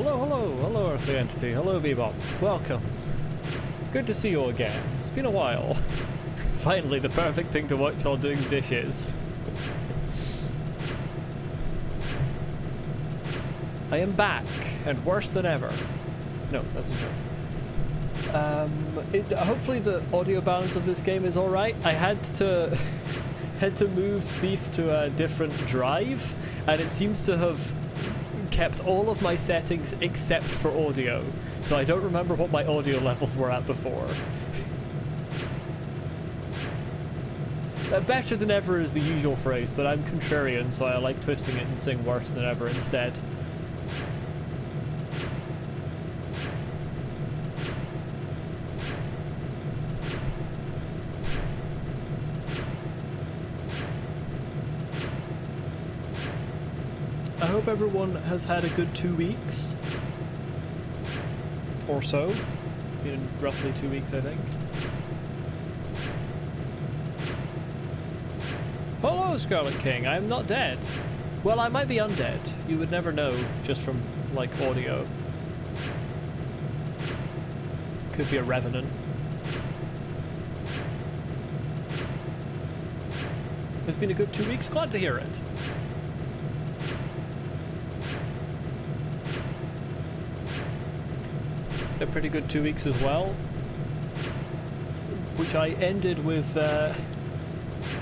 Hello, Earthly Entity. Hello, Bebop. Welcome. Good to see you again. It's been a while. Finally, the perfect thing to watch while doing dishes. I am back, and worse than ever. No, that's a joke. Hopefully the audio balance of this game is alright. I had to move Thief to a different drive, and it seems to have kept all of my settings except for audio, so I don't remember what my audio levels were at before. Better than ever is the usual phrase, but I'm contrarian, so I like twisting it and saying worse than ever instead. I hope everyone has had a good 2 weeks. Or so. Been roughly 2 weeks, I think. Hello, Scarlet King. I am not dead. Well, I might be undead. You would never know just from, like, audio. Could be a revenant. It's been a good 2 weeks. Glad to hear it. A pretty good 2 weeks as well, which I ended with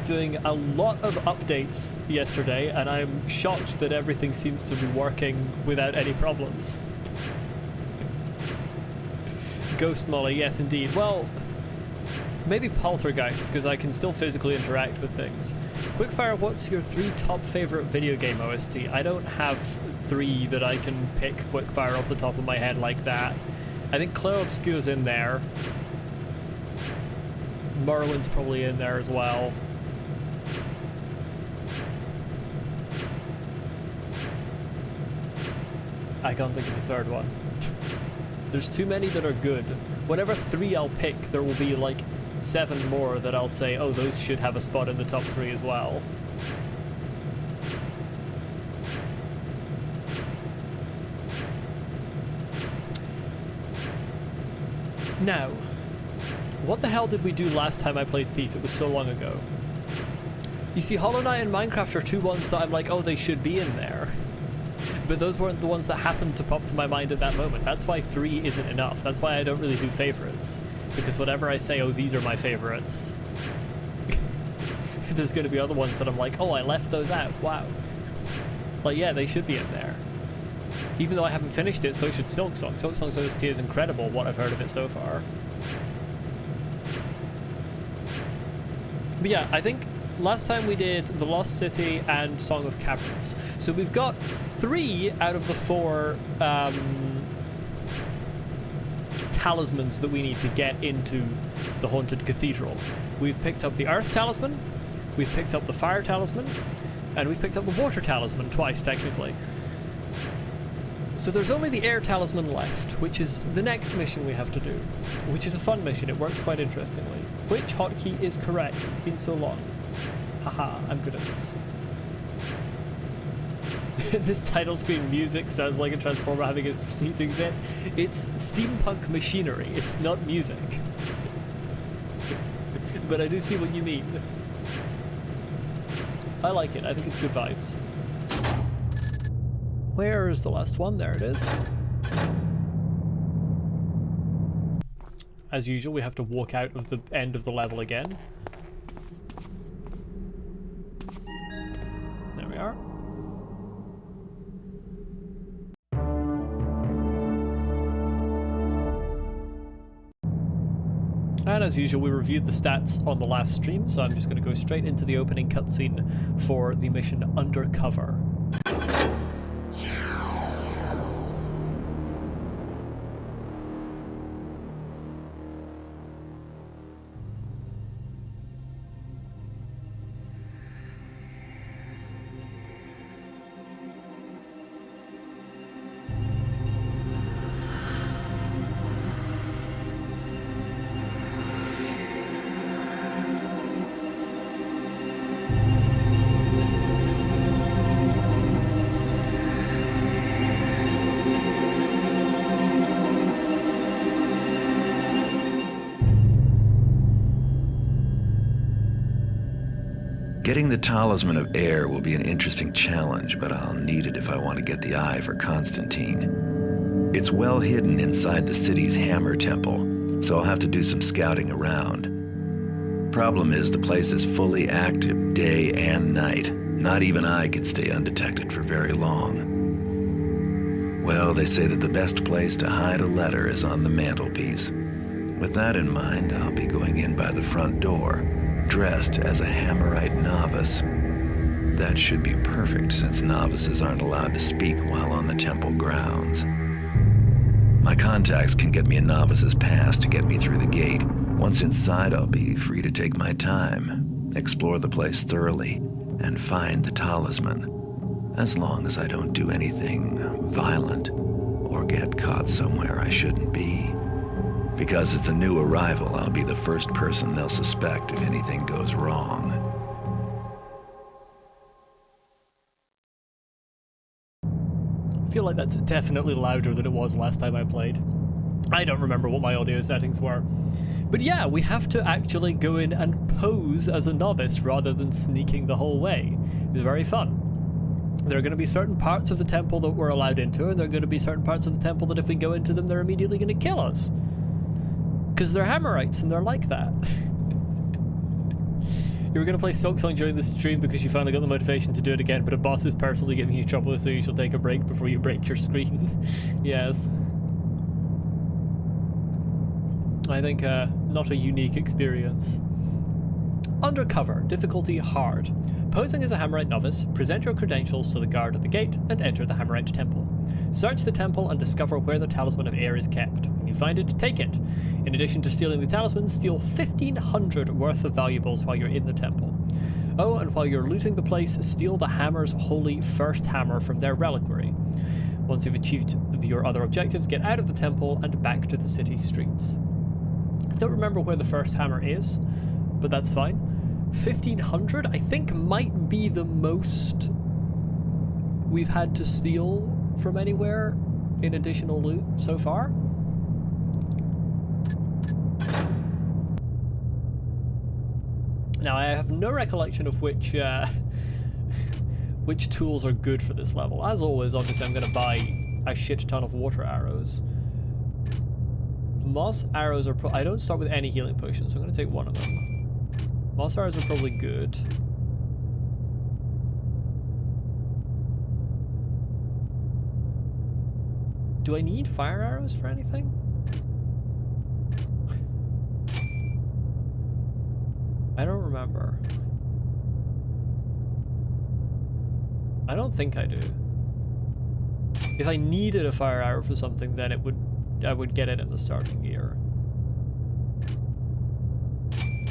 doing a lot of updates yesterday, and I'm shocked that everything seems to be working without any problems. Ghost Molly, yes indeed. Well, maybe Poltergeist, because I can still physically interact with things. Quickfire, what's your 3 top favorite video game OST? I don't have 3 that I can pick quickfire off the top of my head like that. I think Claire Obscure's in there. Morrowind's probably in there as well. I can't think of a third one. There's too many that are good. Whatever 3 I'll pick, there will be like 7 more that I'll say, oh, those should have a spot in the top 3 as well. Now, what the hell did we do last time I played Thief? It was so long ago. You see, Hollow Knight and Minecraft are 2 ones that I'm like, oh, they should be in there. But those weren't the ones that happened to pop to my mind at that moment. That's why 3 isn't enough. That's why I don't really do favorites. Because whatever I say, oh, these are my favorites, there's going to be other ones that I'm like, oh, I left those out. Wow. Like, yeah, they should be in there. Even though I haven't finished it, so should Silksong. Silksong's OST is incredible, what I've heard of it so far. But yeah, I think last time we did The Lost City and Song of Caverns. So we've got 3 out of the 4 talismans that we need to get into the Haunted Cathedral. We've picked up the Earth Talisman, we've picked up the Fire Talisman, and we've picked up the Water Talisman twice, technically. So there's only the Air Talisman left, which is the next mission we have to do, which is a fun mission. It works quite interestingly. Which hotkey is correct? It's been so long. Haha, I'm good at this. This title screen music sounds like a Transformer having a sneezing fit. It's steampunk machinery, it's not music. But I do see what you mean. I like it, I think it's good vibes. Where is the last one? There it is. As usual, we have to walk out of the end of the level again. There we are. And as usual, we reviewed the stats on the last stream, so I'm just going to go straight into the opening cutscene for the mission Undercover. Getting the Talisman of Air will be an interesting challenge, but I'll need it if I want to get the eye for Constantine. It's well hidden inside the city's Hammer Temple, so I'll have to do some scouting around. Problem is, the place is fully active day and night. Not even I could stay undetected for very long. Well, they say that the best place to hide a letter is on the mantelpiece. With that in mind, I'll be going in by the front door, dressed as a Hammerite novice. That should be perfect, since novices aren't allowed to speak while on the temple grounds. My contacts can get me a novice's pass to get me through the gate. Once inside, I'll be free to take my time, explore the place thoroughly, and find the talisman. As long as I don't do anything violent or get caught somewhere I shouldn't be. Because as the new arrival, I'll be the first person they'll suspect if anything goes wrong. I feel like that's definitely louder than it was last time I played. I don't remember what my audio settings were. But yeah, we have to actually go in and pose as a novice rather than sneaking the whole way. It was very fun. There are going to be certain parts of the temple that we're allowed into, and there are going to be certain parts of the temple that if we go into them, they're immediately going to kill us. Because they're Hammerites, and they're like that. You were going to play Silksong during the stream because you finally got the motivation to do it again, but a boss is personally giving you trouble, so you shall take a break before you break your screen. Yes. I think not a unique experience. Undercover, difficulty hard. Posing as a Hammerite novice, present your credentials to the guard at the gate and enter the Hammerite temple. Search the temple and discover where the Talisman of Air is kept. When you find it, take it. In addition to stealing the talisman, steal 1,500 worth of valuables while you're in the temple. Oh, and while you're looting the place, steal the Hammer's holy first hammer from their reliquary. Once you've achieved your other objectives, get out of the temple and back to the city streets. I don't remember where the first hammer is, but that's fine. 1,500, I think, might be the most we've had to steal from anywhere in additional loot so far. Now, I have no recollection of which tools are good for this level. As always, obviously, I'm going to buy a shit ton of water arrows. Moss arrows are I don't start with any healing potions, so I'm going to take one of them. Moss arrows are probably good. Do I need fire arrows for anything? I don't remember. I don't think I do. If I needed a fire arrow for something, then I would get it in the starting gear.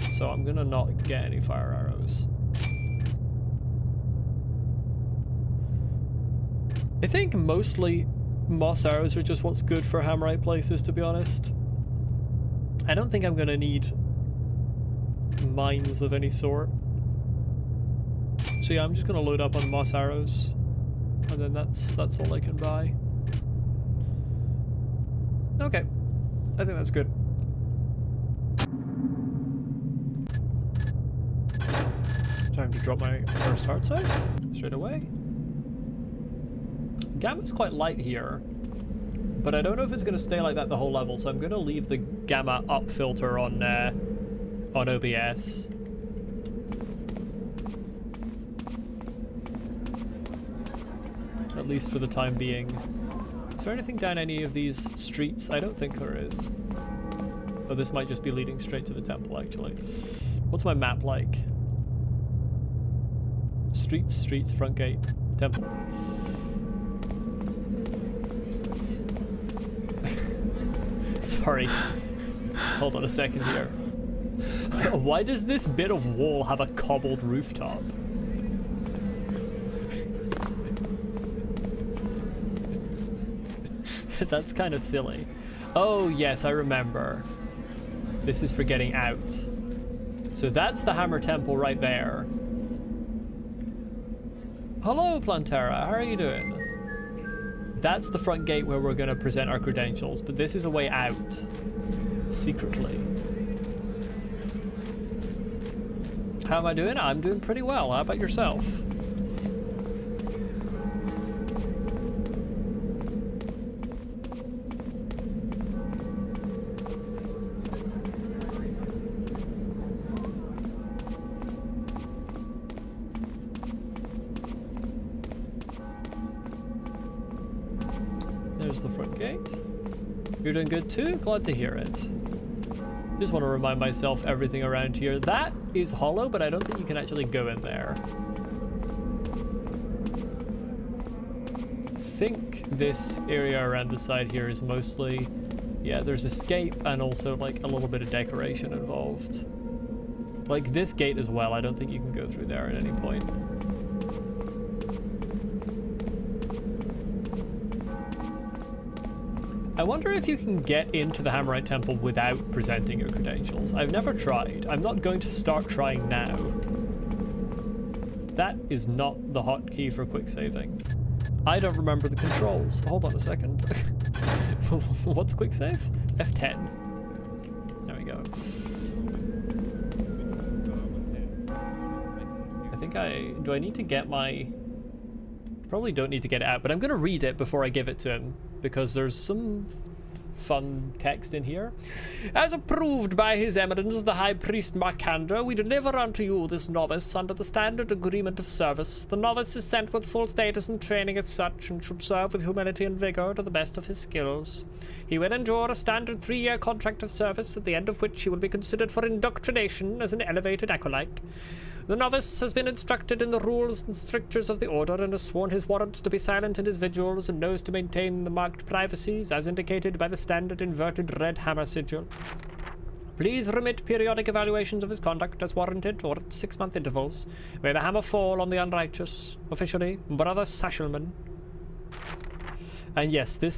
So I'm gonna not get any fire arrows. I think mostly moss arrows are just what's good for Hammerite places, to be honest. I don't think I'm gonna need mines of any sort. So yeah, I'm just gonna load up on moss arrows, and then that's all I can buy. Okay, I think that's good. Time to drop my first heart save straight away. Gamma's quite light here, but I don't know if it's going to stay like that the whole level, so I'm going to leave the gamma up filter on OBS. At least for the time being. Is there anything down any of these streets? I don't think there is. Oh, this might just be leading straight to the temple, actually. What's my map like? Streets, front gate, temple. Sorry. Hold on a second here. Why does this bit of wall have a cobbled rooftop? That's kind of silly. Oh yes, I remember. This is for getting out. So that's the Hammer Temple right there. Hello, Plantera, how are you doing? That's the front gate where we're going to present our credentials, but this is a way out. Secretly. How am I doing? I'm doing pretty well. How about yourself? There's the front gate. You're doing good too? Glad to hear it. Just want to remind myself everything around here. That is hollow, but I don't think you can actually go in there. I think this area around the side here is mostly, yeah, there's escape and also like a little bit of decoration involved. Like this gate as well, I don't think you can go through there at any point. I wonder if you can get into the Hammerite Temple without presenting your credentials. I've never tried. I'm not going to start trying now. That is not the hotkey for quick saving. I don't remember the controls. Hold on a second. What's quick save? F10. There we go. I think do I need to get my... Probably don't need to get it out, but I'm going to read it before I give it to him, because there's some fun text in here. As approved by His Eminence, the High Priest Markander, we deliver unto you this novice under the standard agreement of service. The novice is sent with full status and training as such, and should serve with humility and vigor to the best of his skills. He will endure a standard 3-year contract of service, at the end of which he will be considered for indoctrination as an elevated acolyte. The novice has been instructed in the rules and strictures of the order and has sworn his warrants to be silent in his vigils and knows to maintain the marked privacies as indicated by the standard inverted red hammer sigil. Please remit periodic evaluations of his conduct as warranted or at 6-month intervals. May the hammer fall on the unrighteous. Officially, Brother Sashelman. And yes, this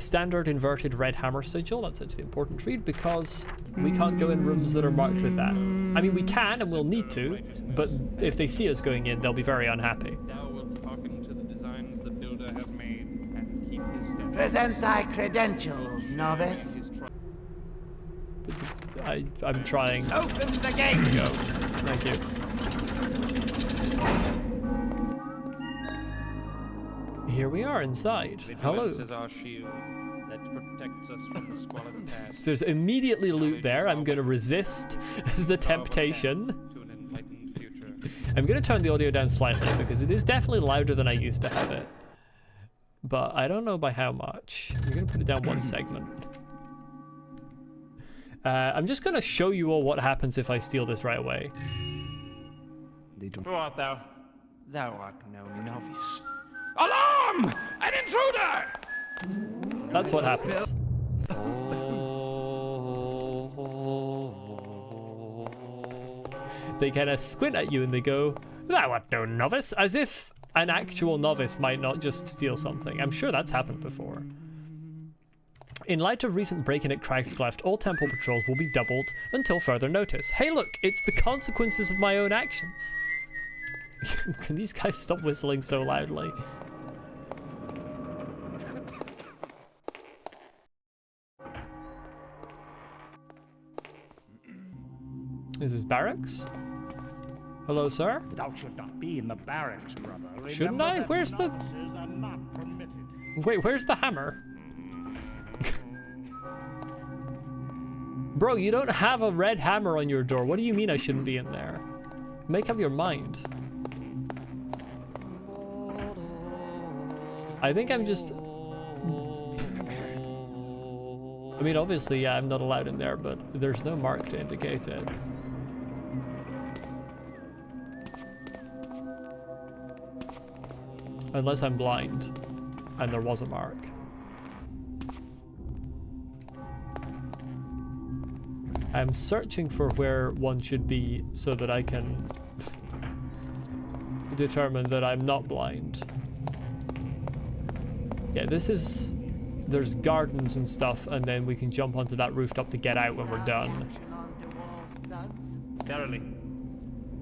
standard inverted red hammer sigil, that's actually important to read because we can't go in rooms that are marked with that. I mean, we can and we'll need to, but if they see us going in, they'll be very unhappy. Thou wilt hearken to the designs the builder has made and keep his steps. Present thy credentials, novice. I'm trying. Open the gate! Go. Thank you. Here we are inside. Hello. Vigilance is our shield that protects us from the squalid past. There's immediately loot there. I'm going to resist the temptation. To an enlightened future. I'm going to turn the audio down slightly because it is definitely louder than I used to have it. But I don't know by how much. I'm going to put it down one segment. I'm just going to show you all what happens if I steal this right away. Who art thou? Thou art no novice. Alarm! An intruder! That's what happens. They kind of squint at you and they go, "Thou art no novice," as if an actual novice might not just steal something. I'm sure that's happened before. In light of recent break-in at Crag's Cleft, all temple patrols will be doubled until further notice. Hey look, it's the consequences of my own actions. Can these guys stop whistling so loudly? This is barracks. Hello, sir. Thou should not be in the barracks, brother. Shouldn't I? Where's the... Wait, where's the hammer? Bro, you don't have a red hammer on your door. What do you mean I shouldn't be in there? Make up your mind. I think I'm just... I mean, obviously, yeah, I'm not allowed in there, but there's no mark to indicate it. Unless I'm blind, and there was a mark. I'm searching for where one should be so that I can determine that I'm not blind. Yeah, this is... There's gardens and stuff, and then we can jump onto that rooftop to get out when we're done. Verily.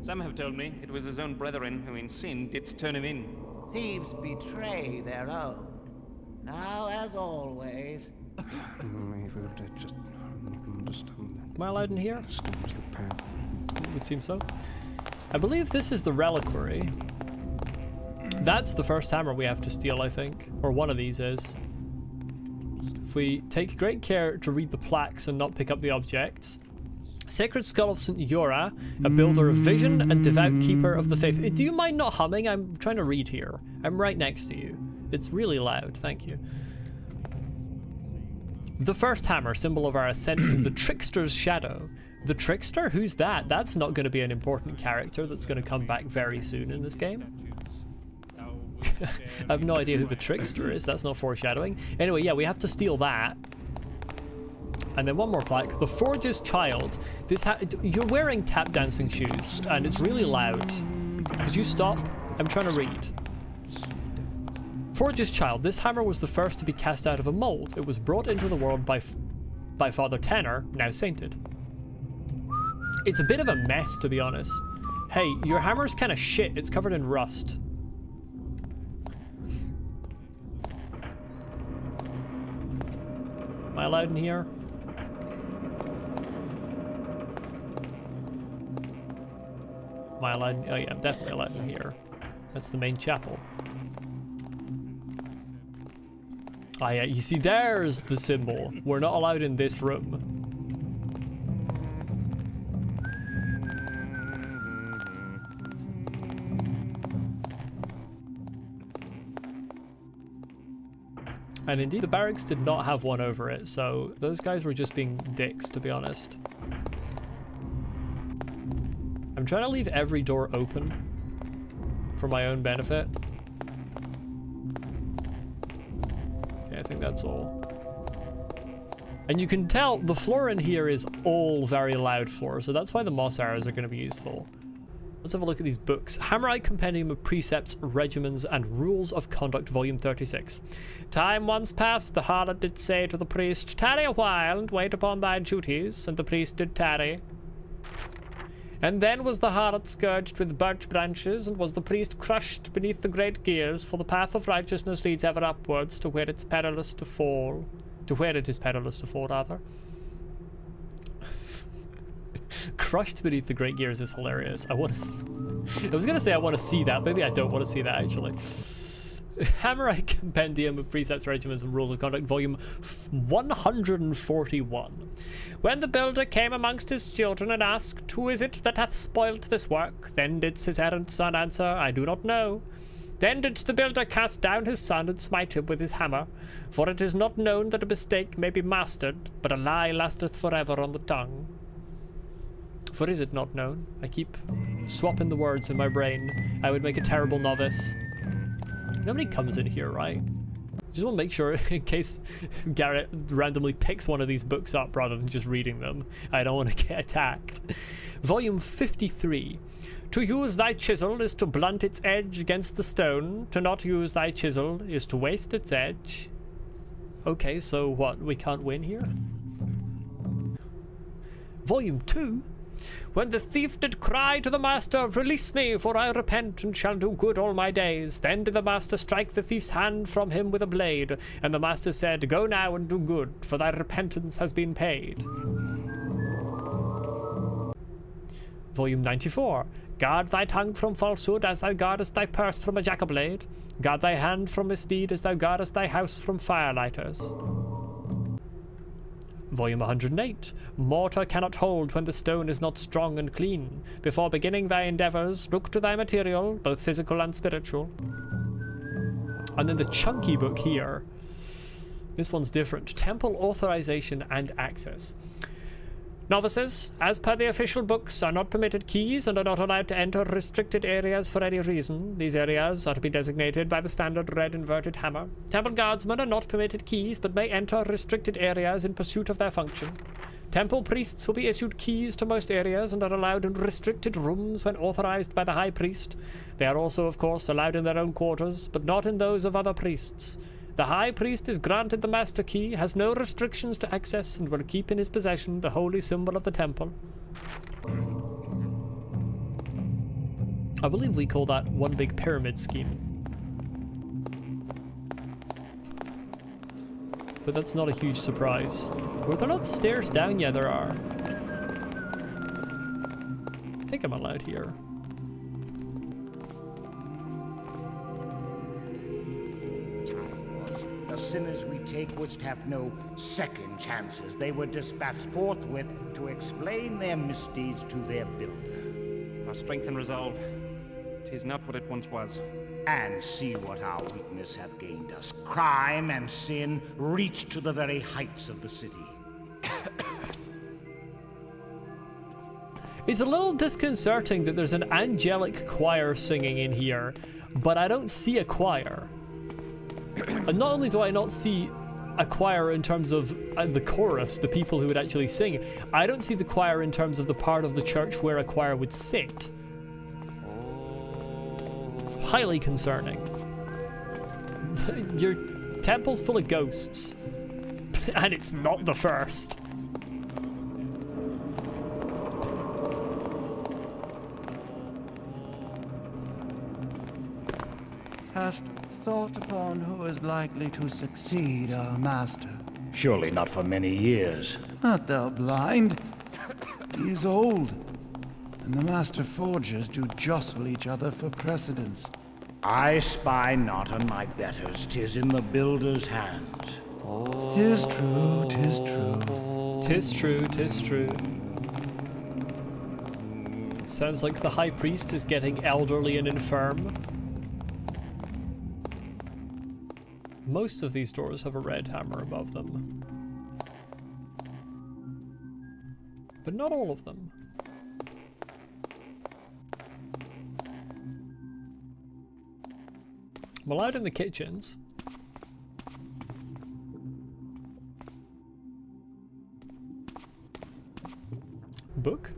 Some have told me it was his own brethren who in sin didst turn him in. Thieves betray their own. Now, as always. Am I allowed in here? It would seem so. I believe this is the reliquary. That's the first hammer we have to steal, I think. Or one of these is. If we take great care to read the plaques and not pick up the objects. Sacred Skull of St. Yora, a builder of vision and devout keeper of the faith. Do you mind not humming? I'm trying to read here. I'm right next to you. It's really loud, thank you. The first hammer, symbol of our ascent from the Trickster's shadow. The Trickster? Who's that? That's not going to be an important character that's going to come back very soon in this game. I have no idea who the Trickster is. That's not foreshadowing. Anyway, yeah, we have to steal that. And then one more plaque. The Forge's Child. You're wearing tap dancing shoes, and it's really loud. Could you stop? I'm trying to read. Forge's Child. This hammer was the first to be cast out of a mold. It was brought into the world by Father Tanner, now sainted. It's a bit of a mess, to be honest. Hey, your hammer's kind of shit. It's covered in rust. Am I allowed in here? Am I allowed? Oh yeah, I'm definitely allowed in here. That's the main chapel. Ah yeah, you see, there's the symbol. We're not allowed in this room. And indeed, the barracks did not have one over it, so those guys were just being dicks, to be honest. I'm trying to leave every door open for my own benefit. Okay, I think that's all. And you can tell the floor in here is all very loud floor, so that's why the moss arrows are going to be useful. Let's have a look at these books. Hammerite Compendium of Precepts, Regimens, and Rules of Conduct, Volume 36. Time once past, the harlot did say to the priest, "Tarry a while, and wait upon thy duties," and the priest did tarry. And then was the harlot scourged with birch branches, and was the priest crushed beneath the great gears, for the path of righteousness leads ever upwards to where it's perilous to fall. To where it is perilous to fall, rather. Crushed beneath the great gears is hilarious. I was gonna say I want to see that. Maybe I don't want to see that, actually. Hammerite Compendium of Precepts, Regimens, and Rules of Conduct, Volume 141. When the builder came amongst his children and asked, "Who is it that hath spoilt this work?" Then did his errant son answer, "I do not know." Then did the builder cast down his son and smite him with his hammer. For it is not known that a mistake may be mastered, but a lie lasteth forever on the tongue. For is it not known? I keep swapping the words in my brain. I would make a terrible novice. Nobody comes in here, right? Just want to make sure, in case Garrett randomly picks one of these books up rather than just reading them. I don't want to get attacked. Volume 53. To use thy chisel is to blunt its edge against the stone. To not use thy chisel is to waste its edge. Okay, so what? We can't win here? Volume 2. When the thief did cry to the master, "Release me, for I repent and shall do good all my days," then did the master strike the thief's hand from him with a blade, and the master said, "Go now and do good, for thy repentance has been paid." Volume 94. Guard thy tongue from falsehood as thou guardest thy purse from a jackablade. Guard thy hand from misdeed as thou guardest thy house from firelighters. Volume 108. Mortar cannot hold when the stone is not strong and clean. Before beginning thy endeavors, look to thy material, both physical and spiritual. And then the chunky book here. This one's different. Temple authorization and access. Novices, as per the official books, are not permitted keys and are not allowed to enter restricted areas for any reason. These areas are to be designated by the standard red inverted hammer. Temple guardsmen are not permitted keys, but may enter restricted areas in pursuit of their function. Temple priests will be issued keys to most areas and are allowed in restricted rooms when authorized by the high priest. They are also, of course, allowed in their own quarters, but not in those of other priests. The high priest is granted the master key, has no restrictions to access, and will keep in his possession the holy symbol of the temple. I believe we call that one big pyramid scheme. But that's not a huge surprise. Were there not stairs down? Yeah, there are. I think I'm allowed here. sinners we take wouldst have no second chances. They were dispatched forthwith to explain their misdeeds to their builder. Our strength and resolve, 'tis not what it once was. And see what our weakness hath gained us. Crime and sin reach to the very heights of the city. It's a little disconcerting that there's an angelic choir singing in here, but I don't see a choir. And not only do I not see a choir in terms of the chorus, the people who would actually sing, I don't see the choir in terms of the part of the church where a choir would sit. Highly concerning. Your temple's full of ghosts, and it's not the first. Hast thought upon who is likely to succeed our master? Surely not for many years. Art thou blind? He is old, and the master forgers do jostle each other for precedence. I spy not on my betters, 'tis in the builder's hands. 'Tis true, 'tis true. 'Tis true, 'tis true. Sounds like the high priest is getting elderly and infirm. Most of these doors have a red hammer above them. But not all of them. I'm allowed in the kitchens. Book?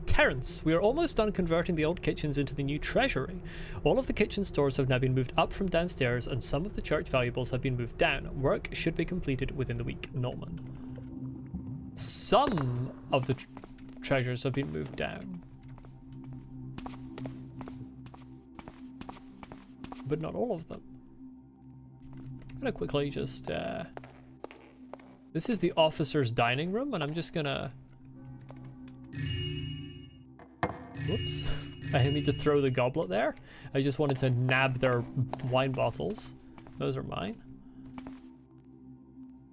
Terrence, we are almost done converting the old kitchens into the new treasury. All of the kitchen stores have now been moved up from downstairs and some of the church valuables have been moved down. Work should be completed within the week. Norman. Some of the treasures have been moved down. But not all of them. I'm gonna quickly just, this is the officer's dining room and I'm just gonna... Whoops, I didn't mean to throw the goblet there. I just wanted to nab their wine bottles. Those are mine.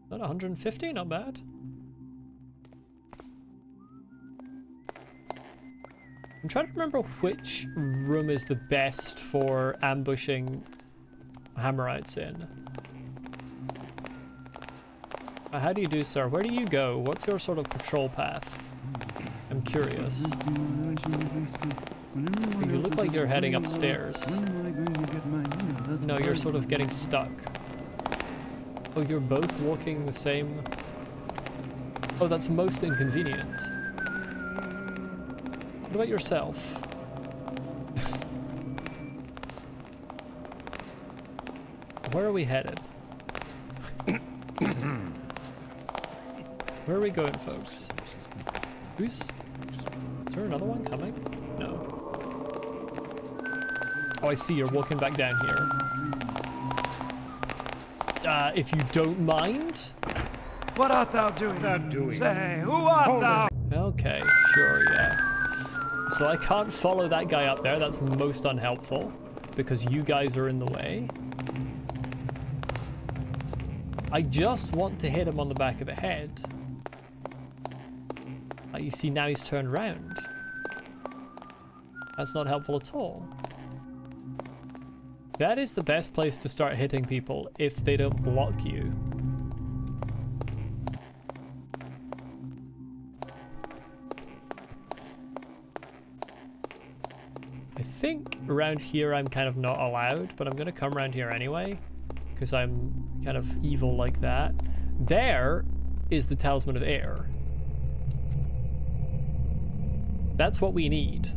Not 150, not bad. I'm trying to remember which room is the best for ambushing Hammerites in. How do you do, sir? Where do you go? What's your sort of patrol path? I'm curious. You look like you're heading upstairs. No, you're sort of getting stuck. Oh, you're both walking the same... Oh, that's most inconvenient. What about yourself? Where are we headed? Where are we going, folks? Is there another one coming? No. Oh, I see, you're walking back down here. If you don't mind? What art thou doing? Not doing. Say, who art thou? Okay, sure, yeah. So I can't follow that guy up there, that's most unhelpful, because you guys are in the way. I just want to hit him on the back of the head. You see, now he's turned around. That's not helpful at all. That is the best place to start hitting people if they don't block you. I think around here I'm kind of not allowed, but I'm gonna come around here anyway, because I'm kind of evil like that. There is the Talisman of Air. That's what we need.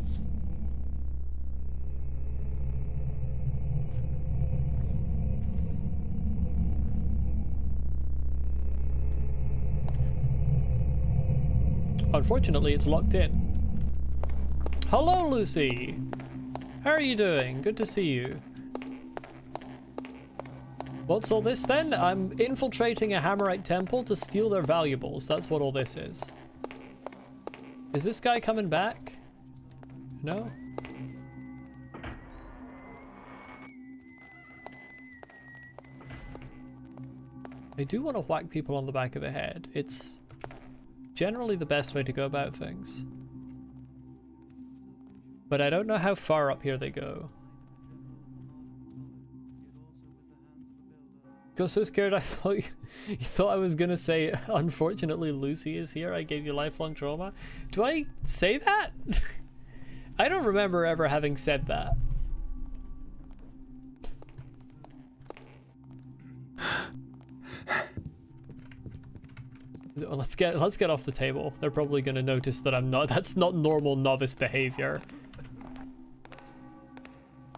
Unfortunately, it's locked in. Hello, Lucy. How are you doing? Good to see you. What's all this then? I'm infiltrating a Hammerite temple to steal their valuables. That's what all this is. Is this guy coming back? No? I do want to whack people on the back of the head. It's generally the best way to go about things. But I don't know how far up here they go. Got so scared I thought you thought I was gonna say, unfortunately Lucy is here, I gave you lifelong trauma. Do I say that? I don't remember ever having said that. Let's get off the table. They're probably gonna notice that I'm not. That's not normal novice behavior.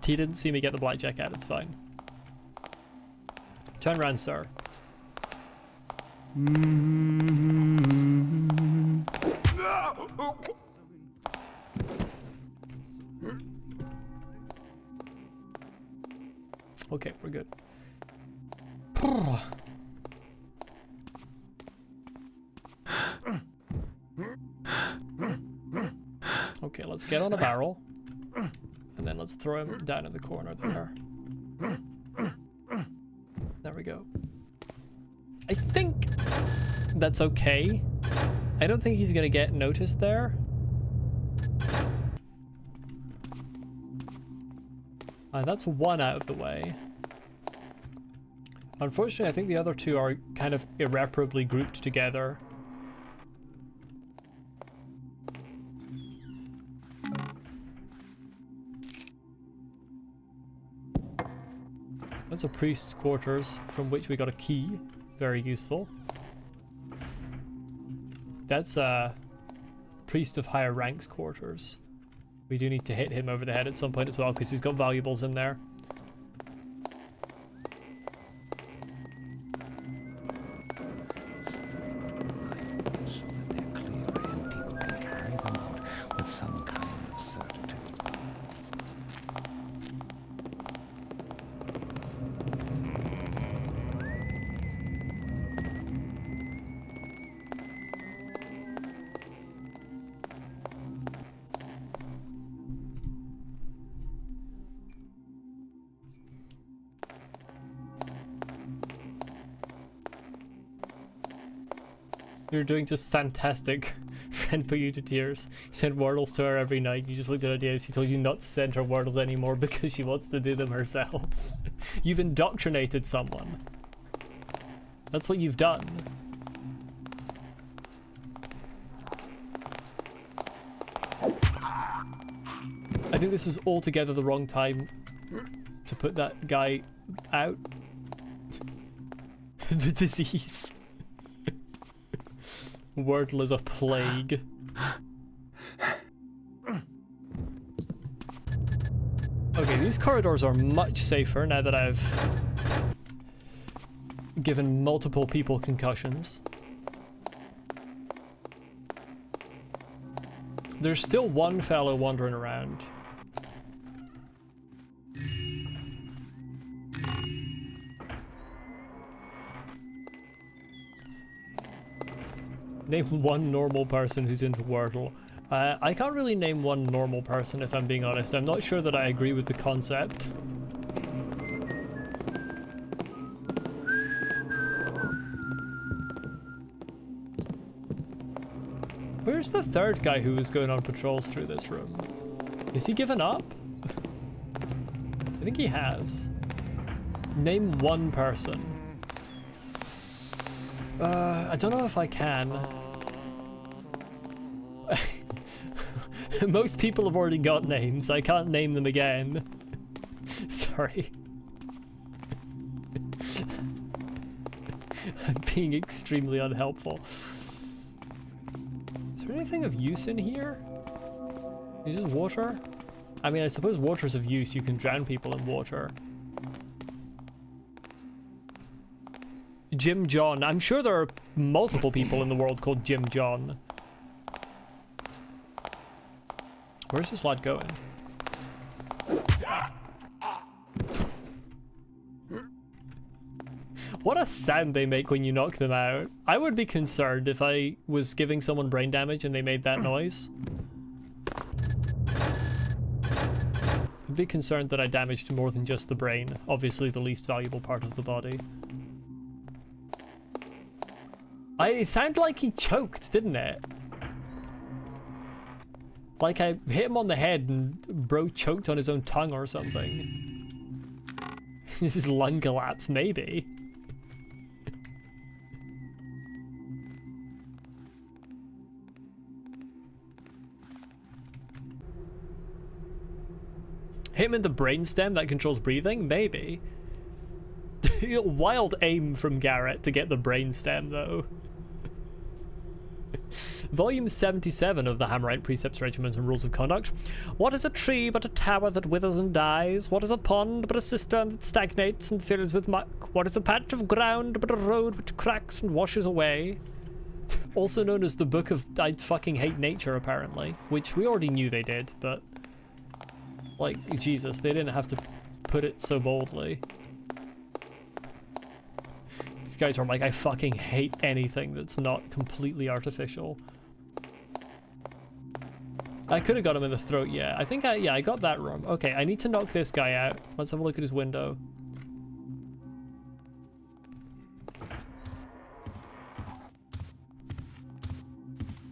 He didn't see me get the blackjack out. It's fine. Turn around, sir. Okay, we're good. Okay, let's get on a barrel. And then let's throw him down in the corner there. There we go. I think that's okay. I don't think he's gonna get noticed there. That's one out of the way. Unfortunately, I think the other two are kind of irreparably grouped together. That's a priest's quarters from which we got a key. Very useful. That's a priest of higher ranks quarters. We do need to hit him over the head at some point as well because he's got valuables in there. So that they're clear and people can carry them out with some kind of certitude. You're doing just fantastic. Friend put you to tears. You sent wordles to her every night. You just looked at her DMs. She told you not to send her wordles anymore because she wants to do them herself. You've indoctrinated someone. That's what you've done. I think this is altogether the wrong time to put that guy out. The disease. Wordle is a plague. Okay, these corridors are much safer now that I've given multiple people concussions. There's still one fellow wandering around. Name one normal person who's into Wordle. I can't really name one normal person if I'm being honest. I'm not sure that I agree with the concept. Where's the third guy who was going on patrols through this room? Is he given up? I think he has. Name one person. I don't know if I can. Most people have already got names. I can't name them again. Sorry. I'm being extremely unhelpful. Is there anything of use in here? Is this water? I mean, I suppose water's of use. You can drown people in water. Jim John. I'm sure there are multiple people in the world called Jim John. Where's this lad going? What a sound they make when you knock them out. I would be concerned if I was giving someone brain damage and they made that noise. I'd be concerned that I damaged more than just the brain. Obviously the least valuable part of the body. It sounded like he choked, didn't it? Like I hit him on the head and bro choked on his own tongue or something. This is lung collapse, maybe. Hit him in the brainstem that controls breathing? Maybe. Wild aim from Garrett to get the brainstem, though. Volume 77 of the Hammerite Precepts, Regiments and Rules of Conduct. What is a tree but a tower that withers and dies? What is a pond but a cistern that stagnates and fills with muck? What is a patch of ground but a road which cracks and washes away? Also known as the Book of I Fucking Hate Nature, apparently. Which we already knew they did, but... like, Jesus, they didn't have to put it so boldly. These guys are like, I fucking hate anything that's not completely artificial. I could have got him in the throat, yeah. I think I got that wrong. Okay, I need to knock this guy out. Let's have a look at his window.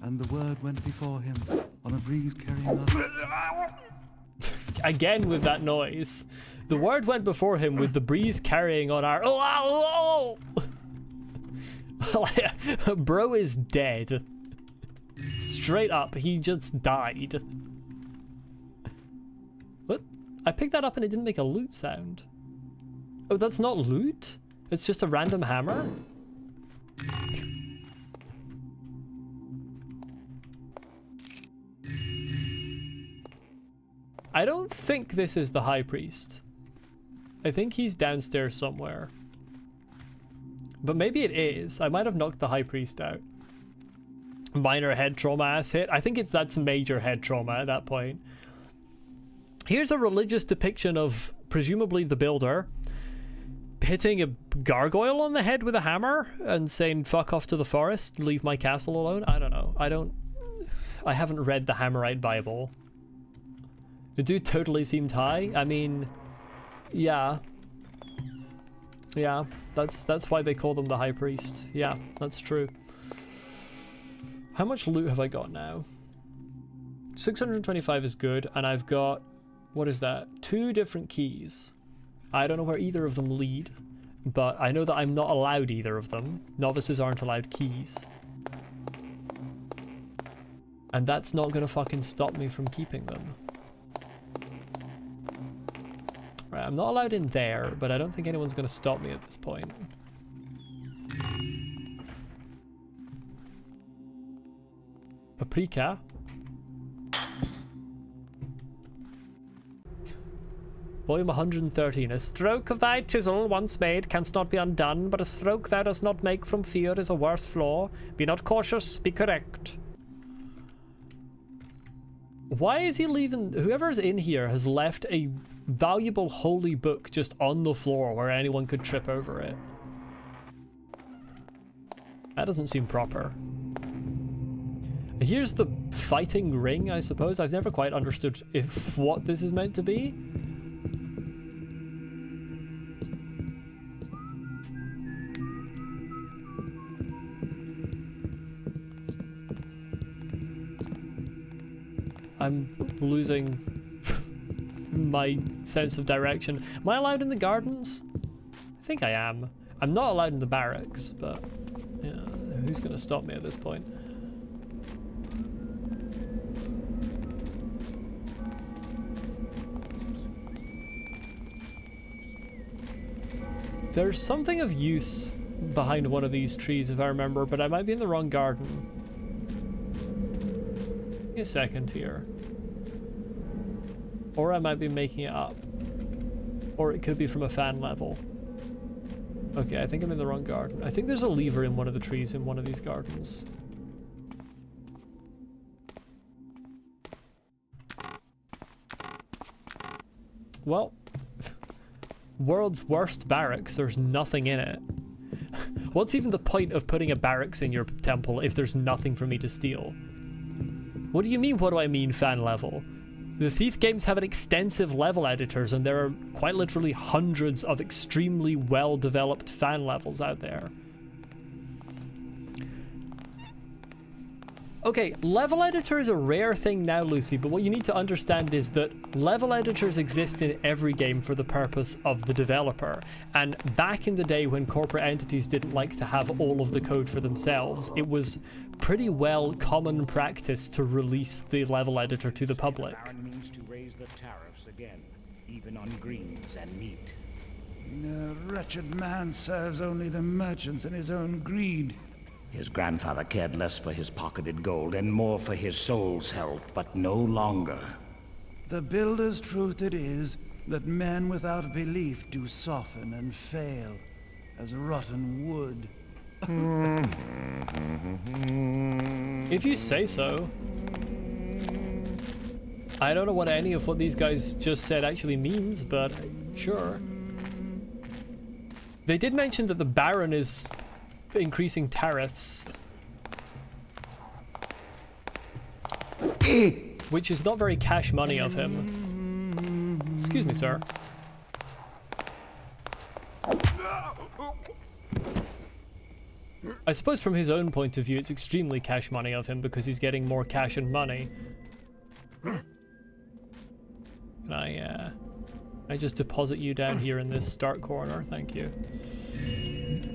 And the word went before him on a breeze carrying on. Again with that noise. The word went before him with the breeze carrying on our... Oh, bro is dead. Straight up, he just died. What? I picked that up and it didn't make a loot sound. Oh, that's not loot? It's just a random hammer? I don't think this is the High Priest. I think he's downstairs somewhere. But maybe it is. I might have knocked the High Priest out. Minor head trauma ass hit. I think that's major head trauma at that point. Here's a religious depiction of presumably the builder hitting a gargoyle on the head with a hammer and saying fuck off to the forest, leave my castle alone. I don't know. I haven't read the Hammerite Bible. The dude totally seemed high. I mean, yeah. Yeah, that's why they call them the High Priest. Yeah, that's true. How much loot have I got now? 625 is good, and I've got, what is that? 2 different keys. I don't know where either of them lead, but I know that I'm not allowed either of them. Novices aren't allowed keys. And that's not gonna fucking stop me from keeping them. Right, I'm not allowed in there, but I don't think anyone's gonna stop me at this point. Paprika. Volume 113. A stroke of thy chisel once made canst not be undone, but a stroke thou dost not make from fear is a worse flaw. Be not cautious, be correct. Why is he leaving? Whoever's in here has left a valuable holy book just on the floor where anyone could trip over it. That doesn't seem proper. Here's the fighting ring, I suppose. I've never quite understood what this is meant to be. I'm losing my sense of direction. Am I allowed in the gardens? I think I am. I'm not allowed in the barracks, but yeah, who's gonna stop me at this point? There's something of use behind one of these trees, if I remember, but I might be in the wrong garden. Give me a second here. Or I might be making it up. Or it could be from a fan level. Okay, I think I'm in the wrong garden. I think there's a lever in one of the trees in one of these gardens. Well, world's worst barracks, there's nothing in it. What's even the point of putting a barracks in your temple if there's nothing for me to steal? What do you mean, what do I mean, fan level? The Thief games have an extensive level editors, and there are quite literally hundreds of extremely well-developed fan levels out there. Okay, level editor is a rare thing now, Lucy, but what you need to understand is that level editors exist in every game for the purpose of the developer. And back in the day when corporate entities didn't like to have all of the code for themselves, it was pretty well common practice to release the level editor to the public. Baron means to raise the tariffs again, even on greens and meat. The wretched man serves only the merchants and his own greed. His grandfather cared less for his pocketed gold and more for his soul's health, but no longer. The builder's truth it is that men without belief do soften and fail as rotten wood. If you say so. I don't know what any of what these guys just said actually means, but sure. They did mention that the Baron is increasing tariffs, which is not very cash money of him. Excuse me, sir. I suppose from his own point of view it's extremely cash money of him because he's getting more cash and money. Can I just deposit you down here in this start corner? Thank you.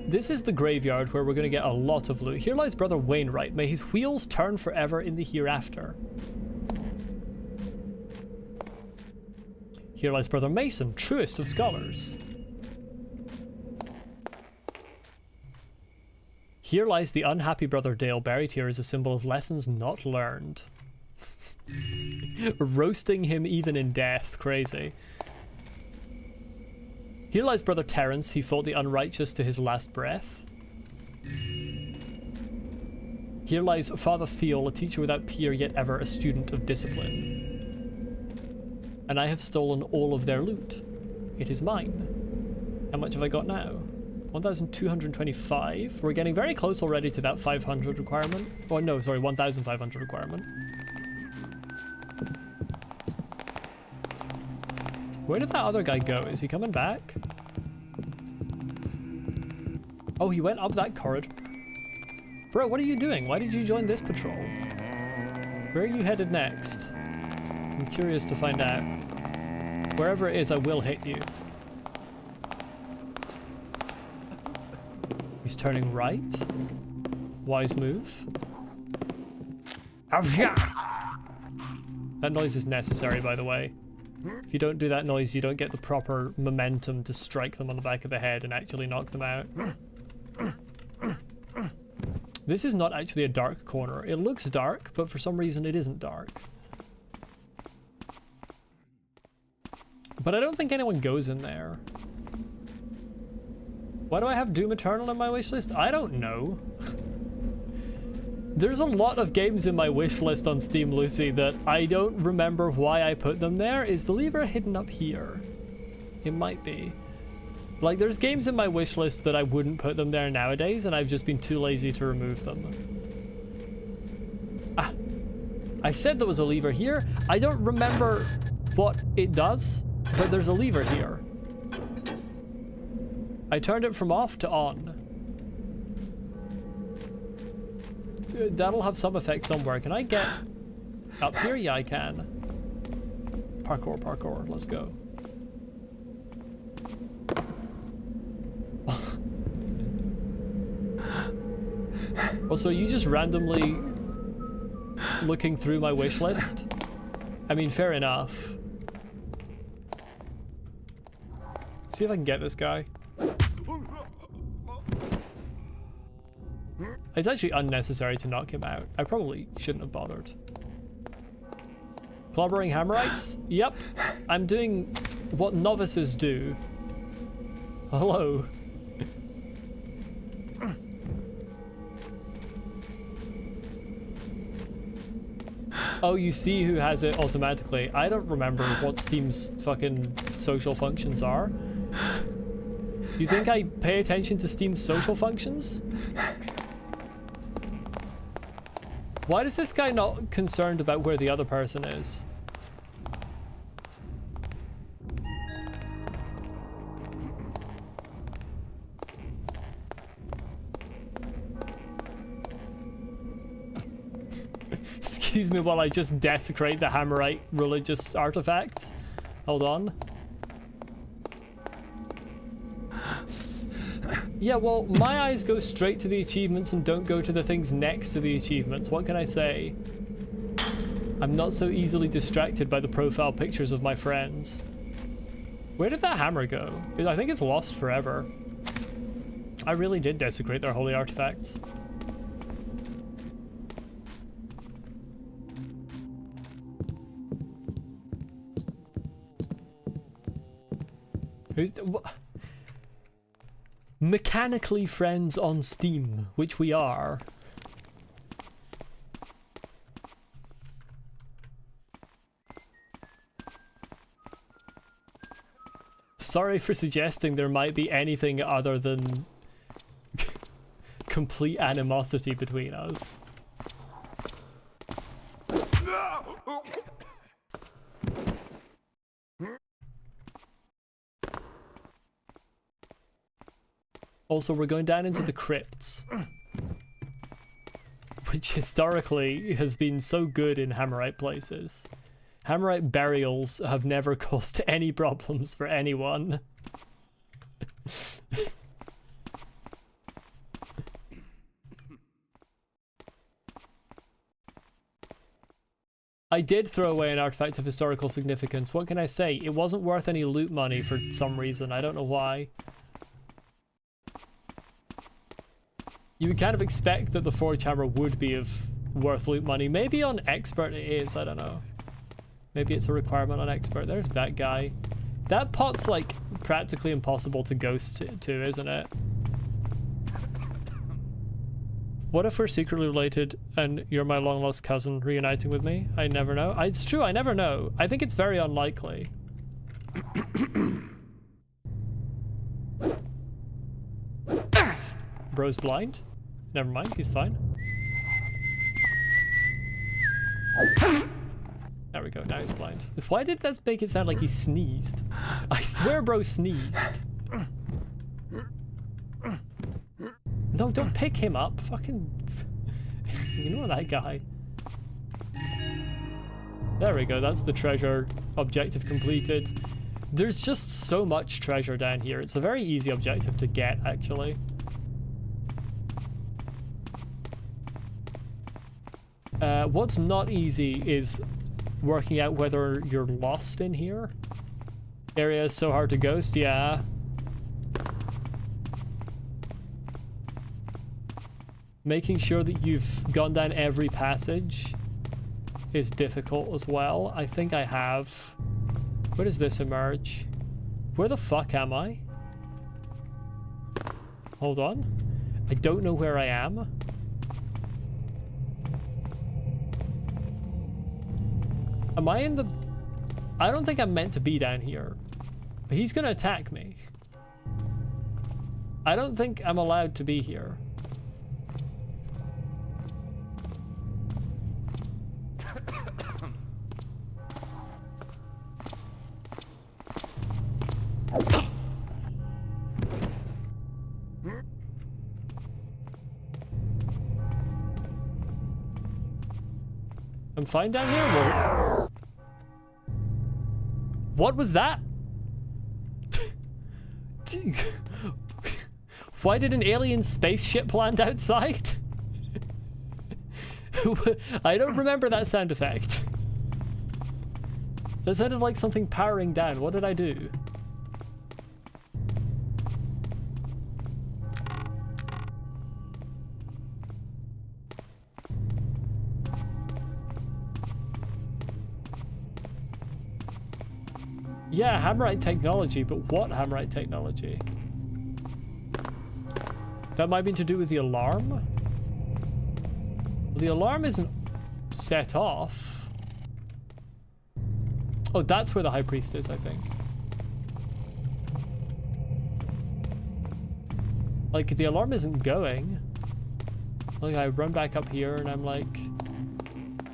This is the graveyard where we're going to get a lot of loot. Here lies Brother Wainwright. May his wheels turn forever in the hereafter. Here lies Brother Mason, truest of scholars. Here lies the unhappy Brother Dale, buried here as a symbol of lessons not learned. Roasting him even in death. Crazy. Here lies Brother Terence, he fought the unrighteous to his last breath. Here lies Father Theo, a teacher without peer, yet ever a student of discipline. And I have stolen all of their loot. It is mine. How much have I got now? 1,225. We're getting very close already to that 500 requirement. Oh no, sorry, 1,500 requirement. Where did that other guy go? Is he coming back? Oh, he went up that corridor. Bro, what are you doing? Why did you join this patrol? Where are you headed next? I'm curious to find out. Wherever it is, I will hit you. He's turning right. Wise move. That noise is necessary, by the way. If you don't do that noise, you don't get the proper momentum to strike them on the back of the head and actually knock them out. This is not actually a dark corner. It looks dark, but for some reason it isn't dark. But I don't think anyone goes in there. Why do I have Doom Eternal in my wishlist? I don't know. There's a lot of games in my wish list on Steam, Lucy, that I don't remember why I put them there. Is the lever hidden up here? It might be. Like, there's games in my wish list that I wouldn't put them there nowadays, and I've just been too lazy to remove them. Ah, I said there was a lever here. I don't remember what it does, but there's a lever here. I turned it from off to on. That'll have some effect somewhere. Can I get up here? Yeah, I can. Parkour, parkour. Let's go. Oh, so you just randomly looking through my wish list? I mean, fair enough. See if I can get this guy. It's actually unnecessary to knock him out. I probably shouldn't have bothered. Clobbering Hammerites? Yep. I'm doing what novices do. Hello. Oh, you see who has it automatically. I don't remember what Steam's fucking social functions are. You think I pay attention to Steam's social functions? Why is this guy not concerned about where the other person is? Excuse me while I just desecrate the Hammerite religious artifacts. Hold on. Yeah, well, my eyes go straight to the achievements and don't go to the things next to the achievements. What can I say? I'm not so easily distracted by the profile pictures of my friends. Where did that hammer go? I think it's lost forever. I really did desecrate their holy artifacts. Who's... Mechanically friends on Steam, which we are. Sorry for suggesting there might be anything other than complete animosity between us. Also, we're going down into the crypts, which historically has been so good in Hammerite places. Hammerite burials have never caused any problems for anyone. I did throw away an artifact of historical significance. What can I say? It wasn't worth any loot money for some reason. I don't know why. You would kind of expect that the forge hammer would be of worth loot money. Maybe on expert it is, I don't know. Maybe it's a requirement on expert. There's that guy. That pot's like practically impossible to ghost to, isn't it? What if we're secretly related and you're my long lost cousin reuniting with me? I never know. It's true, I never know. I think it's very unlikely. Bro's blind? Never mind, he's fine. There we go, now he's blind. Why did that make it sound like he sneezed? I swear bro sneezed. No, don't pick him up. Fucking... Ignore that guy. There we go, that's the treasure. Objective completed. There's just so much treasure down here. It's a very easy objective to get, actually. What's not easy is working out whether you're lost in here. Area is so hard to ghost, yeah. Making sure that you've gone down every passage is difficult as well. I think I have. Where does this emerge? Where the fuck am I? Hold on. I don't know where I am. Am I in the... I don't think I'm meant to be down here. He's gonna attack me. I don't think I'm allowed to be here. I'm fine down here? Whoa. What was that? Why did an alien spaceship land outside? I don't remember that sound effect. That sounded like something powering down. What did I do? Yeah, Hammerite technology, but what Hammerite technology? That might be to do with the alarm? Well, the alarm isn't set off. Oh, that's where the High Priest is, I think. Like, the alarm isn't going. Like, I run back up here and I'm like...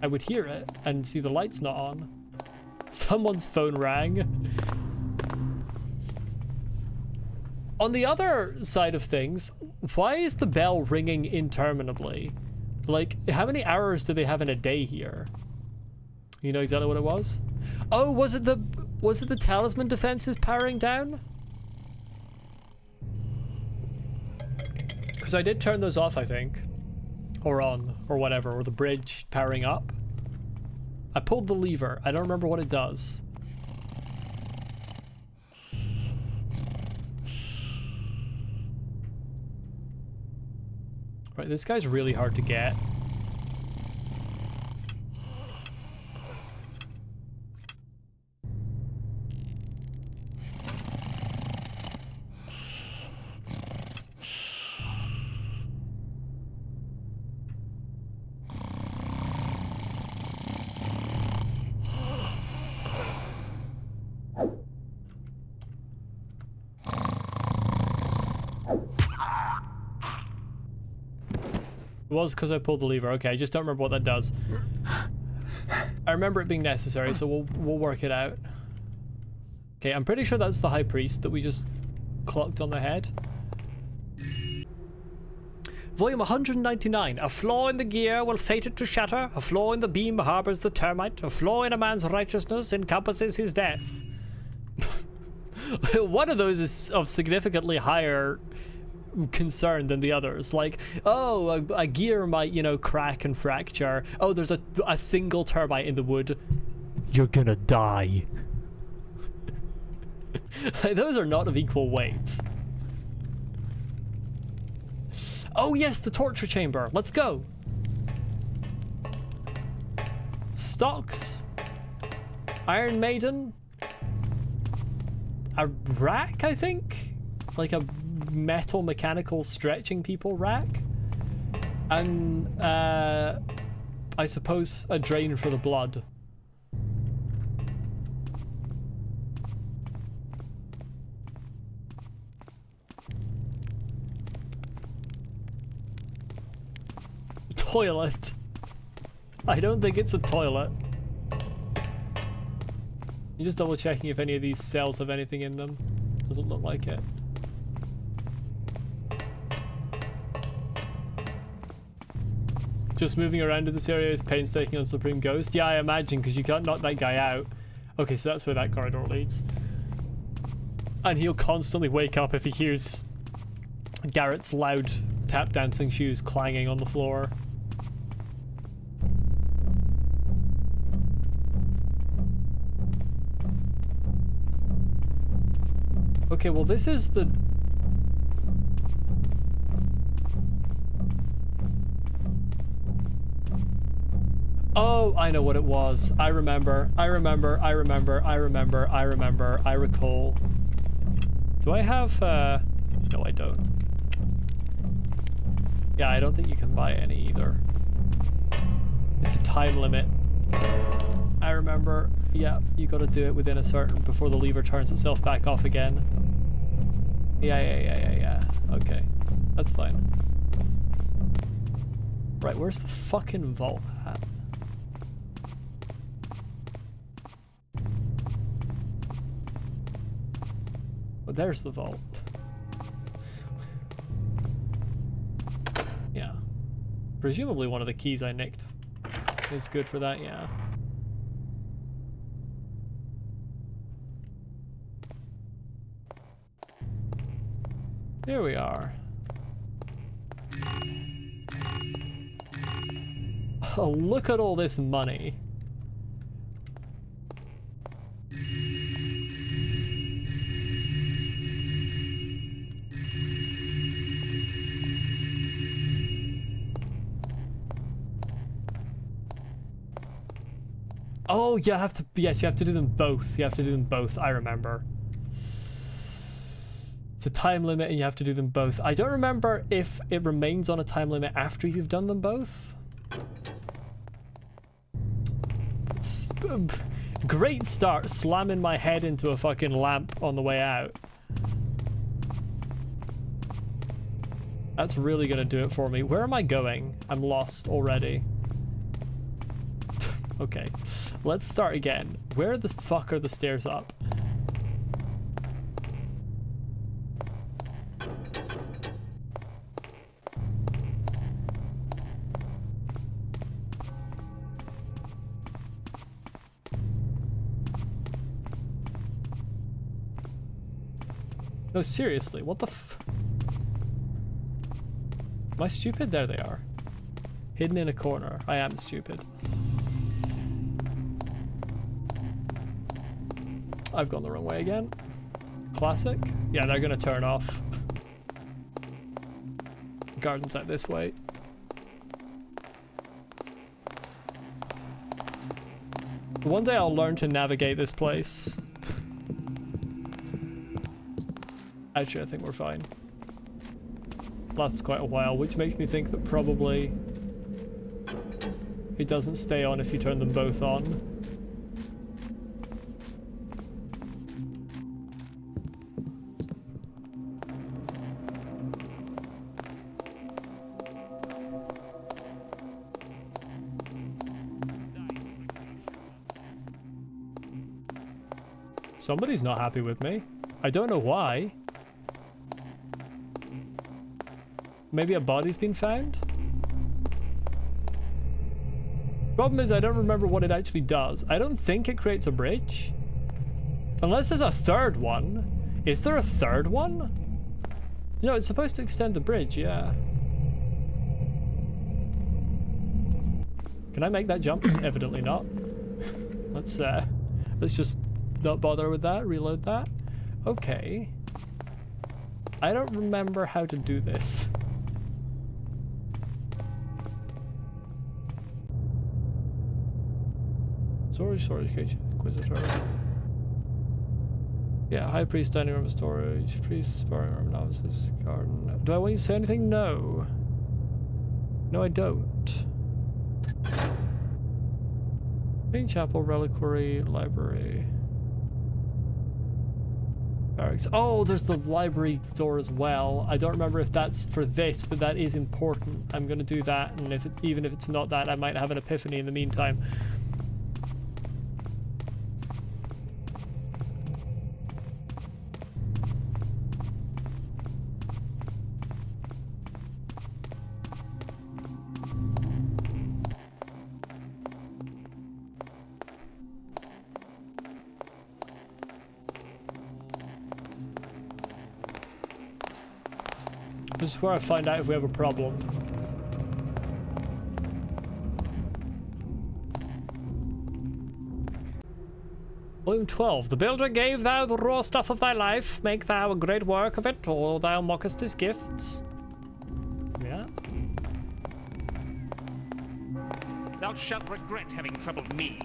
I would hear it and see the light's not on. Someone's phone rang. On the other side of things, why is the bell ringing interminably? Like, how many hours do they have in a day here? You know exactly what it was? Oh, was it the talisman defenses powering down? Because I did turn those off, I think. Or on, or whatever, or the bridge powering up. I pulled the lever. I don't remember what it does. Right, this guy's really hard to get. It was because I pulled the lever. Okay, I just don't remember what that does. I remember it being necessary, so we'll work it out. Okay, I'm pretty sure that's the high priest that we just clocked on the head. Volume 199. A flaw in the gear will fate it to shatter. A flaw in the beam harbors the termite. A flaw in a man's righteousness encompasses his death. One of those is of significantly higher concern than the others. Like, oh, a gear might, you know, crack and fracture. Oh, there's a single termite in the wood. You're gonna die. Those are not of equal weight. Oh yes, the torture chamber. Let's go. Stocks. Iron Maiden. A rack, I think? Like a metal mechanical stretching people rack. And I suppose a drain for the blood. Toilet. I don't think it's a toilet. You're just double checking if any of these cells have anything in them. Doesn't look like it. Just moving around in this area is painstaking on Supreme Ghost. Yeah, I imagine, because you can't knock that guy out. Okay, so that's where that corridor leads. And he'll constantly wake up if he hears Garrett's loud tap dancing shoes clanging on the floor. Okay, well this is the... Oh, I know what it was. I remember. I recall. Do I have, No, I don't. Yeah, I don't think you can buy any either. It's a time limit. I remember. Yeah, you gotta do it within a certain... before the lever turns itself back off again. Yeah. Okay. That's fine. Right, where's the fucking vault at? Oh, there's the vault. Yeah. Presumably one of the keys I nicked is good for that, yeah. Here we are. Oh, look at all this money. Oh, you have to, yes, you have to do them both. You have to do them both, I remember. It's a time limit and you have to do them both. I don't remember if it remains on a time limit after you've done them both. It's a great start, slamming my head into a fucking lamp on the way out. That's really gonna do it for me. Where am I going? I'm lost already. Okay, let's start again. Where the fuck are the stairs up? No, seriously, what the f... Am I stupid? There they are. Hidden in a corner. I am stupid. I've gone the wrong way again. Classic. Yeah, they're gonna turn off. Garden's out this way. One day I'll learn to navigate this place. Actually, I think we're fine. Lasts quite a while, which makes me think that probably it doesn't stay on if you turn them both on. Somebody's not happy with me. I don't know why. Maybe a body's been found? Problem is, I don't remember what it actually does. I don't think it creates a bridge. Unless there's a third one. Is there a third one? No, it's supposed to extend the bridge, yeah. Can I make that jump? Evidently not. Let's just not bother with that, reload that. Okay. I don't remember how to do this. Storage cage, Inquisitor. Yeah, High Priest, dining room, storage, priest, sparring room, novices, garden. Do I want you to say anything? No. No, I don't. Main chapel, reliquary, library. Barracks. Oh, there's the library door as well. I don't remember if that's for this, but that is important. I'm gonna do that, and even if it's not that, I might have an epiphany in the meantime. This is where I find out if we have a problem. Volume 12. The builder gave thou the raw stuff of thy life. Make thou a great work of it, or thou mockest his gifts. Yeah. Thou shalt regret having troubled me.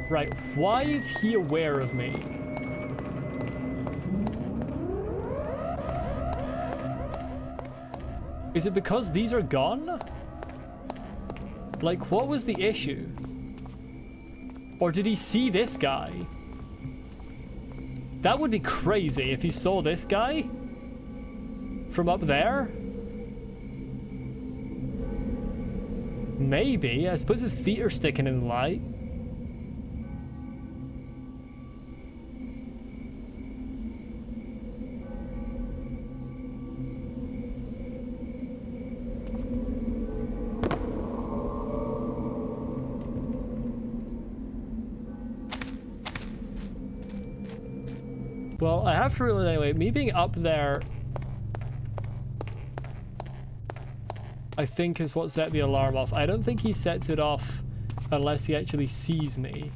Right. Why is he aware of me? Is it because these are gone? Like, what was the issue? Or did he see this guy? That would be crazy if he saw this guy from up there. Maybe. I suppose his feet are sticking in the light. Well, I have to rule it anyway. Me being up there, I think, is what set the alarm off. I don't think he sets it off unless he actually sees me.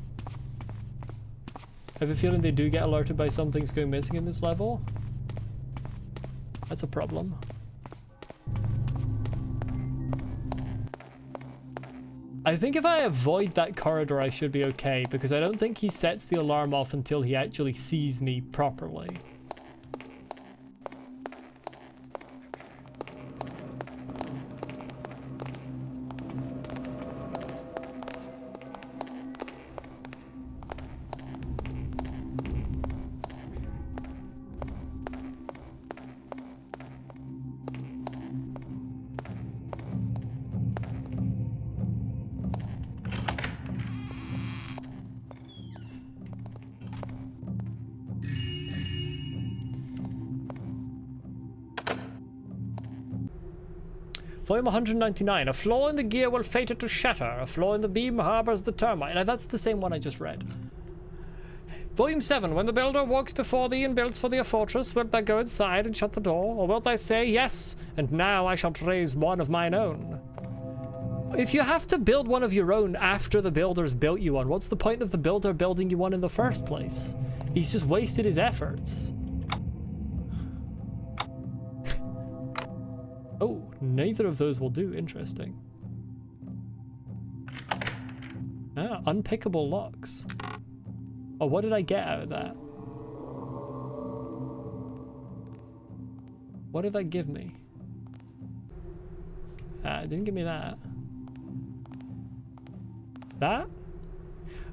I have a feeling they do get alerted by some things going missing in this level. That's a problem. I think if I avoid that corridor, I should be okay, because I don't think he sets the alarm off until he actually sees me properly. Volume 199. A flaw in the gear will fate it to shatter. A flaw in the beam harbors the termite. Now, that's the same one I just read. Volume 7. When the builder walks before thee and builds for thee a fortress, wilt thou go inside and shut the door? Or wilt thou say, yes, and now I shall raise one of mine own? If you have to build one of your own after the builder's built you one, what's the point of the builder building you one in the first place? He's just wasted his efforts. Oh, neither of those will do. Interesting. Ah, unpickable locks. Oh, what did I get out of that? What did that give me? It didn't give me that. That?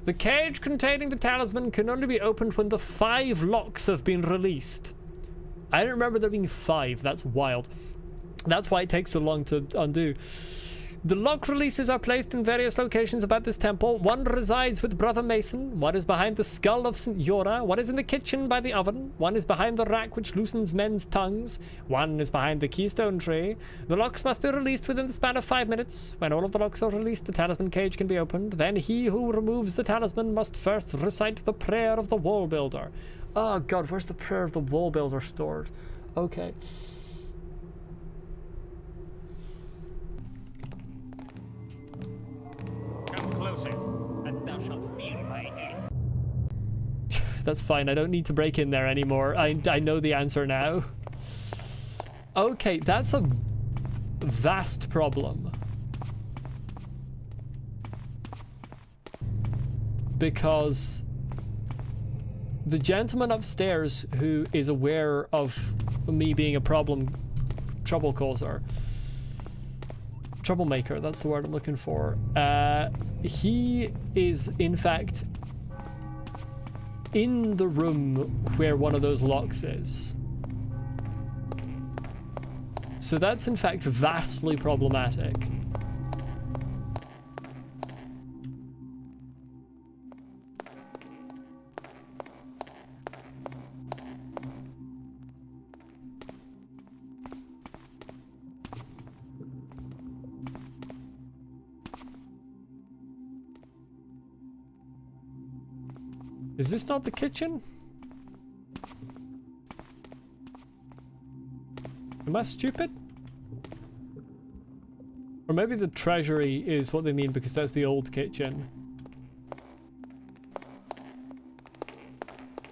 The cage containing the talisman can only be opened when the 5 locks have been released. I don't remember there being 5. That's wild. That's why it takes so long to undo. The lock releases are placed in various locations about this temple. One resides with Brother Mason, one is behind the skull of St. Yora, one is in the kitchen by the oven, one is behind the rack which loosens men's tongues, one is behind the keystone tree. The locks must be released within the span of 5 minutes. When all of the locks are released, the talisman cage can be opened. Then he who removes the talisman must first recite the prayer of the wall builder. Oh god, where's the prayer of the wall builder stored? Okay. And thou shalt feel my heat. That's fine, I don't need to break in there anymore. I know the answer now. Okay, that's a vast problem. Because the gentleman upstairs who is aware of me being a trouble causer, troublemaker, that's the word I'm looking for. He is, in fact, in the room where one of those locks is. So that's, in fact, vastly problematic. Is this not the kitchen? Am I stupid? Or maybe the treasury is what they mean because that's the old kitchen.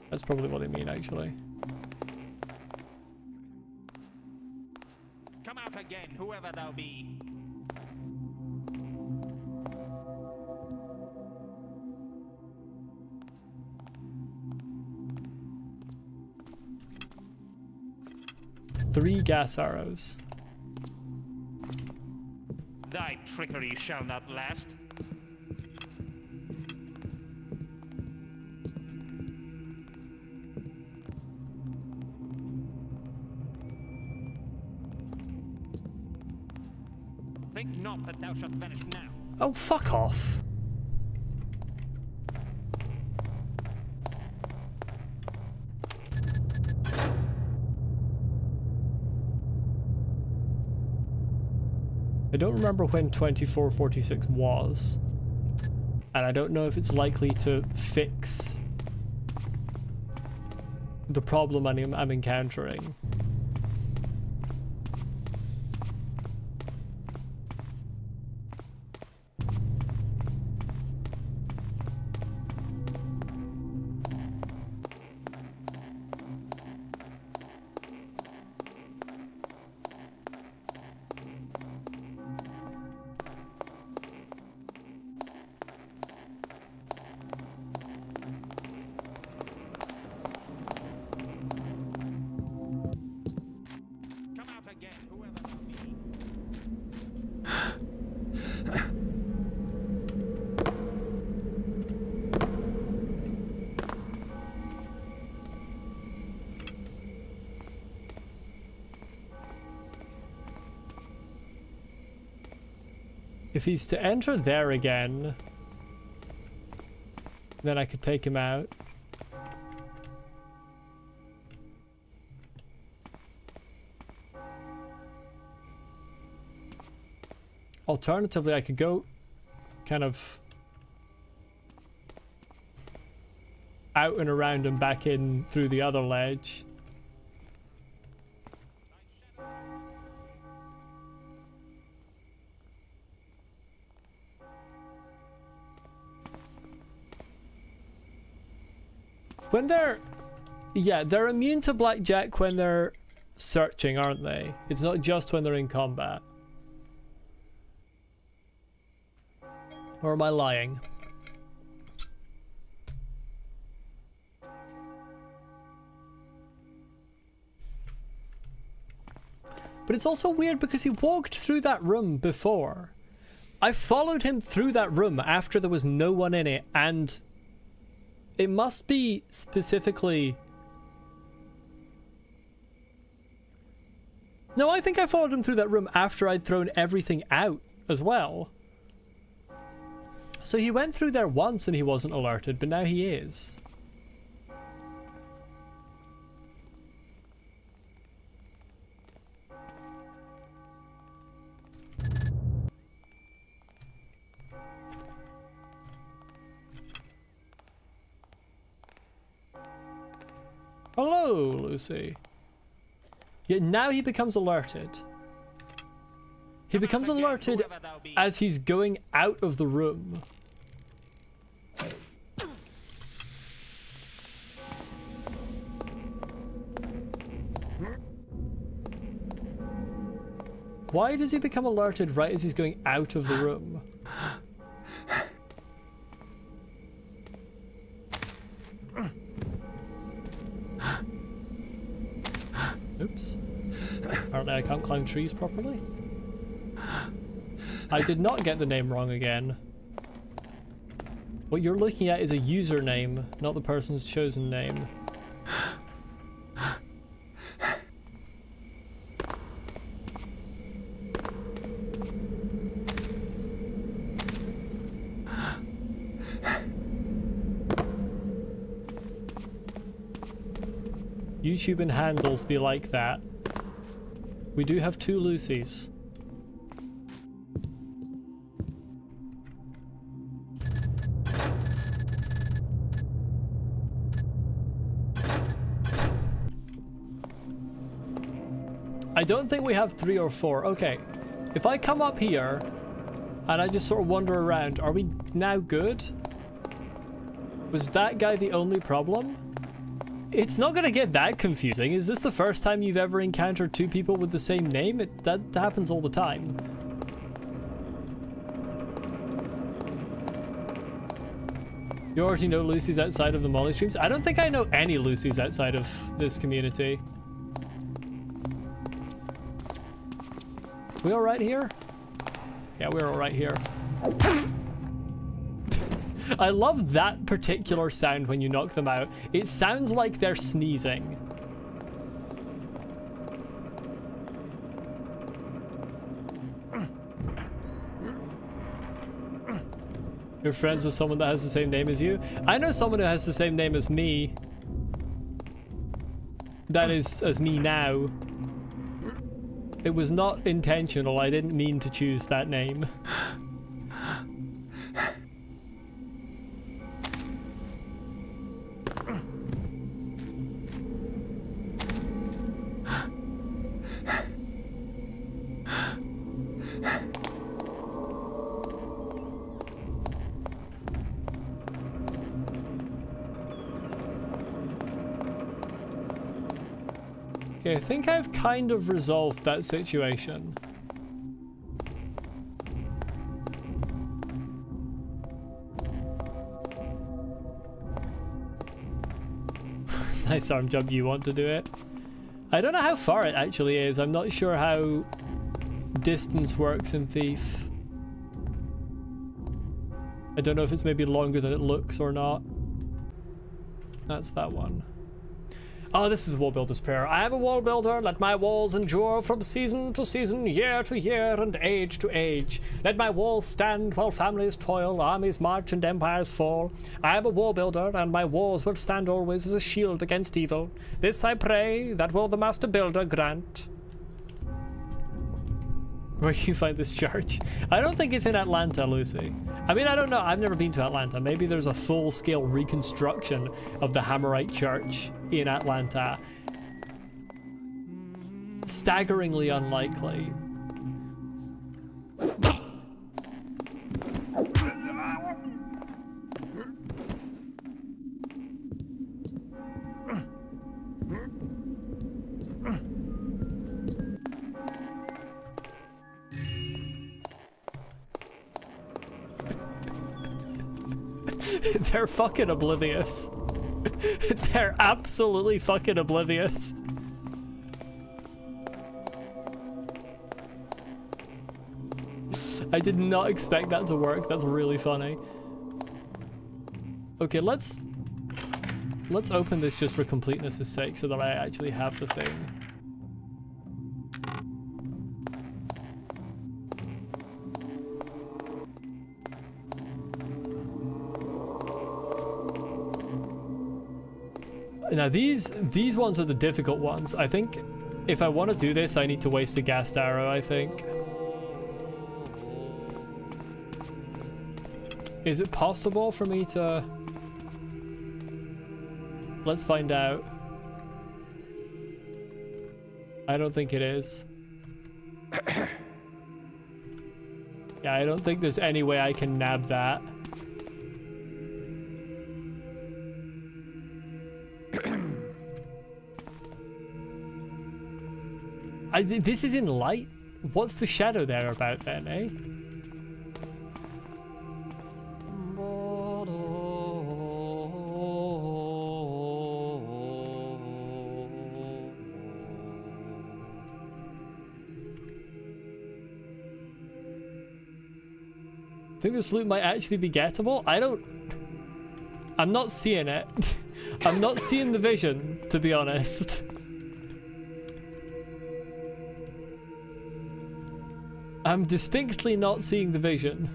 That's probably what they mean, actually. Come out again, whoever thou be. Three gas arrows. Thy trickery shall not last. Think not that thou shalt vanish now. Oh, fuck off. I don't remember when 2446 was, and I don't know if it's likely to fix the problem I'm encountering. If he's to enter there again, then I could take him out. Alternatively, I could go kind of out and around and back in through the other ledge. When they're... yeah, they're immune to blackjack when they're searching, aren't they? It's not just when they're in combat. Or am I lying? But it's also weird because he walked through that room before. I followed him through that room after there was no one in it, and it must be specifically... no, I think I followed him through that room after I'd thrown everything out as well. So he went through there once and he wasn't alerted, but now he is. Hello, Lucy. Yet now he becomes alerted. He becomes alerted as he's going out of the room. Why does he become alerted right as he's going out of the room? Oops. Apparently I can't climb trees properly. I did not get the name wrong again. What you're looking at is a username, not the person's chosen name. YouTube and handles be like that. We do have 2 Lucys. I don't think we have 3 or 4. Okay, if I come up here and I just sort of wander around, are we now good? Was that guy the only problem? It's not gonna get that confusing. Is this the first time you've ever encountered 2 people with the same name? That happens all the time. You already know Lucy's outside of the Molly streams? I don't think I know any Lucy's outside of this community. We alright here? Yeah, we're alright here. I love that particular sound when you knock them out. It sounds like they're sneezing. You're friends with someone that has the same name as you? I know someone who has the same name as me. That is, as me now. It was not intentional. I didn't mean to choose that name. Okay, I think I've kind of resolved that situation. Nice arm jump, you want to do it? I don't know how far it actually is. I'm not sure how distance works in Thief. I don't know if it's maybe longer than it looks or not. That's that one. Oh, this is the Wall Builder's Prayer. I am a wall builder, let my walls endure from season to season, year to year, and age to age. Let my walls stand while families toil, armies march, and empires fall. I am a wall builder, and my walls will stand always as a shield against evil. This I pray, that will the Master Builder grant. where you find this church. I don't think it's in Atlanta, Lucy. I mean, I don't know. I've never been to Atlanta. Maybe there's a full-scale reconstruction of the Hammerite church in Atlanta. Staggeringly unlikely. They're fucking oblivious. They're absolutely fucking oblivious. I did not expect that to work. That's really funny. Okay, let's open this just for completeness' sake so that I actually have the thing. Now these ones are the difficult ones. I think if I want to do this, I need to waste a gassed arrow, I think. Is it possible for me to... Let's find out. I don't think it is. Yeah, I don't think there's any way I can nab that. This is in light? What's the shadow there about then, eh? I think this loot might actually be gettable. I'm not seeing it. I'm not seeing the vision, to be honest. I'm distinctly not seeing the vision.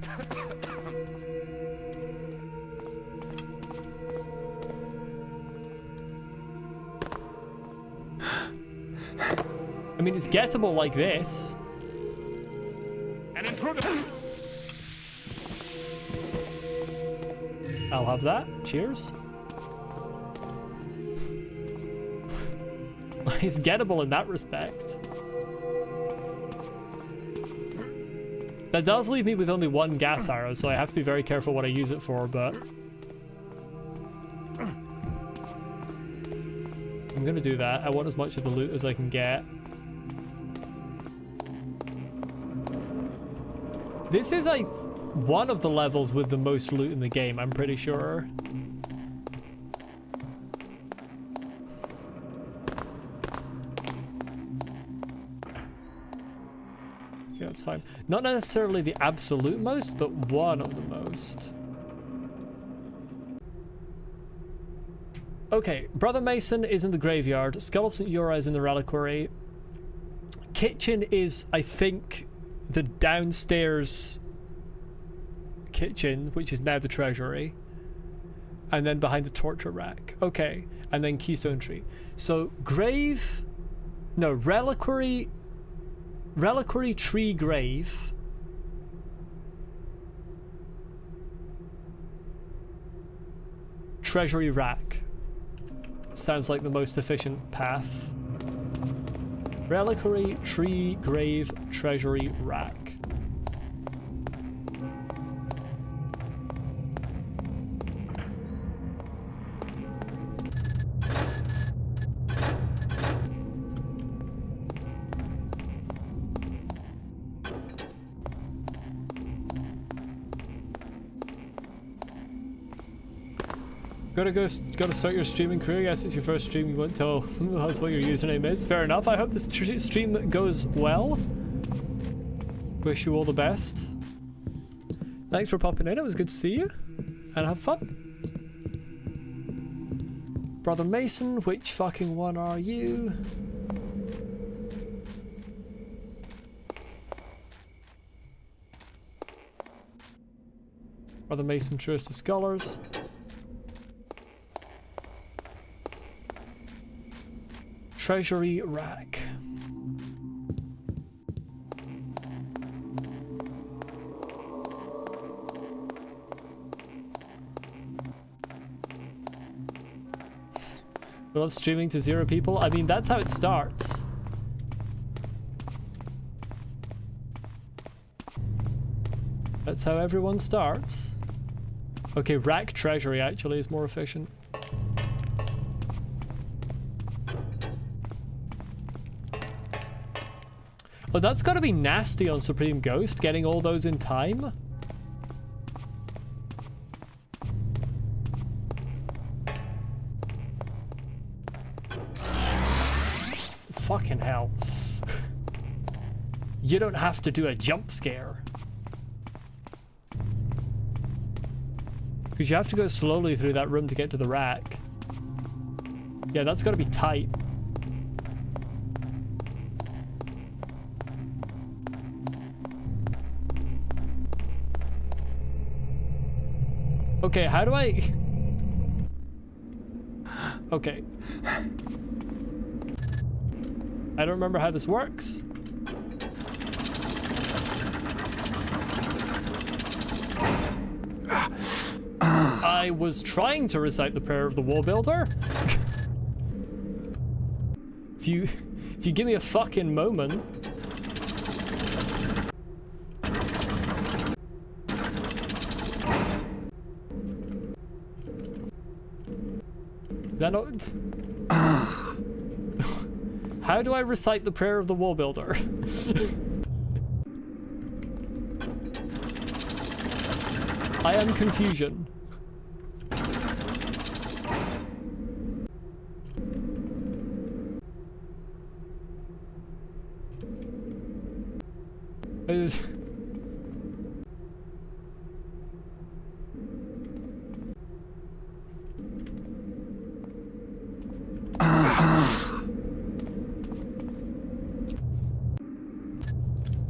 I mean, it's gettable like this. An intruder! I'll have that. Cheers. It's gettable in that respect. That does leave me with only one gas arrow, so I have to be very careful what I use it for, but... I'm gonna do that. I want as much of the loot as I can get. This is like one of the levels with the most loot in the game, I'm pretty sure. Okay, that's fine. Not necessarily the absolute most, but one of the most. Okay, Brother Mason is in the graveyard. Skull of St. Uri is in the reliquary. Kitchen is, I think, the downstairs kitchen, which is now the treasury. And then behind the torture rack. Okay, and then Keystone Tree. So, grave... No, reliquary... Reliquary, tree, grave. Treasury rack. Sounds like the most efficient path. Reliquary, tree, grave, treasury, rack. Gotta start your streaming career. Yes, it's your first stream. You won't tell us what your username is. Fair enough. I hope this stream goes well. Wish you all the best. Thanks for popping in. It was good to see you. And have fun. Brother Mason, which fucking one are you? Brother Mason, truest of scholars. Treasury rack. I love streaming to 0 people. I mean, that's how it starts. That's how everyone starts. Okay, rack treasury actually is more efficient. Oh, that's gotta be nasty on Supreme Ghost, getting all those in time. Fucking hell. You don't have to do a jump scare. Because you have to go slowly through that room to get to the rack. Yeah, that's gotta be tight. Okay, how do I... Okay. I don't remember how this works. I was trying to recite the prayer of the wall builder. If you give me a fucking moment. That not... How do I recite the prayer of the wall builder? I am confusion.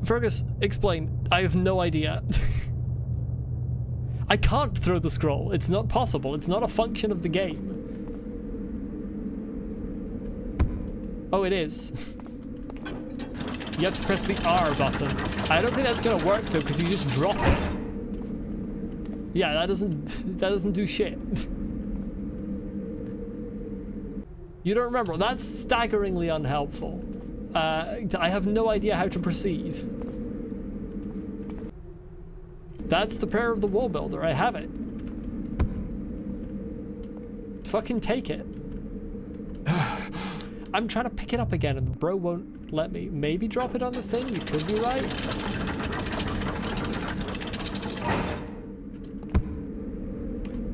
Fergus, explain. I have no idea. I can't throw the scroll. It's not possible. It's not a function of the game. Oh, it is. You have to press the R button. I don't think that's gonna work though, because you just drop it. Yeah, that doesn't do shit. You don't remember? That's staggeringly unhelpful. I have no idea how to proceed. That's the prayer of the wall builder. I have it. Fucking take it. I'm trying to pick it up again and the bro won't let me. Maybe drop it on the thing? You could be right.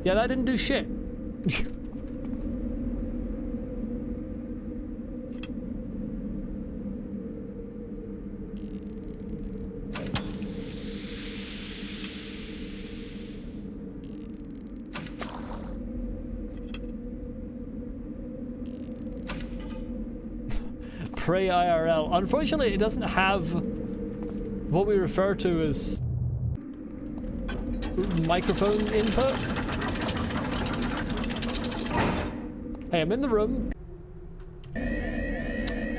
Yeah, that didn't do shit. Pray IRL. Unfortunately, it doesn't have what we refer to as microphone input. Hey, I'm in the room.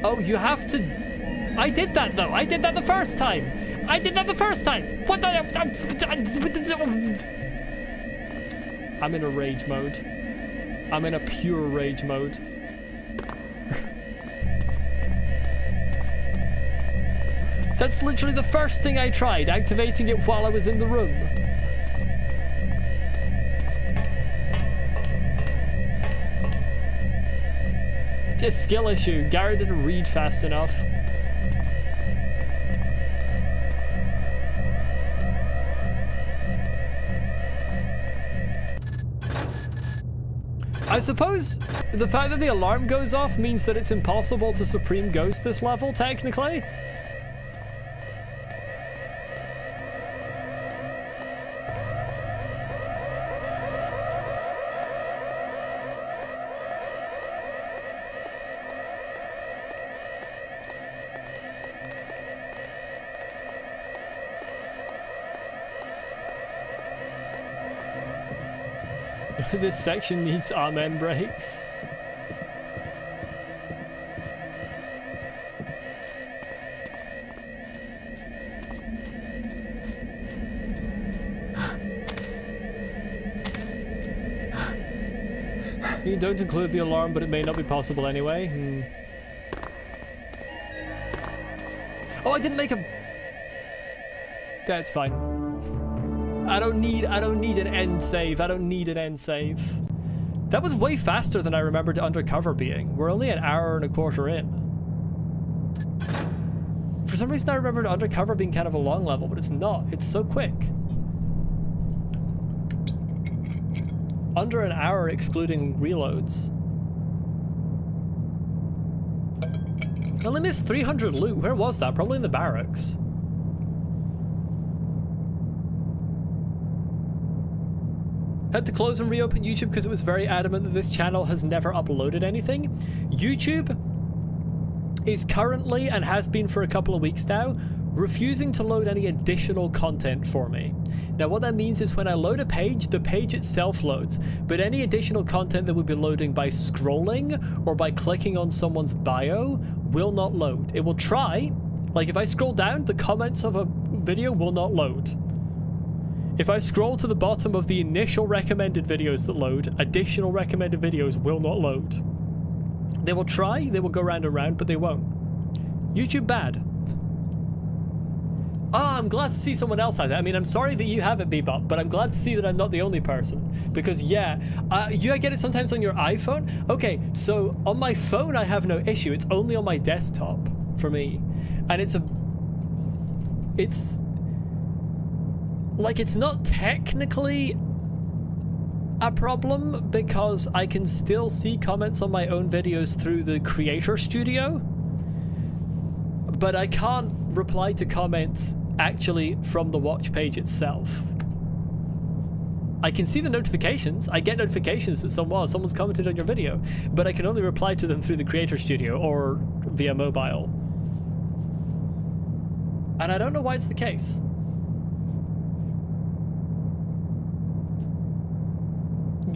Oh, you have to... I did that though. I did that the first time. I did that the first time. What the... I'm in a rage mode. I'm in a pure rage mode. That's literally the first thing I tried, activating it while I was in the room. A skill issue. Gary didn't read fast enough. I suppose the fact that the alarm goes off means that it's impossible to Supreme Ghost this level, technically. This section needs amen breaks. You don't include the alarm, but it may not be possible anyway. Oh, I didn't make a... That's fine. I don't need an end save. I don't need an end save. That was way faster than I remembered Undercover being. We're only an hour and a quarter in. For some reason I remembered Undercover being kind of a long level, but it's not. It's so quick. Under an hour excluding reloads. I only missed 300 loot. Where was that? Probably in the barracks. Had to close and reopen YouTube because it was very adamant that this channel has never uploaded anything. YouTube is currently, and has been for a couple of weeks now, refusing to load any additional content for me. Now what that means is when I load a page, the page itself loads, but any additional content that would be loading by scrolling or by clicking on someone's bio will not load. It will try. Like if I scroll down, the comments of a video will not load. If I scroll to the bottom of the initial recommended videos that load, additional recommended videos will not load. They will try, they will go round and round, but they won't. YouTube bad. Ah, I'm glad to see someone else has it. I mean, I'm sorry that you have it, Bebop, but I'm glad to see that I'm not the only person. Because yeah, you get it sometimes on your iPhone? Okay, so on my phone I have no issue. It's only on my desktop for me. And it's not technically a problem because I can still see comments on my own videos through the Creator Studio, but I can't reply to comments actually from the watch page itself. I can see the notifications. I get notifications that someone's commented on your video, but I can only reply to them through the Creator Studio or via mobile. And I don't know why it's the case.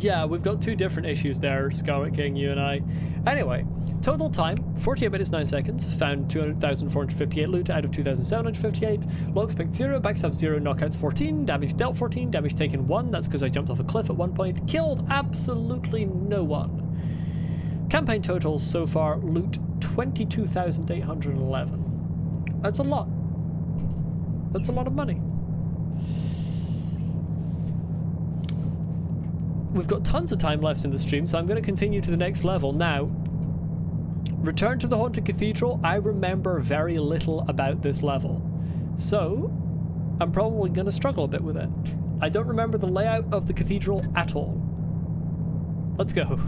Yeah, we've got two different issues there, Scarlet King, you and I. Anyway, total time, 48 minutes 9 seconds, found 200,458 loot out of 2,758, logs picked 0, backstab 0, knockouts 14, damage dealt 14, damage taken 1, that's because I jumped off a cliff at one point, killed absolutely no one. Campaign totals so far, loot 22,811. That's a lot. That's a lot of money. We've got tons of time left in the stream, so I'm going to continue to the next level. Now, Return to the Haunted Cathedral, I remember very little about this level. So, I'm probably going to struggle a bit with it. I don't remember the layout of the cathedral at all. Let's go.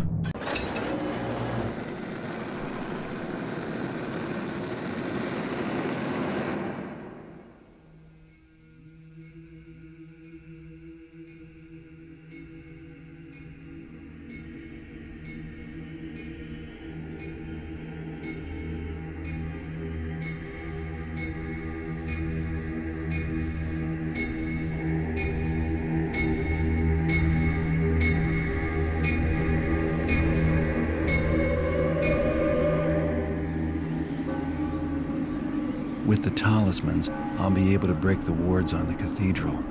With the talismans, I'll be able to break the wards on the cathedral.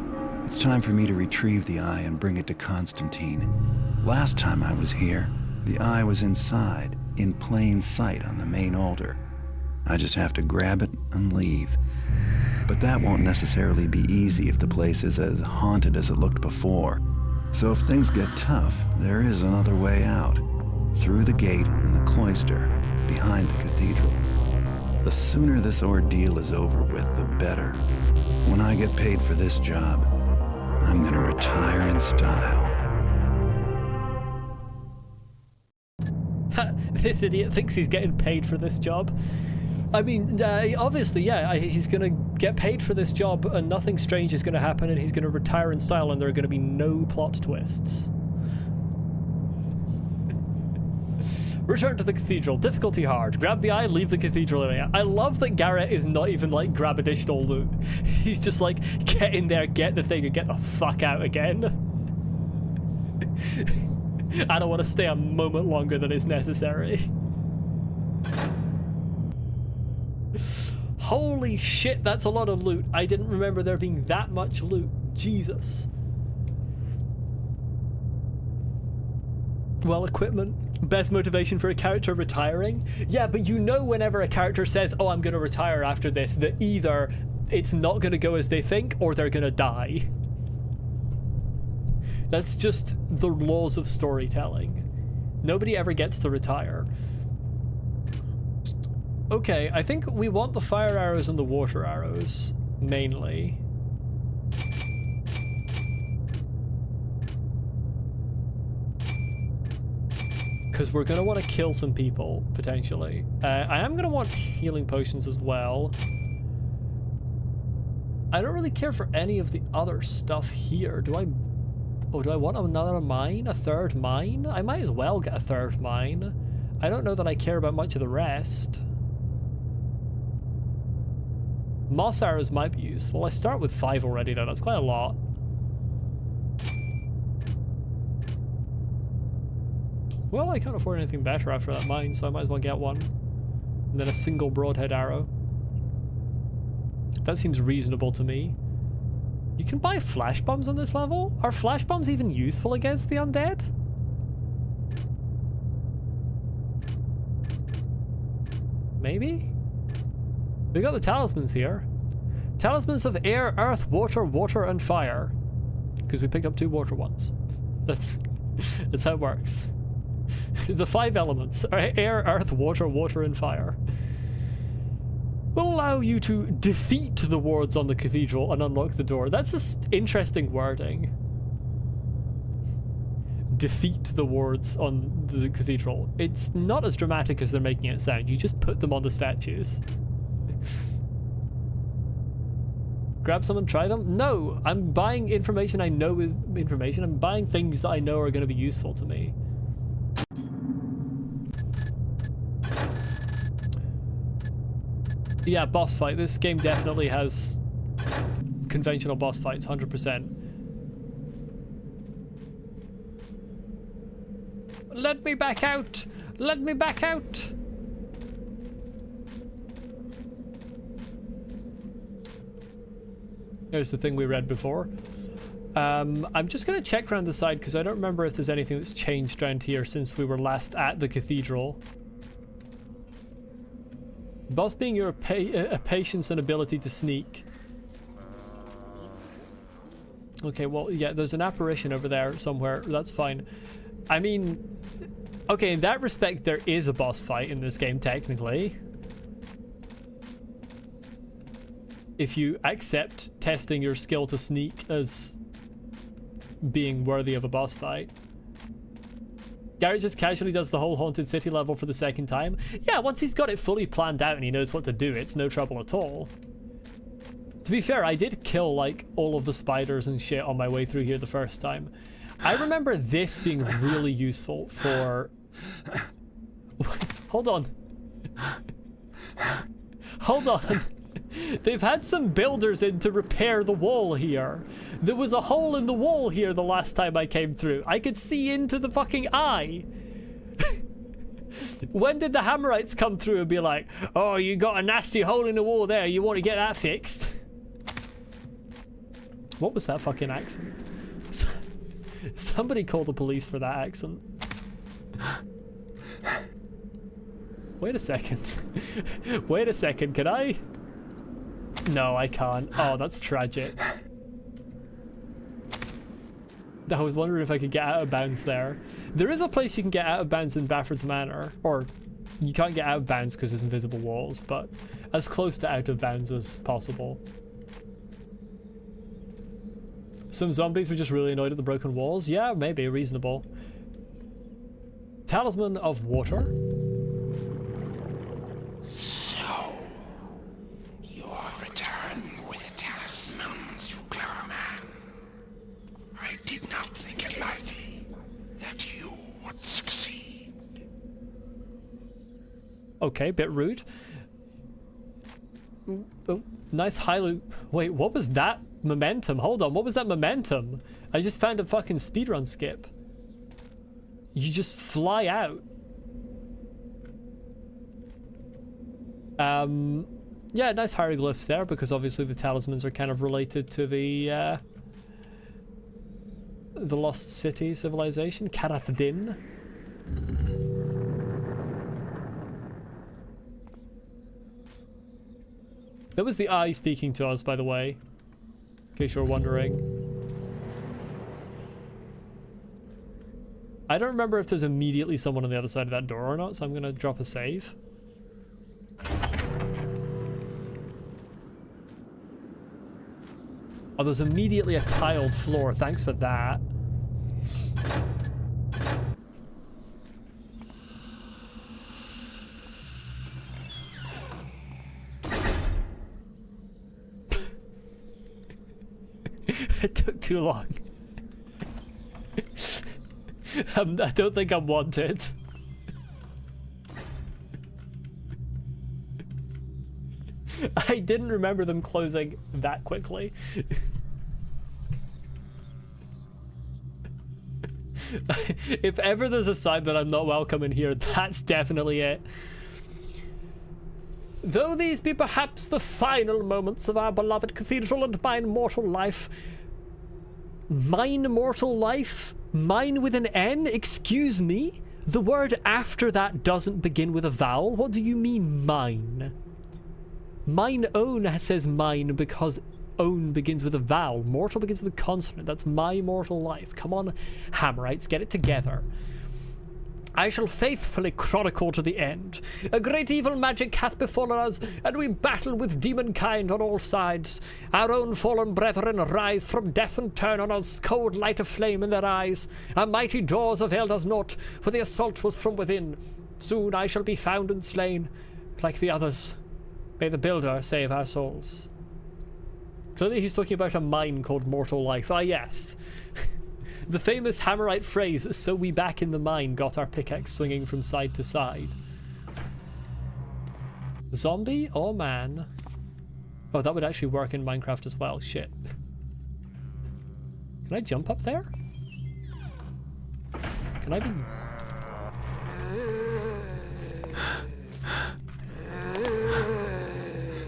It's time for me to retrieve the eye and bring it to Constantine. Last time I was here, the eye was inside, in plain sight on the main altar. I just have to grab it and leave. But that won't necessarily be easy if the place is as haunted as it looked before. So if things get tough, there is another way out. Through the gate in the cloister, behind the cathedral. The sooner this ordeal is over with, the better. When I get paid for this job, I'm gonna retire in style. This idiot thinks he's getting paid for this job. I mean, obviously, yeah, he's gonna get paid for this job and nothing strange is gonna happen and he's gonna retire in style and there are gonna be no plot twists. Return to the cathedral. Difficulty hard. Grab the eye, leave the cathedral area. I love that Garrett is not even like grab additional loot. He's just like, get in there, get the thing, and get the fuck out again. I don't want to stay a moment longer than is necessary. Holy shit, that's a lot of loot. I didn't remember there being that much loot. Jesus. Well, equipment. Best motivation for a character retiring? Yeah, but you know whenever a character says, oh, I'm going to retire after this, that either it's not going to go as they think or they're going to die. That's just the laws of storytelling. Nobody ever gets to retire. Okay, I think we want the fire arrows and the water arrows, mainly. Because we're going to want to kill some people, potentially. I am going to want healing potions as well. I don't really care for any of the other stuff here. Do I... Oh, do I want another mine? A third mine? I might as well get a third mine. I don't know that I care about much of the rest. Moss arrows might be useful. I start with 5 already, though. That's quite a lot. Well, I can't afford anything better after that mine, so I might as well get one. And then a single broadhead arrow. That seems reasonable to me. You can buy flash bombs on this level? Are flash bombs even useful against the undead? Maybe? We got the talismans here. Talismans of air, earth, water, and fire. Because we picked up 2 water ones. That's how it works. The 5 elements are air, earth, water, and fire. Will allow you to defeat the wards on the cathedral and unlock the door. That's just interesting wording. Defeat the wards on the cathedral. It's not as dramatic as they're making it sound. You just put them on the statues. Grab some and try them? No, I'm buying information I know is information. I'm buying things that I know are going to be useful to me. Yeah, boss fight. This game definitely has conventional boss fights, 100%. Let me back out! Let me back out! There's the thing we read before. I'm just going to check around the side because I don't remember if there's anything that's changed around here since we were last at the cathedral. Boss being your patience and ability to sneak. Okay, well, yeah, there's an apparition over there somewhere. That's fine. I mean, okay, in that respect, there is a boss fight in this game, technically. If you accept testing your skill to sneak as being worthy of a boss fight. Garrett just casually does the whole Haunted City level for the 2nd time. Yeah, once he's got it fully planned out and he knows what to do, it's no trouble at all. To be fair, I did kill, like, all of the spiders and shit on my way through here the first time. I remember this being really useful for... Hold on. Hold on. They've had some builders in to repair the wall here. There was a hole in the wall here the last time I came through. I could see into the fucking eye. When did the Hammerites come through and be like, oh, you got a nasty hole in the wall there, you want to get that fixed? What was that fucking accent? Somebody call the police for that accent. Wait a second. Wait a second, can I? No, I can't. Oh, that's tragic. I was wondering if I could get out of bounds there. There is a place you can get out of bounds in Bafford's Manor, or you can't get out of bounds because there's invisible walls, but as close to out of bounds as possible. Some zombies were just really annoyed at the broken walls. Yeah, maybe, reasonable. Talisman of Water. So, you are returned with talismans, you clever man. I did not think it likely that you would succeed. Okay, bit rude. Oh, nice high loot. Wait, what was that momentum? Hold on, what was that momentum? I just found a fucking speedrun skip. You just fly out. Yeah, nice hieroglyphs there, because obviously the talismans are kind of related to the Lost City civilization, Karath Din. That was the eye speaking to us, by the way, in case you're wondering. I don't remember if there's immediately someone on the other side of that door or not, so I'm gonna drop a save. Oh, there's immediately a tiled floor. Thanks for that. It took too long. I don't think I'm wanted. I didn't remember them closing that quickly. If ever there's a sign that I'm not welcome in here, that's definitely it. Though these be perhaps the final moments of our beloved cathedral and mine mortal life. Mine mortal life? Mine with an N? Excuse me? The word after that doesn't begin with a vowel? What do you mean, mine? Mine own says mine because own begins with a vowel. Mortal begins with a consonant. That's my mortal life. Come on, Hammerites, get it together. I shall faithfully chronicle to the end. A great evil magic hath befallen us, and we battle with demon kind on all sides. Our own fallen brethren rise from death and turn on us, cold light of flame in their eyes. Our mighty doors availed us naught, for the assault was from within. Soon I shall be found and slain, like the others. May the Builder save our souls. Clearly he's talking about a mine called Mortal Life. Ah, yes. The famous Hammerite phrase, so we back in the mine got our pickaxe swinging from side to side. Zombie or man? Oh, that would actually work in Minecraft as well. Shit. Can I jump up there? Can I be...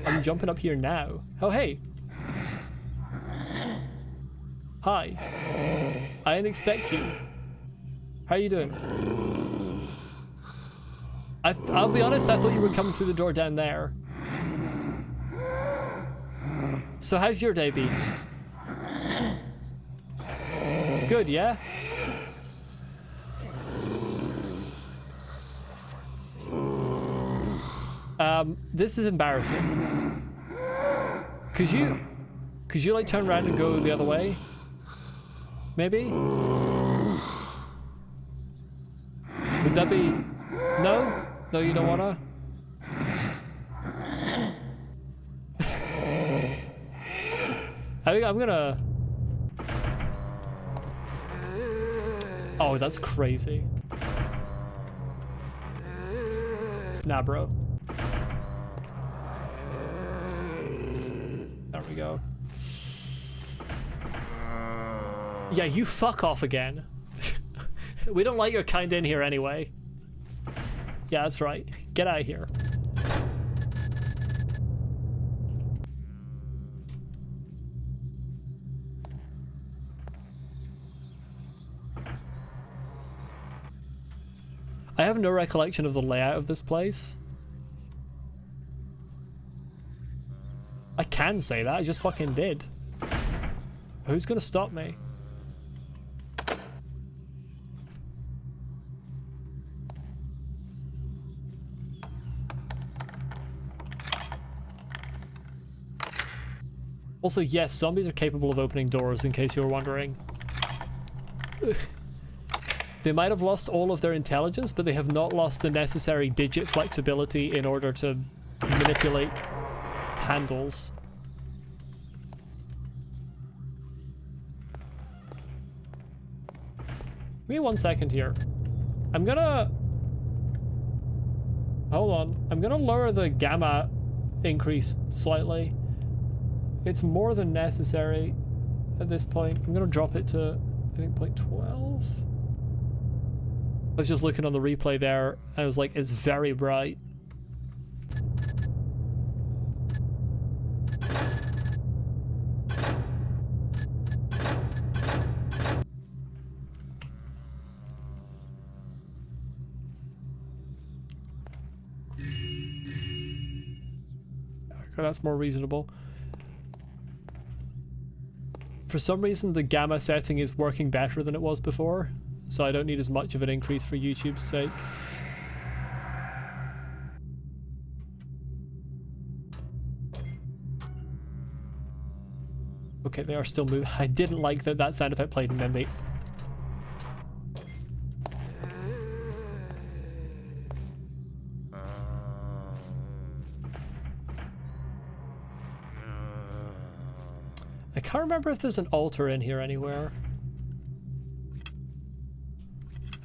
I'm jumping up here now. Oh, hey. Hi. I didn't expect you. How are you doing? I'll be honest, I thought you were coming through the door down there. So how's your day been? Good, yeah? This is embarrassing. Could you like turn around and go the other way? Maybe? Would that be... No? No, you don't wanna? I think I'm gonna... Oh, that's crazy. Nah, bro. There we go. Yeah, you fuck off again. We don't like your kind in here anyway. Yeah, that's right. Get out of here. I have no recollection of the layout of this place. I can say that, I just fucking did. Who's gonna stop me? Also, yes, zombies are capable of opening doors, in case you were wondering. They might have lost all of their intelligence, but they have not lost the necessary digit flexibility in order to manipulate handles. Give me 1 second here. I'm gonna... Hold on. I'm gonna lower the gamma increase slightly. It's more than necessary at this point. I'm gonna drop it to, I think, 0.12. I was just looking on the replay there, and I was like, it's very bright. That's more reasonable. For some reason, the gamma setting is working better than it was before, so I don't need as much of an increase for YouTube's sake. Okay, they are still moving. I didn't like that that sound effect played and then they... I can't remember if there's an altar in here anywhere.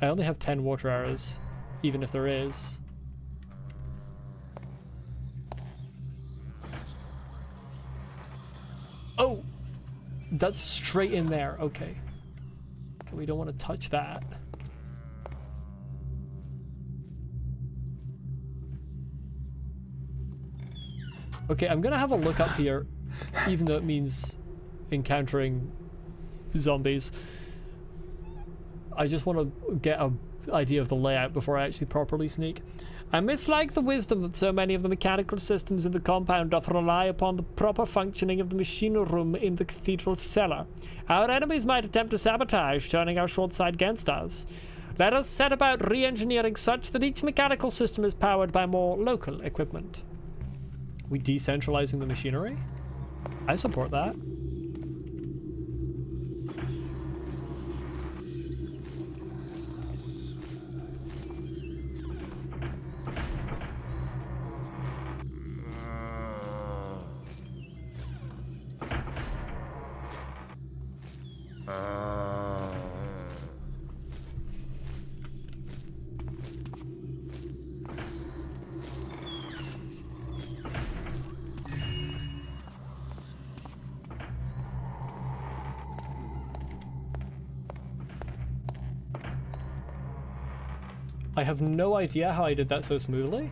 I only have 10 water arrows, even if there is. Oh! That's straight in there, okay. We don't want to touch that. Okay, I'm gonna have a look up here, even though it means encountering zombies. I just want to get an idea of the layout before I actually properly sneak. I mislike the wisdom that so many of the mechanical systems in the compound doth rely upon the proper functioning of the machine room in the cathedral cellar. Our enemies might attempt to sabotage, turning our short side against us. Let us set about re-engineering such that each mechanical system is powered by more local equipment. We decentralizing the machinery? I support that. I have no idea how I did that so smoothly.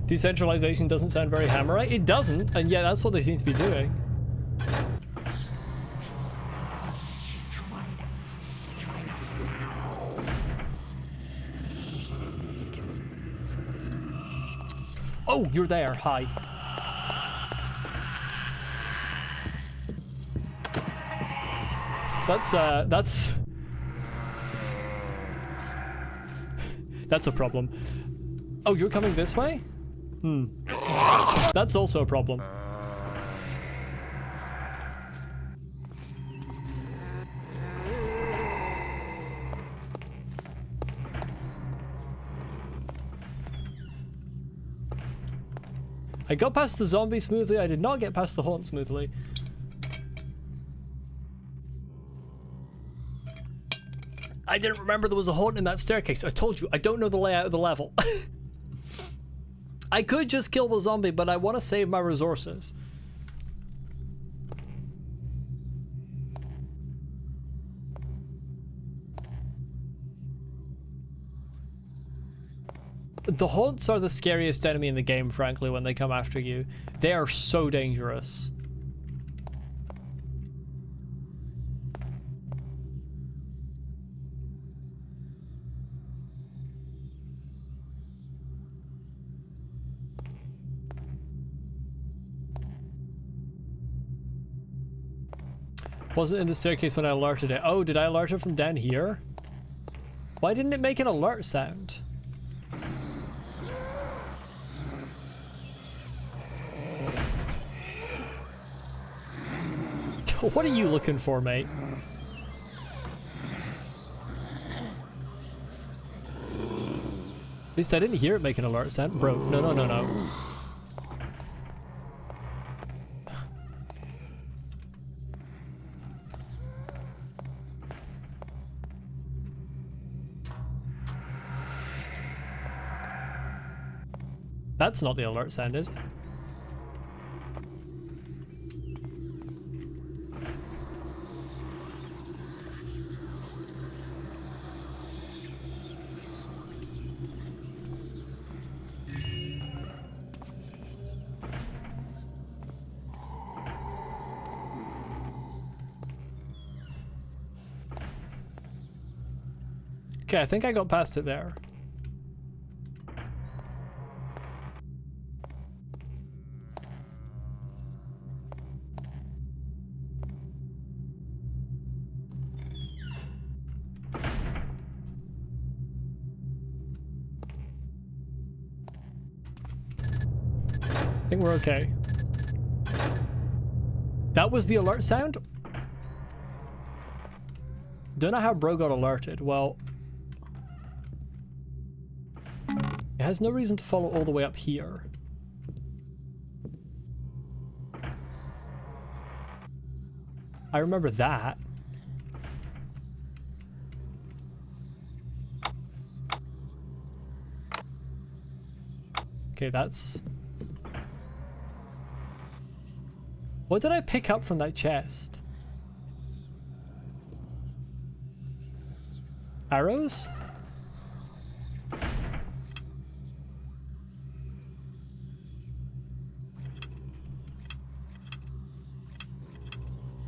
Decentralization doesn't sound very Hammerite. It doesn't, and yet that's what they seem to be doing. Oh, you're there. Hi. That's a problem. Oh, you're coming this way? That's also a problem. I got past the zombie smoothly. I did not get past the haunt smoothly. I didn't remember there was a haunt in that staircase. I told you, I don't know the layout of the level. I could just kill the zombie, but I want to save my resources. The haunts are the scariest enemy in the game, frankly, when they come after you. They are so dangerous. Wasn't in the staircase when I alerted it. Oh, did I alert it from down here? Why didn't it make an alert sound? What are you looking for, mate? At least I didn't hear it make an alert sound. Bro, no, no, no, no. That's not the alert sound, is it? Okay, I think I got past it there. I think we're okay. That was the alert sound? Don't know how bro got alerted. Well, it has no reason to follow all the way up here. I remember that. Okay, that's... What did I pick up from that chest? Arrows?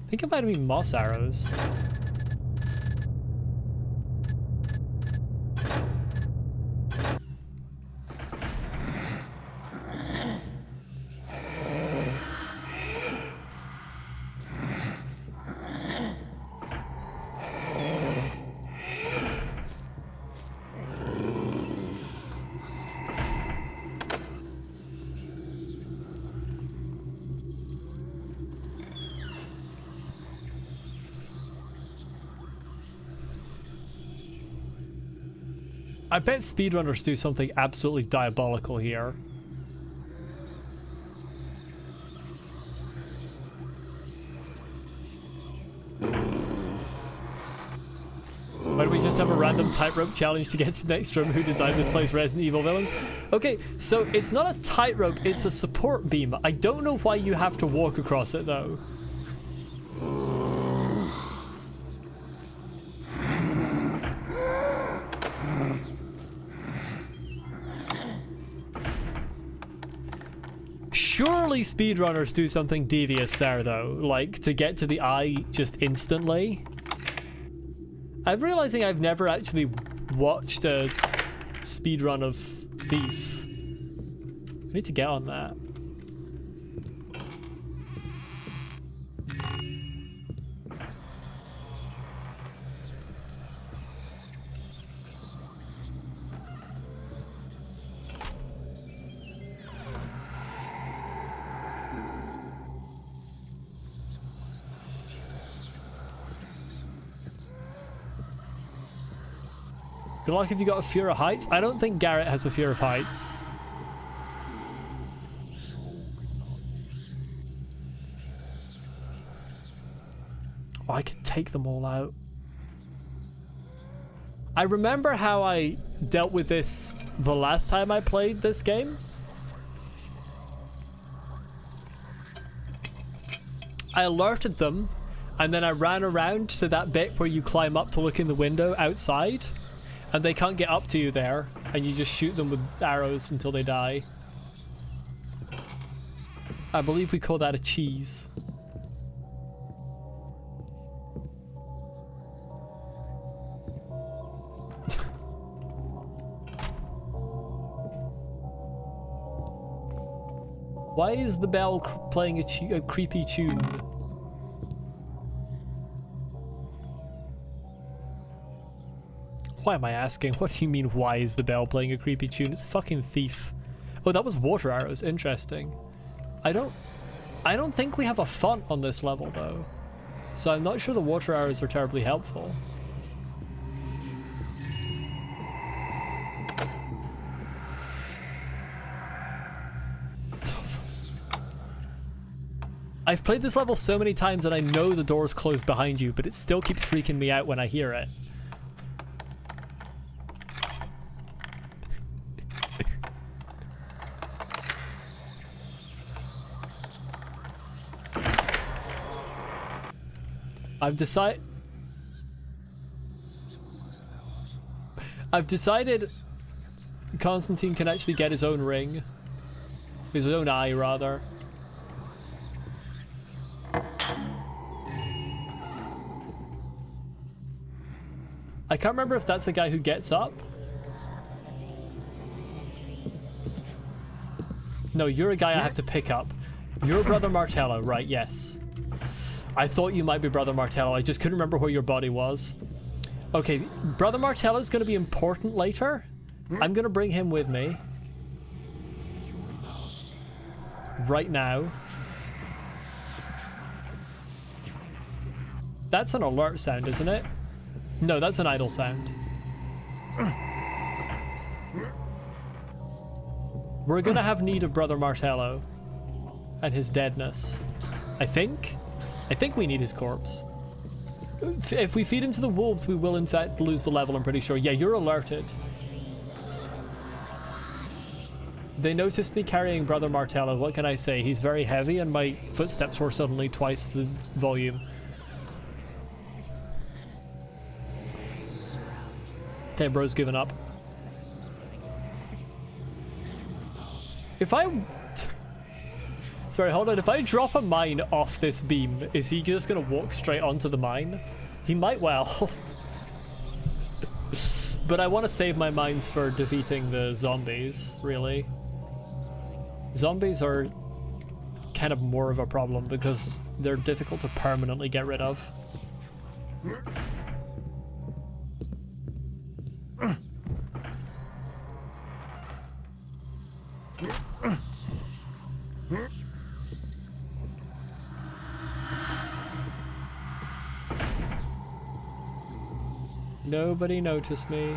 I think it might have been moss arrows. I bet speedrunners do something absolutely diabolical here. Why don't we just have a random tightrope challenge to get to the next room? Who designed this place? Resident Evil villains? Okay, so it's not a tightrope, it's a support beam. I don't know why you have to walk across it though. Surely speedrunners do something devious there though, like to get to the eye just instantly. I'm realizing I've never actually watched a speedrun of Thief. I need to get on that. Good luck if you got a fear of heights. I don't think Garrett has a fear of heights. Oh, I could take them all out. I remember how I dealt with this the last time I played this game. I alerted them, and then I ran around to that bit where you climb up to look in the window outside. And they can't get up to you there, and you just shoot them with arrows until they die. I believe we call that a cheese. Why is the bell playing a creepy tune? Why am I asking? What do you mean, why is the bell playing a creepy tune? It's fucking Thief. Oh, that was water arrows. Interesting. I don't think we have a font on this level, though. So I'm not sure the water arrows are terribly helpful. I've played this level so many times and I know the door's closed behind you, but it still keeps freaking me out when I hear it. I've decided Constantine can actually get his own ring. His own eye, rather. I can't remember if that's a guy who gets up. No, you're a guy I have to pick up. You're Brother Martello, right? Yes. I thought you might be Brother Martello. I just couldn't remember where your body was. Okay, Brother Martello is going to be important later. I'm going to bring him with me. Right now. That's an alert sound, isn't it? No, that's an idle sound. We're gonna have need of Brother Martello and his deadness. I think we need his corpse. If we feed him to the wolves, we will in fact lose the level, I'm pretty sure. Yeah, you're alerted. They noticed me carrying Brother Martello. What can I say? He's very heavy and my footsteps were suddenly twice the volume. Okay, bro's given up. If I... Sorry, hold on. If I drop a mine off this beam, is he just gonna walk straight onto the mine? He might well. But I want to save my mines for defeating the zombies, really. Zombies are kind of more of a problem because they're difficult to permanently get rid of. Nobody noticed me.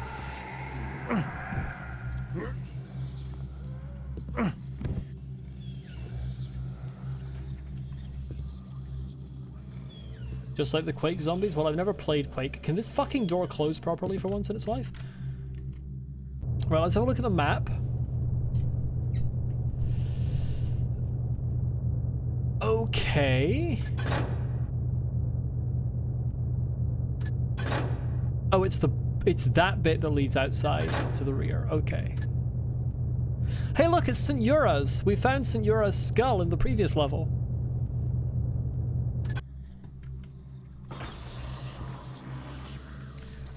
Just like the Quake zombies? Well, I've never played Quake. Can this fucking door close properly for once in its life? Right, let's have a look at the map. Okay. Oh, it's that bit that leads outside to the rear. Okay. Hey, look, it's St. Ura's. We found St. Ura's skull in the previous level.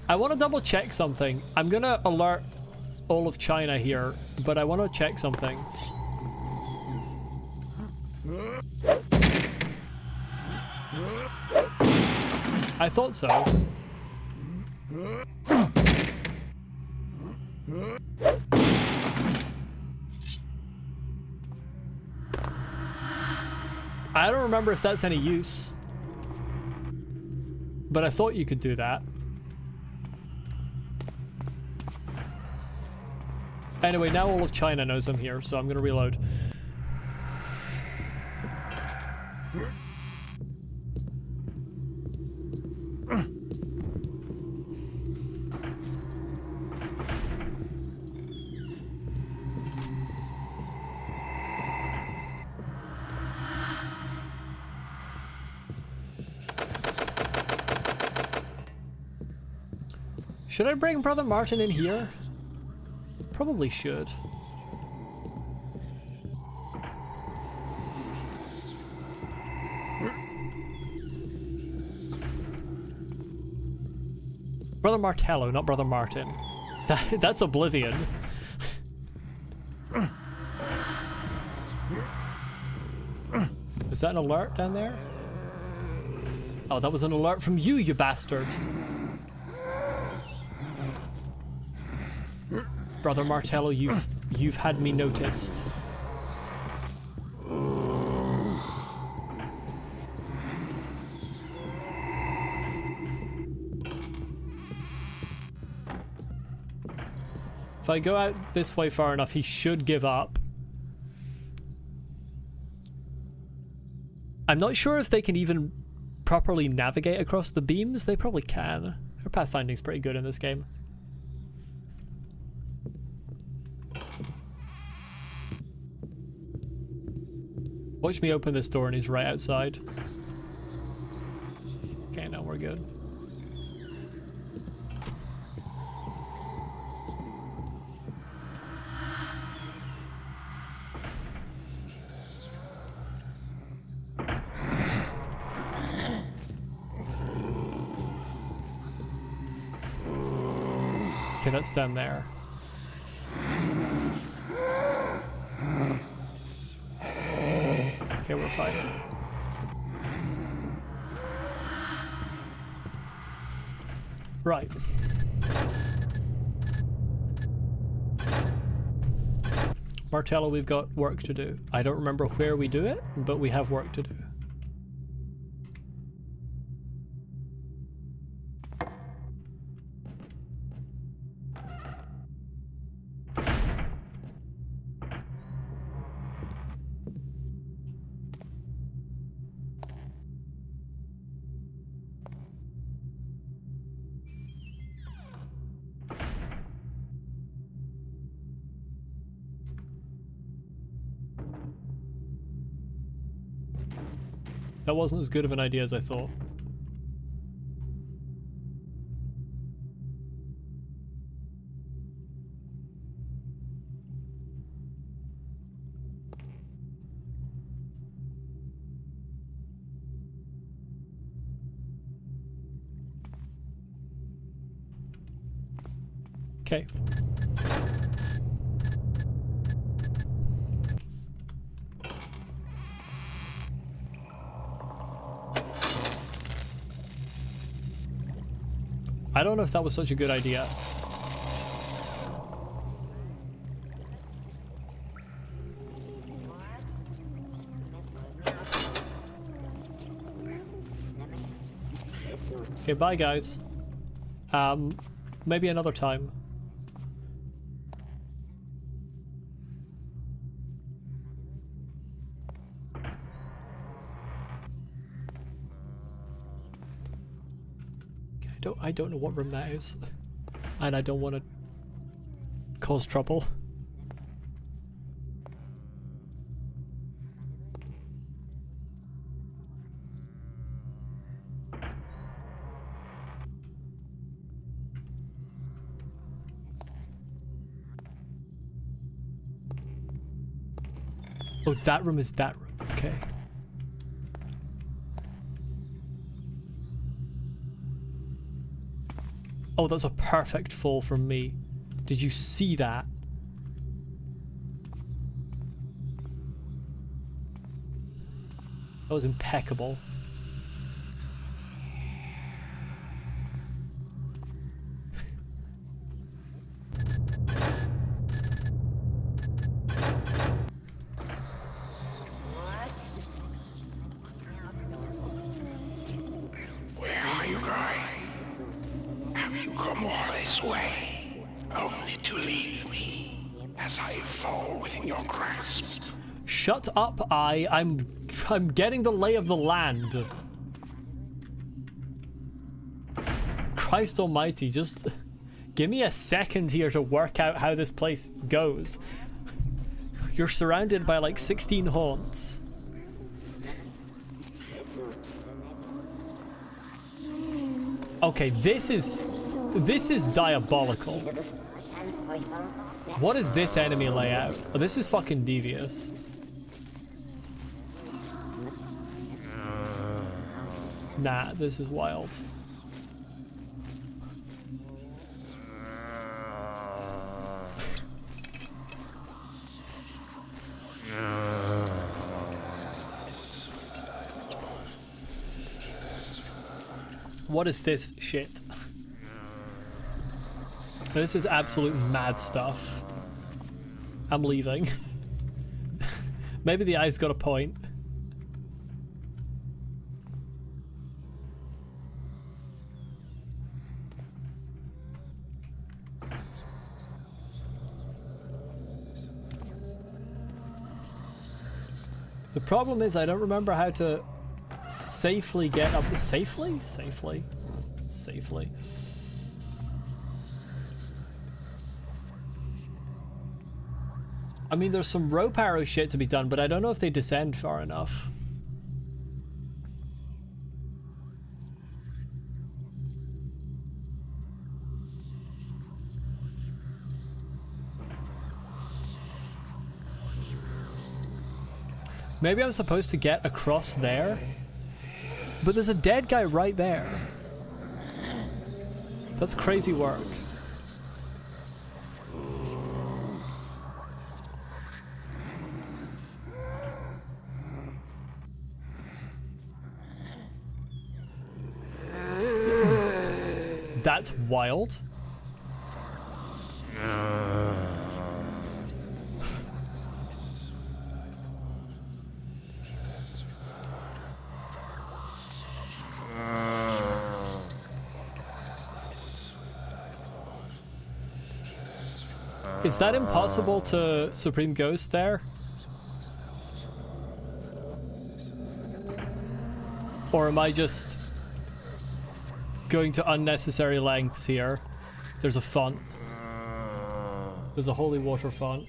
I want to double check something. I'm gonna alert all of China here, but I want to check something. I thought so. I don't remember if that's any use, but I thought you could do that. Anyway, now all of China knows I'm here, so I'm gonna reload. Should I bring Brother Martin in here? Probably should. Brother Martello, not Brother Martin. That's Oblivion. Is that an alert down there? Oh, that was an alert from you, you bastard. Brother Martello, you've had me noticed. If I go out this way far enough, he should give up. I'm not sure if they can even properly navigate across the beams. They probably can. Their pathfinding's pretty good in this game. Watch me open this door and he's right outside. Okay, now we're good. Okay, that's down there. Okay, we're fighting. Right. Martello, we've got work to do. I don't remember where we do it, but we have work to do. That wasn't as good of an idea as I thought. Okay. I don't know if that was such a good idea. Okay, bye guys. Maybe another time. I don't know what room that is, and I don't want to cause trouble. Oh, that room is that room. Okay. Oh, that's a perfect fall from me. Did you see that? That was impeccable. Where are you going? Have you come all this way, only to leave me as I fall within your grasp? Shut up, I'm getting the lay of the land. Christ almighty, just give me a second here to work out how this place goes. You're surrounded by like 16 haunts. Okay, this is diabolical. What is this enemy layout? Oh, this is fucking devious. Nah, this is wild. What is this shit? This is absolute mad stuff. I'm leaving. Maybe the eye's got a point. The problem is I don't remember how to safely get up. Safely? I mean, there's some rope arrow shit to be done, but I don't know if they descend far enough. Maybe I'm supposed to get across there? But there's a dead guy right there. That's crazy work. That's wild. Is that impossible to Supreme Ghost there? Or am I just going to unnecessary lengths here? There's a font. There's a holy water font.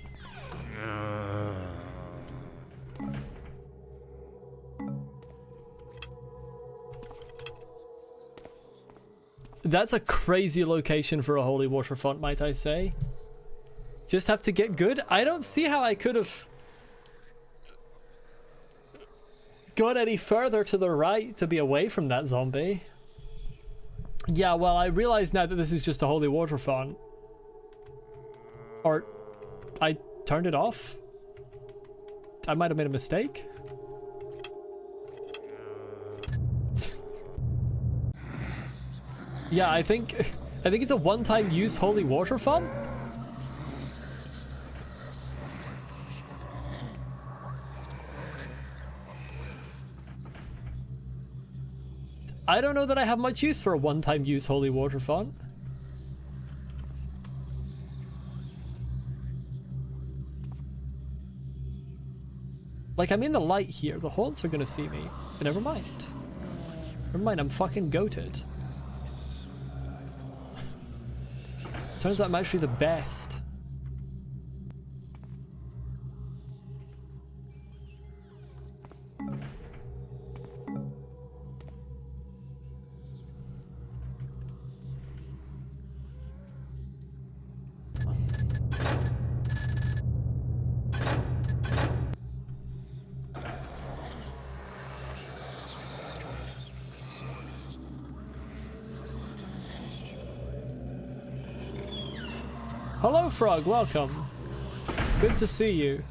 That's a crazy location for a holy water font, might I say. Just have to get good. I don't see how I could have gone any further to the right to be away from that zombie. Yeah, well, I realize now that this is just a holy water font. Or I turned it off. I might have made a mistake. Yeah, I think it's a one-time use holy water font. I don't know that I have much use for a one-time use holy water font. Like, I'm in the light here. The haunts are gonna see me. But never mind. Never mind, I'm fucking goated. Turns out I'm actually the best. Hello, Frog. Welcome. Good to see you.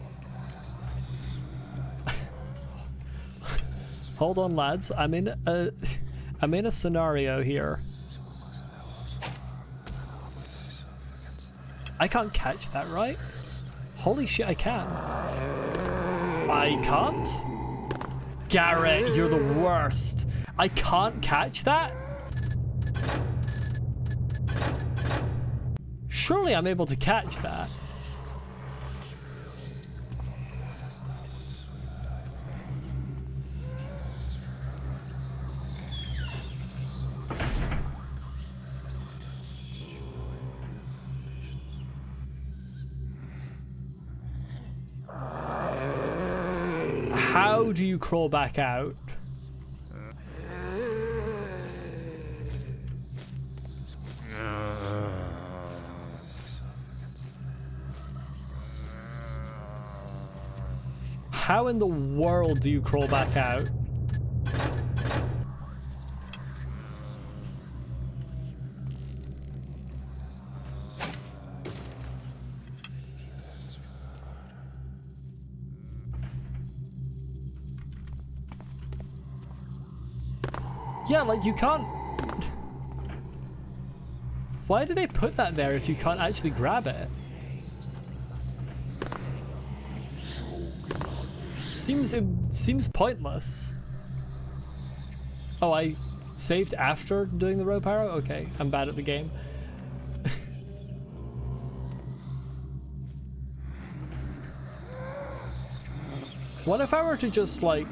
Hold on, lads. I'm in a scenario here. I can't catch that, right? Holy shit, I can. I can't? Garrett, you're the worst. I can't catch that? Surely I'm able to catch that. How do you crawl back out? How in the world do you crawl back out? Yeah, like you can't... Why do they put that there if you can't actually grab it? It seems pointless. Oh, I saved after doing the rope arrow? Okay, I'm bad at the game. What if I were to just like...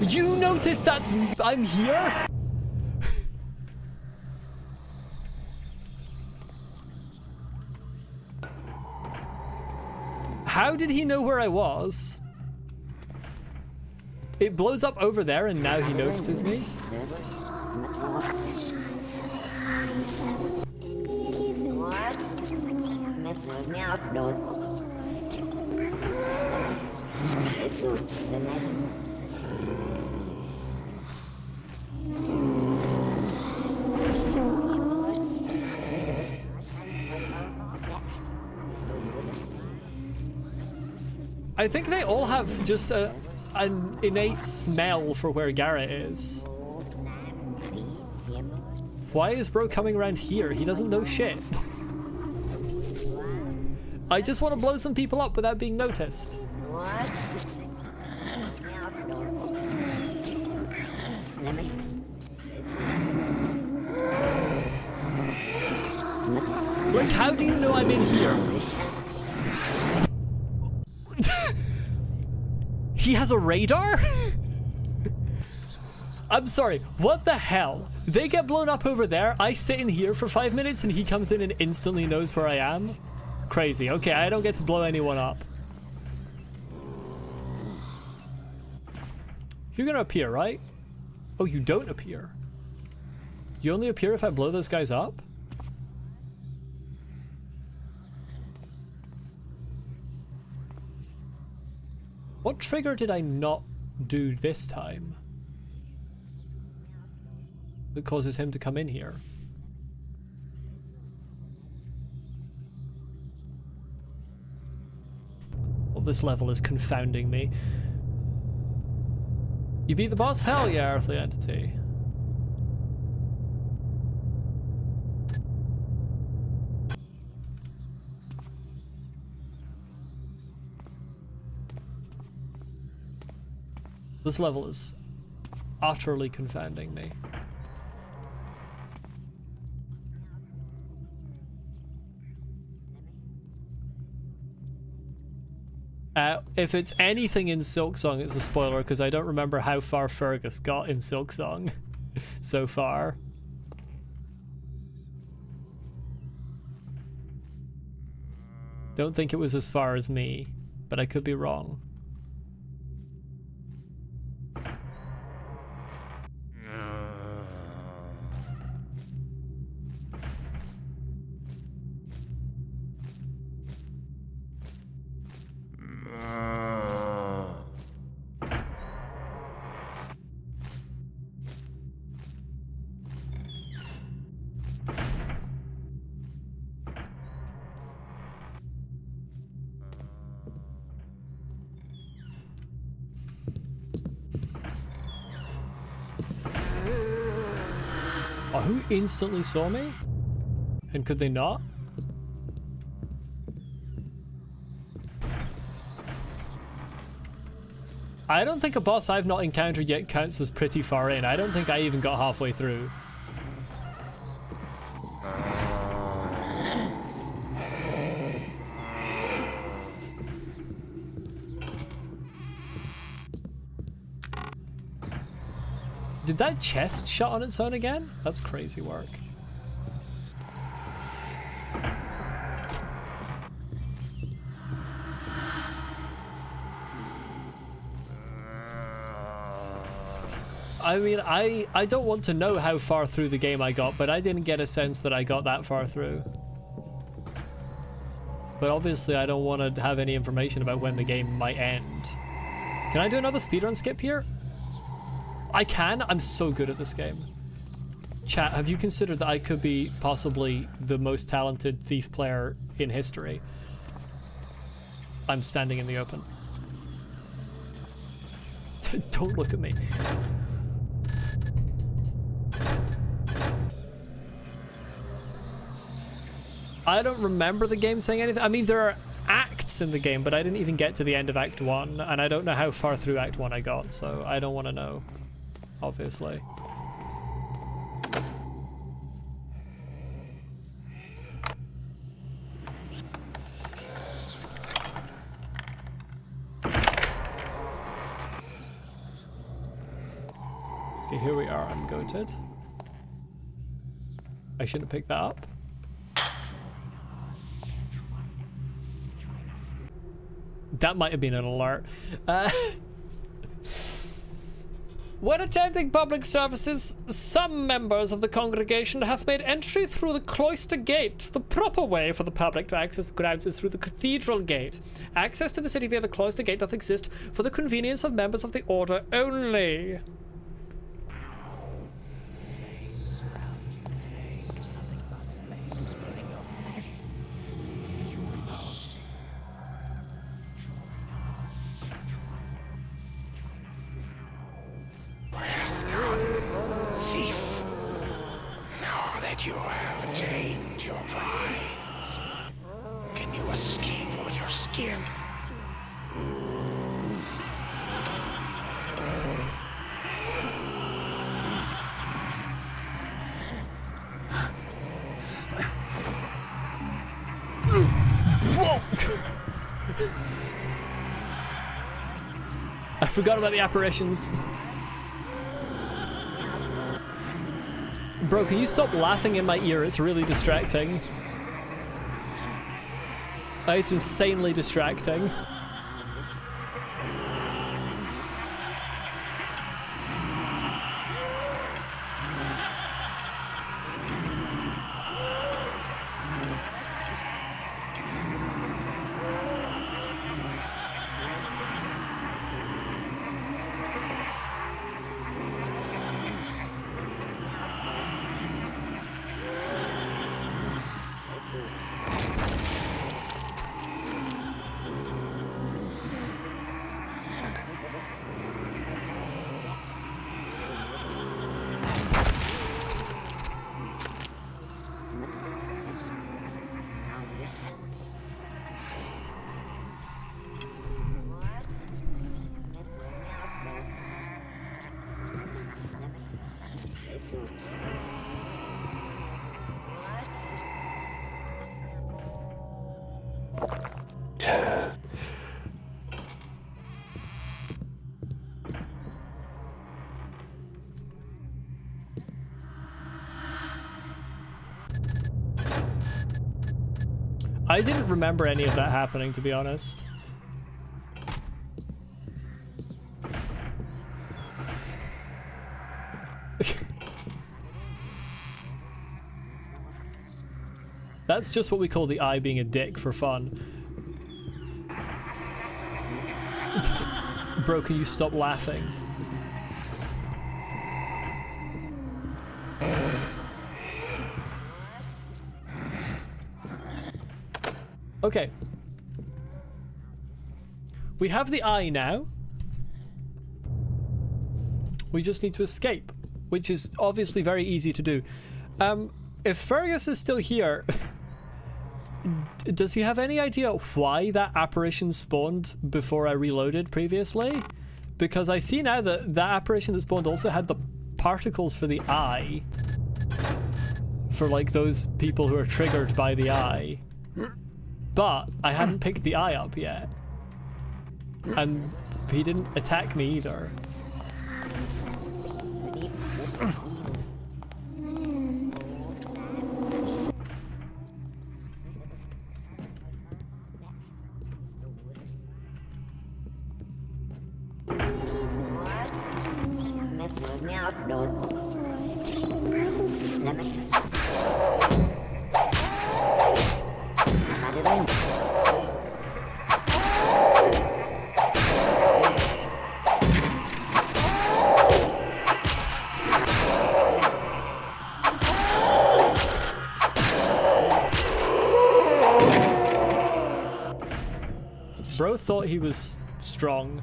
You noticed that's... I'm here? How did he know where I was? It blows up over there and now he notices me? I think they all have just an innate smell for where Garrett is. Why is bro coming around here? He doesn't know shit. I just want to blow some people up without being noticed. Like, how do you know I'm in here? He has a radar? I'm sorry, what the hell? They get blown up over there, I sit in here for 5 minutes and he comes in and instantly knows where I am? Crazy. Okay, I don't get to blow anyone up. You're gonna appear, right? Oh, you don't appear. You only appear if I blow those guys up? What trigger did I not do this time that causes him to come in here? Well, this level is confounding me. You beat the boss? Hell yeah, earthly entity. This level is utterly confounding me. If it's anything in Silksong, it's a spoiler because I don't remember how far Fergus got in Silksong so far. Don't think it was as far as me, but I could be wrong. Oh, who instantly saw me? And could they not? I don't think a boss I've not encountered yet counts as pretty far in. I don't think I even got halfway through. Did that chest shut on its own again? That's crazy work. I mean, I don't want to know how far through the game I got, but I didn't get a sense that I got that far through. But obviously I don't want to have any information about when the game might end. Can I do another speedrun skip here? I can. I'm so good at this game. Chat, have you considered that I could be possibly the most talented thief player in history? I'm standing in the open. Don't look at me. I don't remember the game saying anything. I mean, there are acts in the game, but I didn't even get to the end of Act 1, and I don't know how far through Act 1 I got, so I don't want to know. Obviously. Okay, here we are. I'm goated. I shouldn't pick that up. That might have been an alert. When attending public services, some members of the congregation have made entry through the cloister gate. The proper way for the public to access the grounds is through the cathedral gate. Access to the city via the cloister gate doth exist for the convenience of members of the order only. retained your prize. Can you escape with your skin? I forgot about the apparitions. Bro, can you stop laughing in my ear? It's really distracting. It's insanely distracting. I didn't remember any of that happening, to be honest. That's just what we call the eye being a dick for fun. Bro, can you stop laughing? Okay. We have the eye now. We just need to escape, which is obviously very easy to do. If Fergus is still here, does he have any idea why that apparition spawned before I reloaded previously? Because I see now that that apparition that spawned also had the particles for the eye. For like those people who are triggered by the eye. But I hadn't picked the eye up yet. And he didn't attack me either. Bro thought he was strong,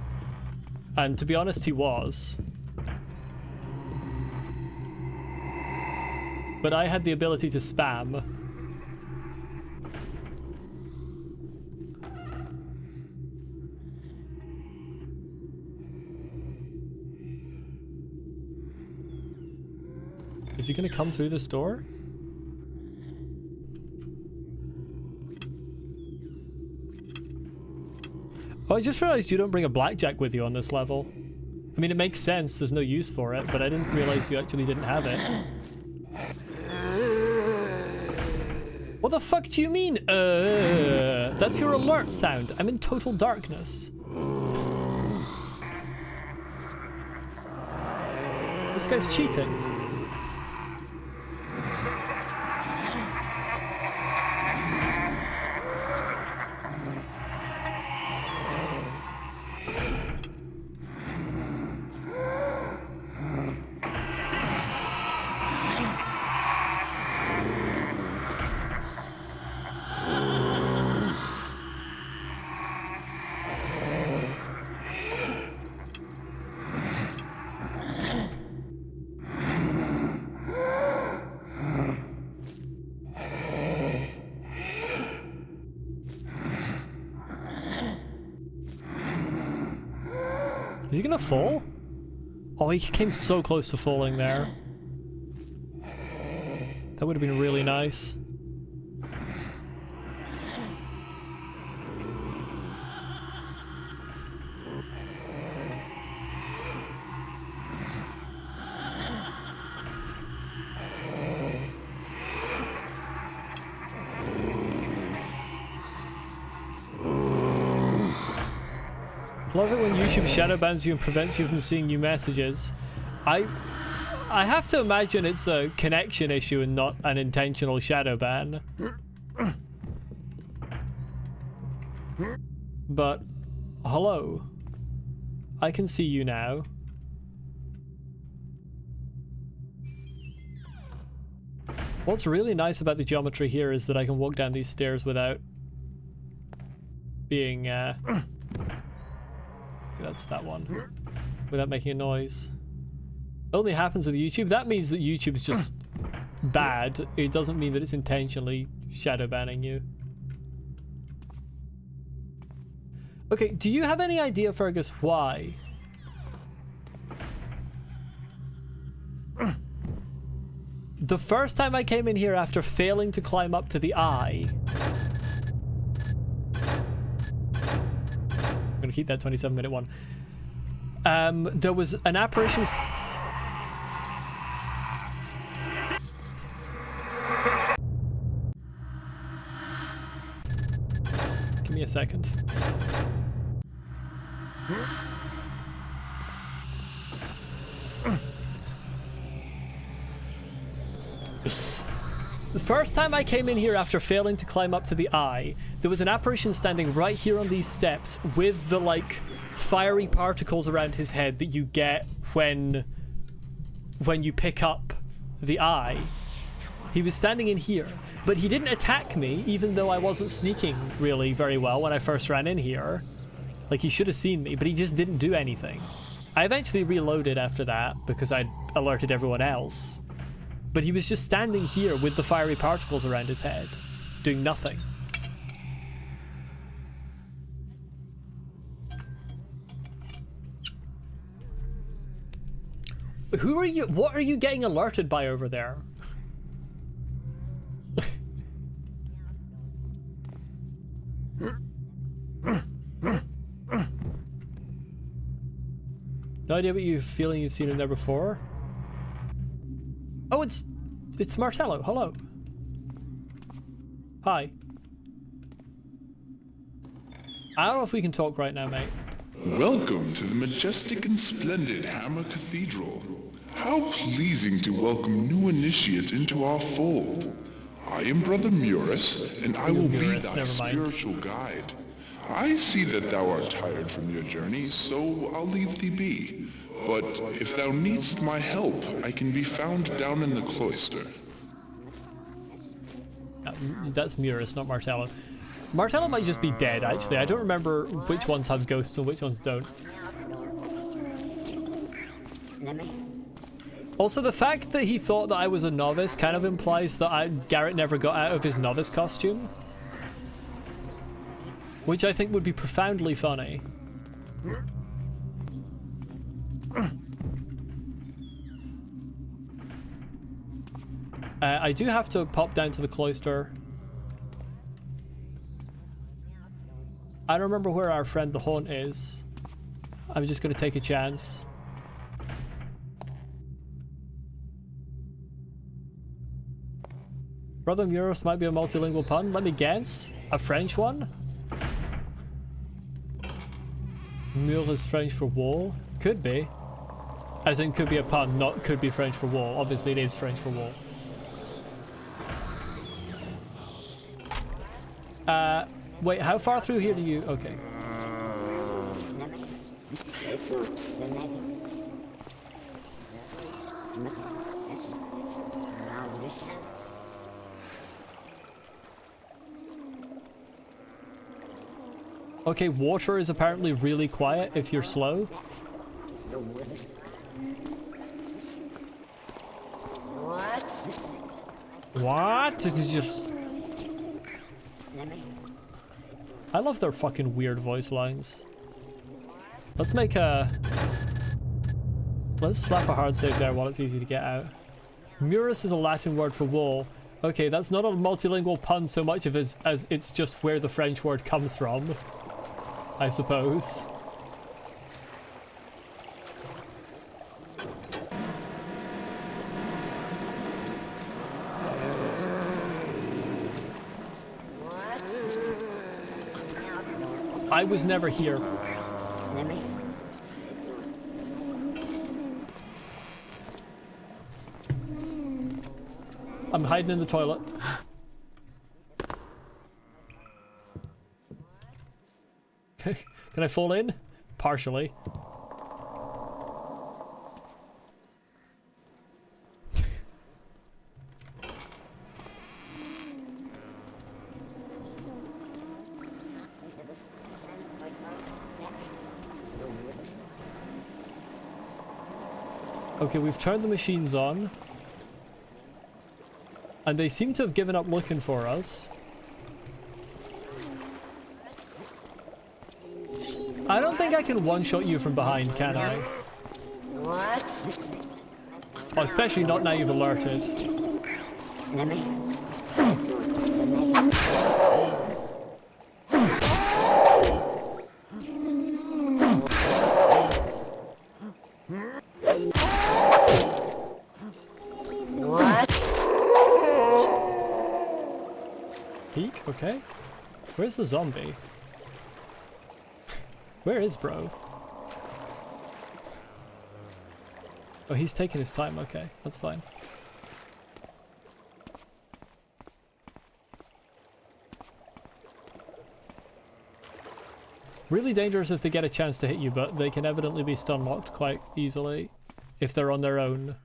and to be honest, he was. But I had the ability to spam. Is he gonna come through this door? Oh, I just realized you don't bring a blackjack with you on this level. I mean, it makes sense, there's no use for it, but I didn't realize you actually didn't have it. What the fuck do you mean, That's your alert sound. I'm in total darkness. This guy's cheating. Is he gonna fall? Oh, he came so close to falling there. That would have been really nice. Love it when YouTube shadow bans you and prevents you from seeing new messages. I have to imagine it's a connection issue and not an intentional shadow ban. But hello. I can see you now. What's really nice about the geometry here is that I can walk down these stairs without being that's that one. Without making a noise. It only happens with YouTube. That means that YouTube's just bad. It doesn't mean that it's intentionally shadow banning you. Okay, do you have any idea, Fergus, why? The first time I came in here after failing to climb up to the eye... I'm gonna keep that 27-minute one. There was an apparition... Give me a second. The first time I came in here after failing to climb up to the eye, there was an apparition standing right here on these steps with the, like, fiery particles around his head that you get when you pick up the eye. He was standing in here, but he didn't attack me, even though I wasn't sneaking really very well when I first ran in here. Like, he should have seen me, but he just didn't do anything. I eventually reloaded after that because I'd alerted everyone else. But he was just standing here with the fiery particles around his head, doing nothing. Who are you? What are you getting alerted by over there? No idea what you're feeling you've seen him there before? Oh, it's Martello. Hello. Hi. I don't know if we can talk right now, mate. Welcome to the majestic and splendid Hammer Cathedral. How pleasing to welcome new initiates into our fold. I am Brother Murus, and I will be thy spiritual guide. I see that thou art tired from your journey, so I'll leave thee be. But if thou needst my help, I can be found down in the cloister. That's Murus, not Martello. Martello might just be dead, actually. I don't remember which ones have ghosts and which ones don't. Also, the fact that he thought that I was a novice kind of implies that Garrett never got out of his novice costume. Which I think would be profoundly funny. I do have to pop down to the cloister. I don't remember where our friend the Haunt is. I'm just gonna take a chance. Brother Murus might be a multilingual pun. Let me guess. A French one? Mur is French for wall? Could be. As in, could be a pun, not could be French for wall. Obviously, it is French for wall. Wait, how far through here do you... Okay. Okay, water is apparently really quiet if you're slow. What? Did you just... I love their fucking weird voice lines. Let's make a... Let's slap a hard save there while it's easy to get out. Murus is a Latin word for wall. Okay, that's not a multilingual pun so much of as it's just where the French word comes from, I suppose. I was never here. I'm hiding in the toilet. Okay, can I fall in? Partially. Okay, we've turned the machines on. And they seem to have given up looking for us. I don't think I can one-shot you from behind, can I? Oh, especially not now you've alerted. Peek, okay. Where's the zombie? Where is bro? Oh, he's taking his time, okay. That's fine. Really dangerous if they get a chance to hit you, but they can evidently be stun locked quite easily if they're on their own.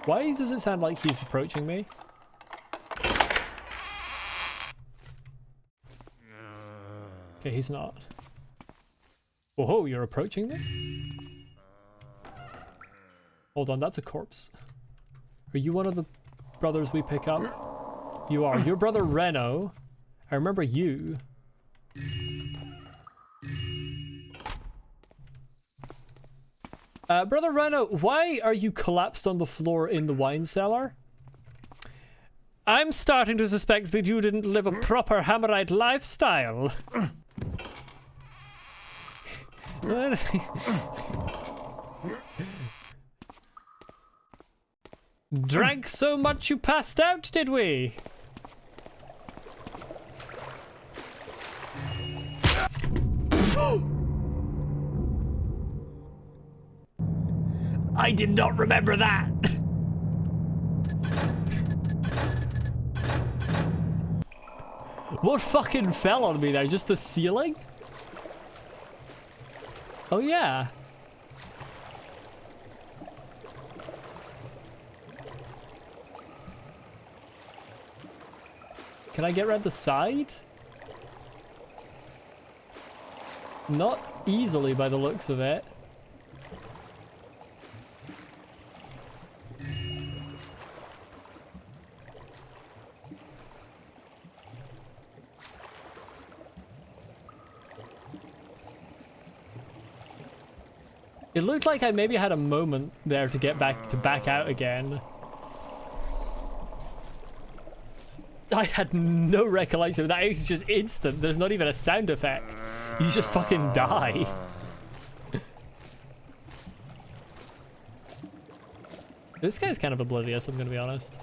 Why does it sound like he's approaching me? Okay, he's not. Oh, you're approaching me? Hold on, that's a corpse. Are you one of the brothers we pick up? You are. Your brother Reno. I remember you. Brother Reno, why are you collapsed on the floor in the wine cellar? I'm starting to suspect that you didn't live a proper Hammerite lifestyle. Drank so much you passed out, did we? I did not remember that. What fucking fell on me there? Just the ceiling? Oh yeah. Can I get around the side? Not easily by the looks of it. It looked like I maybe had a moment there to get back out again. I had no recollection of that. It's just instant. There's not even a sound effect. You just fucking die. This guy's kind of oblivious, I'm gonna be honest.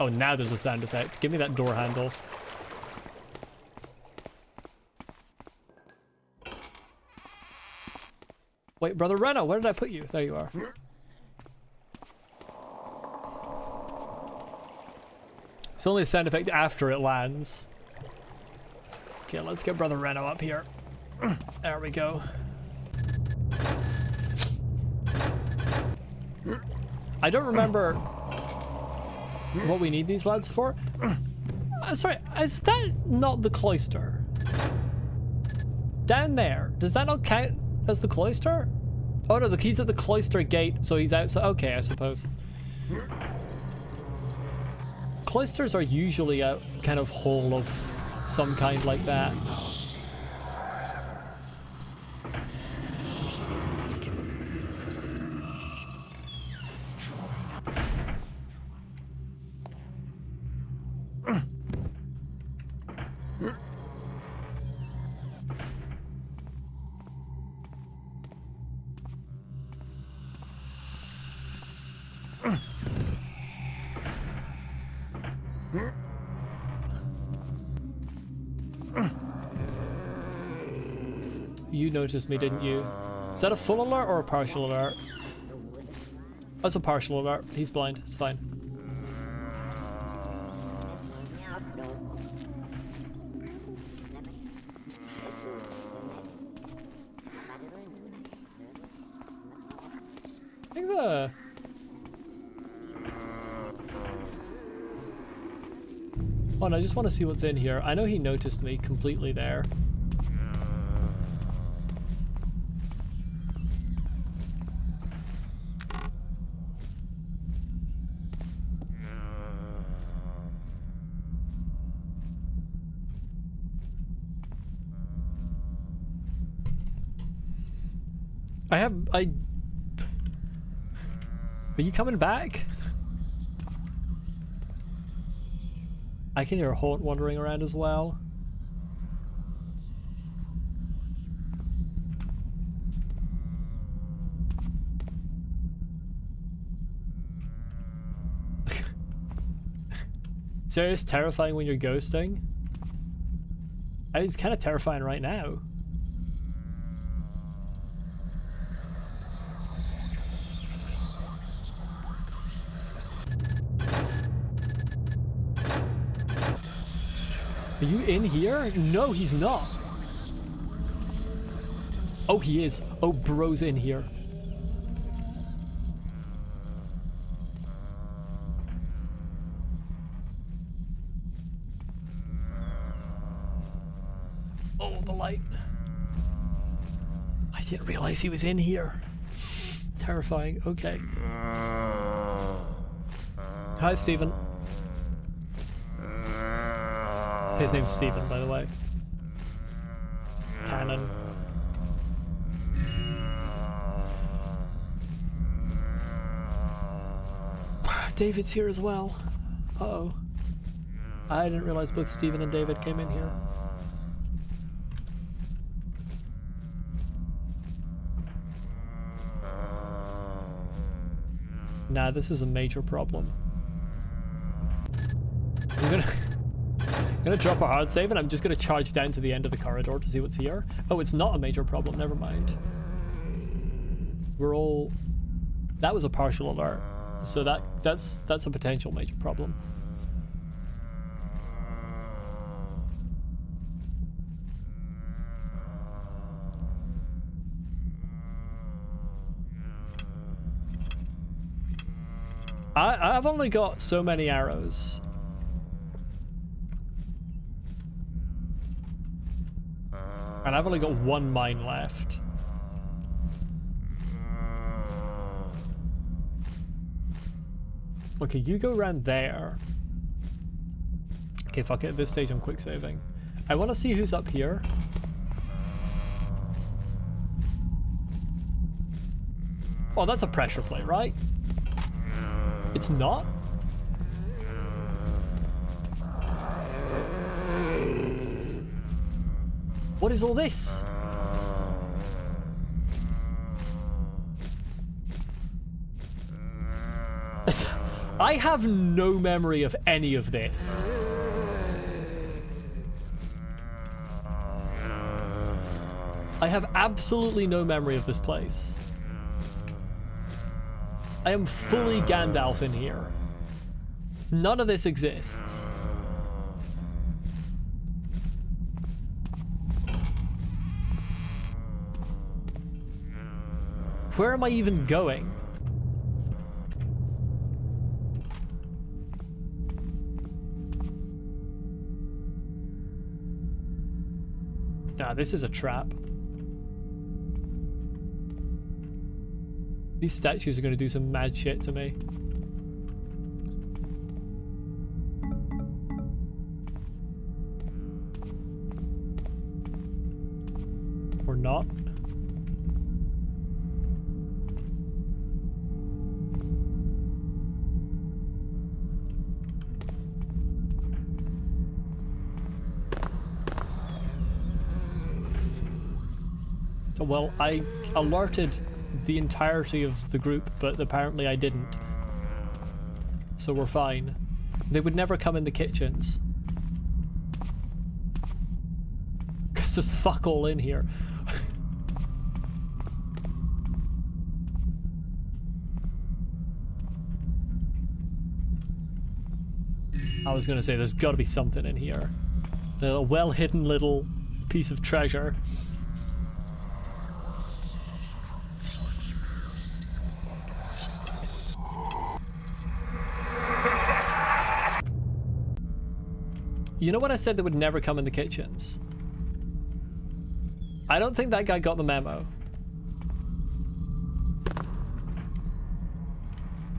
Oh, now there's a sound effect. Give me that door handle. Wait, Brother Reno, where did I put you? There you are. It's only a sound effect after it lands. Okay, let's get Brother Reno up here. There we go. I don't remember what we need these lads for. Sorry, is that not the cloister? Down there, does that not count as the cloister? Oh no, he's at the cloister gate, so he's outside. Okay, I suppose. Cloisters are usually a kind of hole of some kind like that. You noticed me, didn't you? Is that a full alert or a partial alert? That's a partial alert. He's blind. It's fine. I think the... Oh no, I just want to see what's in here. I know he noticed me completely there. Are you coming back? I can hear a haunt wandering around as well. Serious, terrifying when you're ghosting? I mean, it's kind of terrifying right now. Are you in here? No, he's not. Oh, he is. Oh, bro's in here. Oh, the light. I didn't realize he was in here. Terrifying. Okay. Hi, Stephen. His name's Stephen, by the way. Canon. David's here as well. Uh-oh. I didn't realize both Stephen and David came in here. Nah, this is a major problem. I'm gonna drop a hard save and I'm just gonna charge down to the end of the corridor to see what's here. Oh, it's not a major problem, never mind. We're all... That was a partial alert. So that's a potential major problem. I've only got so many arrows. And I've only got one mine left. Okay, you go around there. Okay, fuck it. At this stage, I'm quick saving. I want to see who's up here. Oh, that's a pressure plate, right? It's not? What is all this? I have no memory of any of this. I have absolutely no memory of this place. I am fully Gandalf in here. None of this exists. Where am I even going? Nah, this is a trap. These statues are going to do some mad shit to me. Or not. Well, I alerted the entirety of the group, but apparently I didn't. So we're fine. They would never come in the kitchens. Because there's fuck all in here. I was gonna say there's gotta be something in here. A well-hidden little piece of treasure. You know what I said that would never come in the kitchens? I don't think that guy got the memo.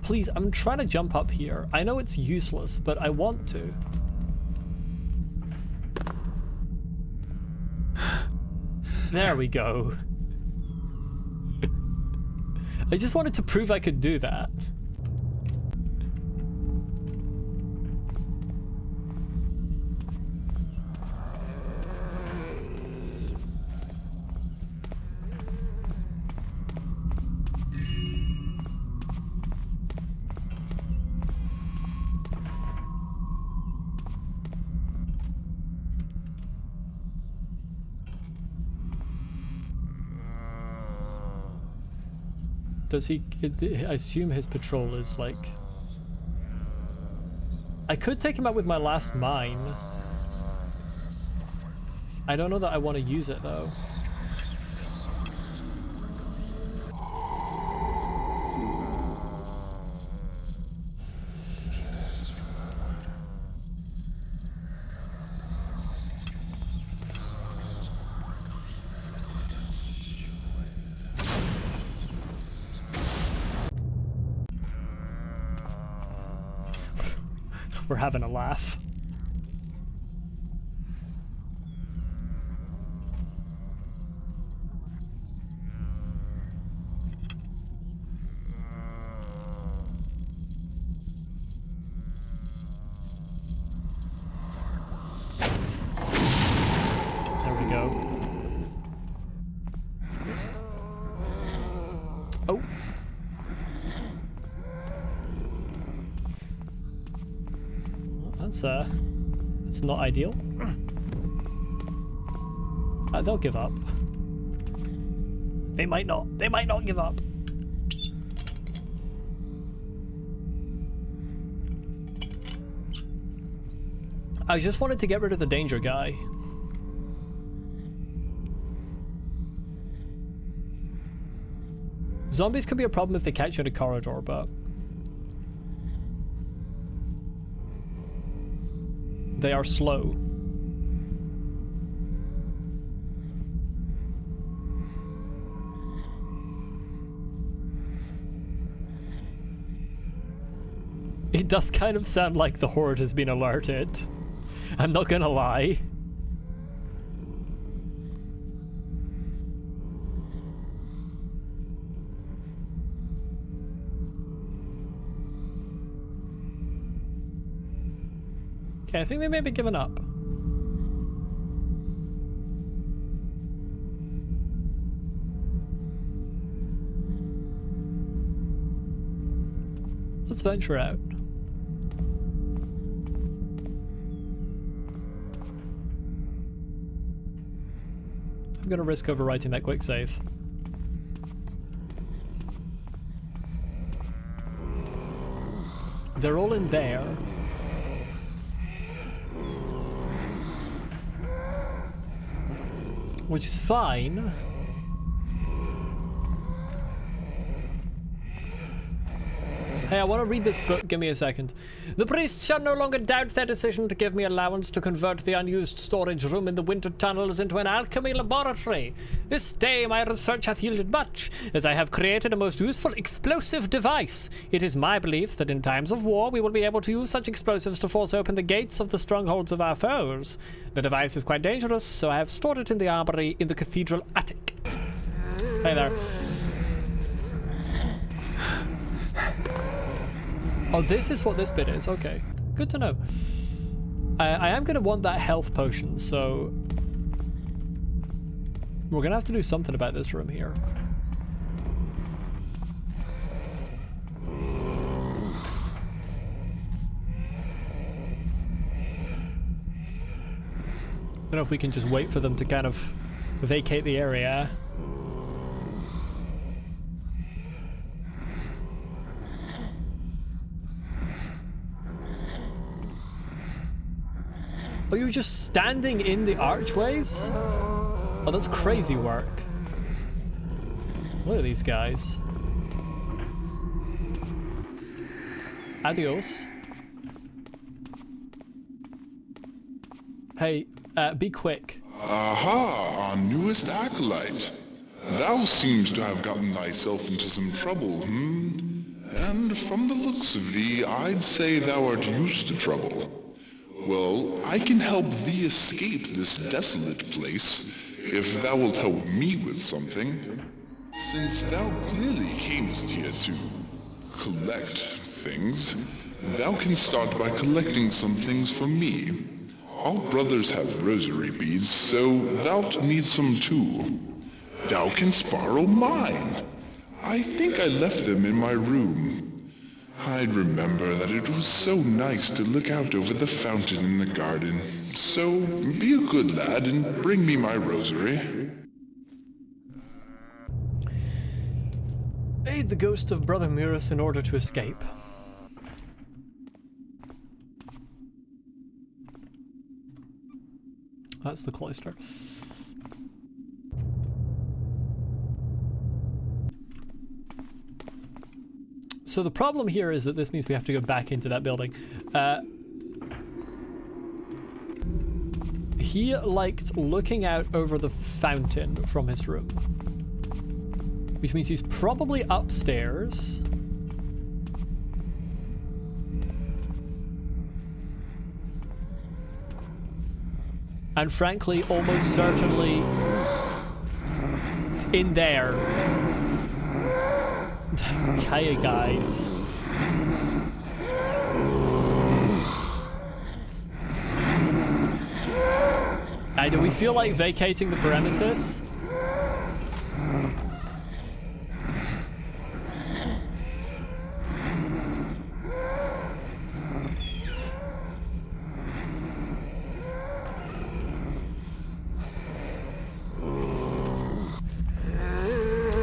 Please, I'm trying to jump up here. I know it's useless, but I want to. There we go. I just wanted to prove I could do that. Does he... I assume his patrol is like... I could take him out with my last mine. I don't know that I want to use it though. We're having a laugh. There we go. Oh. That's not ideal. They'll give up. They might not give up. I just wanted to get rid of the danger guy. Zombies could be a problem if they catch you in a corridor, but they are slow. It does kind of sound like the horde has been alerted. I'm not gonna lie. Okay, I think they may be giving up. Let's venture out. I'm gonna risk overwriting that quick save. They're all in there. Which is fine. Hey, I want to read this book. Give me a second. The priests shall no longer doubt their decision to give me allowance to convert the unused storage room in the winter tunnels into an alchemy laboratory. This day my research hath yielded much, as I have created a most useful explosive device. It is my belief that in times of war we will be able to use such explosives to force open the gates of the strongholds of our foes. The device is quite dangerous, so I have stored it in the armory in the cathedral attic. Hey there. Oh, this is what this bit is. Okay. Good to know. I am going to want that health potion, so... we're going to have to do something about this room here. I don't know if we can just wait for them to kind of vacate the area. Oh, you're just standing in the archways? Oh, that's crazy work. Look at these guys. Adios. Hey, be quick. Aha, our newest acolyte. Thou seems to have gotten thyself into some trouble, And from the looks of thee, I'd say thou art used to trouble. Well, I can help thee escape this desolate place, if thou wilt help me with something. Since thou clearly camest here to collect things, thou can start by collecting some things for me. All brothers have rosary beads, so thou'lt need some too. Thou canst borrow mine. I think I left them in my room. I'd remember that it was so nice to look out over the fountain in the garden. So be a good lad and bring me my rosary. Aid the ghost of Brother Murus in order to escape. That's the cloister. So the problem here is that this means we have to go back into that building. He liked looking out over the fountain from his room, which means he's probably upstairs. And frankly, almost certainly in there. Hiya, guys. Do we feel like vacating the premises?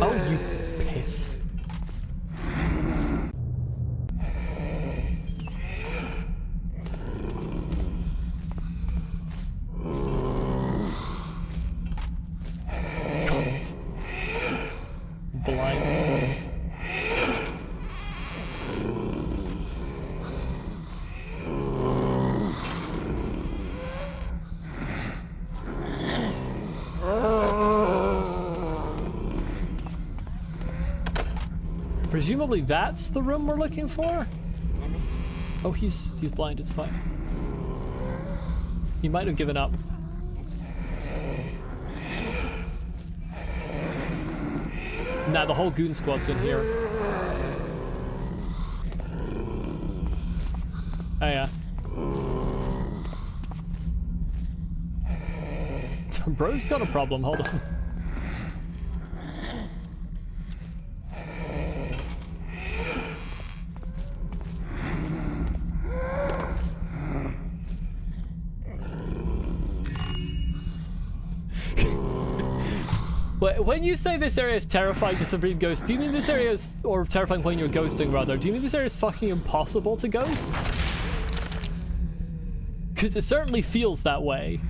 Oh, you piss. Blind. Presumably that's the room we're looking for? Oh, he's blind, it's fine. He might have given up. Nah, the whole goon squad's in here. Oh yeah. Bro's got a problem, hold on. When you say this area is terrifying to Supreme Ghost, do you mean this area is, or terrifying when you're ghosting rather, do you mean this area is fucking impossible to ghost? Because it certainly feels that way.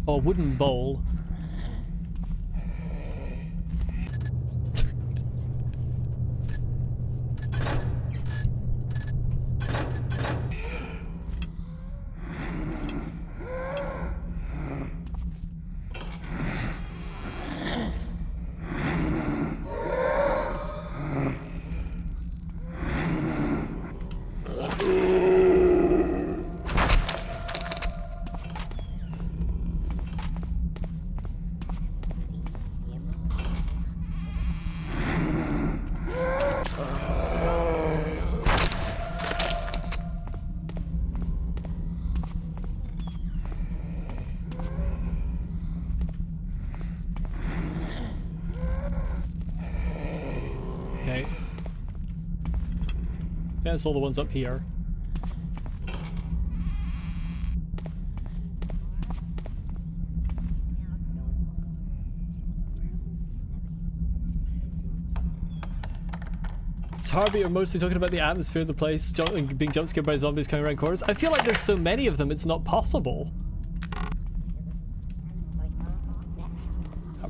Oh, wooden bowl. Yeah, it's all the ones up here. It's hard, but you're mostly talking about the atmosphere of the place, being jump scared by zombies coming around corners. I feel like there's so many of them, it's not possible.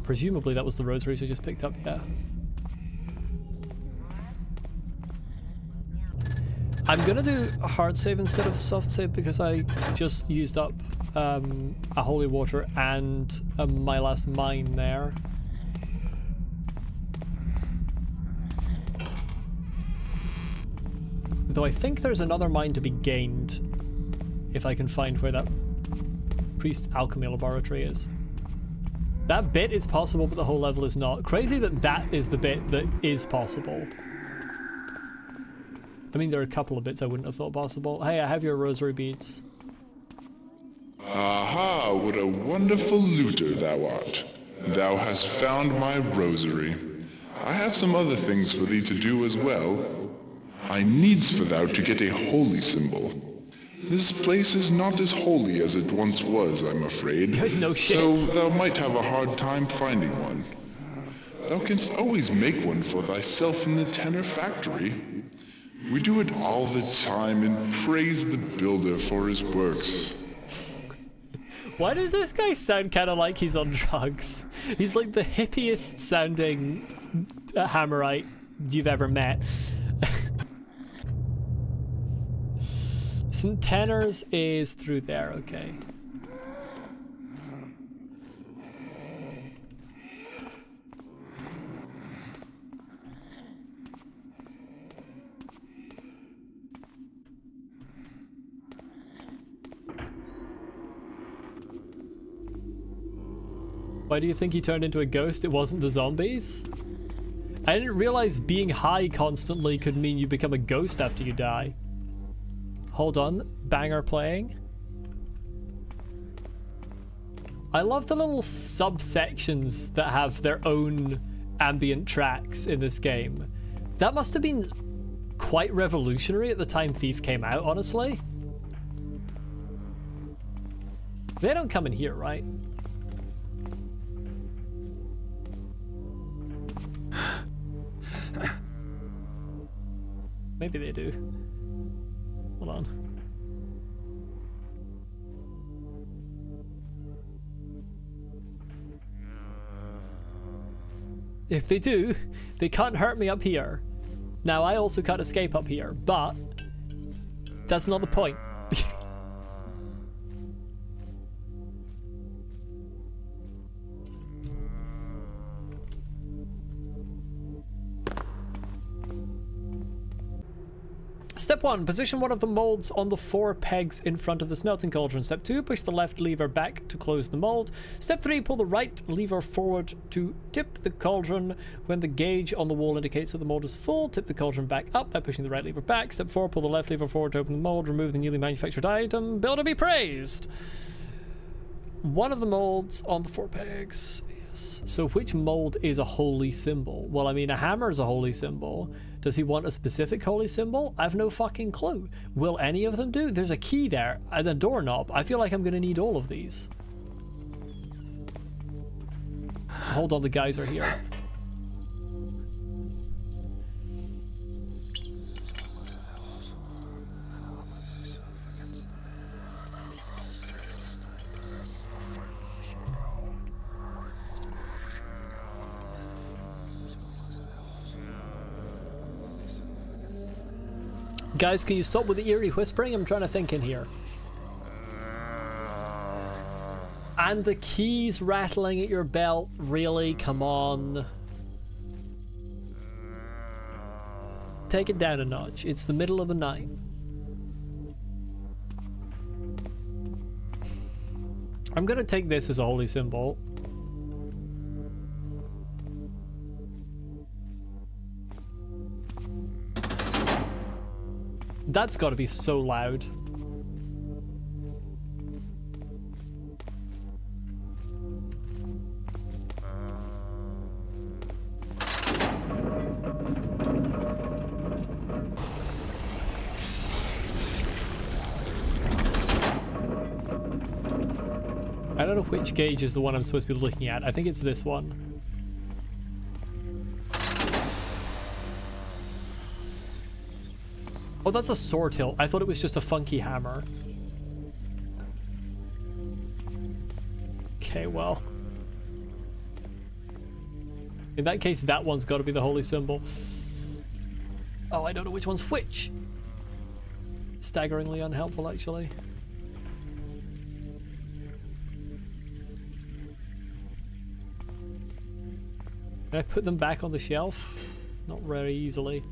Presumably that was the rosaries I just picked up, yeah. I'm gonna do a hard save instead of soft save because I just used up a holy water and my last mine there. Though I think there's another mine to be gained if I can find where that priest alchemy laboratory is. That bit is possible, but the whole level is not. Crazy that that is the bit that is possible. I mean, there are a couple of bits I wouldn't have thought possible. Hey, I have your rosary beads. Aha, what a wonderful looter thou art. Thou hast found my rosary. I have some other things for thee to do as well. I needs for thou to get a holy symbol. This place is not as holy as it once was, I'm afraid. No shit. So thou might have a hard time finding one. Thou canst always make one for thyself in the Tenor factory. We do it all the time and praise the builder for his works. Why does this guy sound kind of like he's on drugs? He's like the hippiest sounding hammerite you've ever met. St. Tenor's is through there, okay. Why do you think he turned into a ghost? It wasn't the zombies? I didn't realize being high constantly could mean you become a ghost after you die. Hold on, banger playing. I love the little subsections that have their own ambient tracks in this game. That must have been quite revolutionary at the time Thief came out, honestly. They don't come in here, right? Maybe they do. Hold on. If they do, they can't hurt me up here. Now, I also can't escape up here, but that's not the point. Step 1, position one of the molds on the 4 pegs in front of the smelting cauldron. Step 2, push the left lever back to close the mold. Step 3, pull the right lever forward to tip the cauldron. When the gauge on the wall indicates that the mold is full, tip the cauldron back up by pushing the right lever back. Step 4, pull the left lever forward to open the mold. Remove the newly manufactured item. Builder be praised! One of the molds on the 4 pegs. Yes. So which mold is a holy symbol? Well, I mean, a hammer is a holy symbol. Does he want a specific holy symbol? I've no fucking clue. Will any of them do? There's a key there and a doorknob. I feel like I'm gonna need all of these. Hold on, the guys are here. Guys, can you stop with the eerie whispering? I'm trying to think in here. And the keys rattling at your belt. Really? Come on. Take it down a notch. It's the middle of the night. I'm gonna take this as a holy symbol. That's got to be so loud. don't know which gauge is the one I'm supposed to be looking at. I think it's this one. Oh, that's a sword hilt. I thought it was just a funky hammer. Okay, well. In that case, that one's got to be the holy symbol. Oh, I don't know which one's which. Staggeringly unhelpful, actually. Can I put them back on the shelf? Not very easily.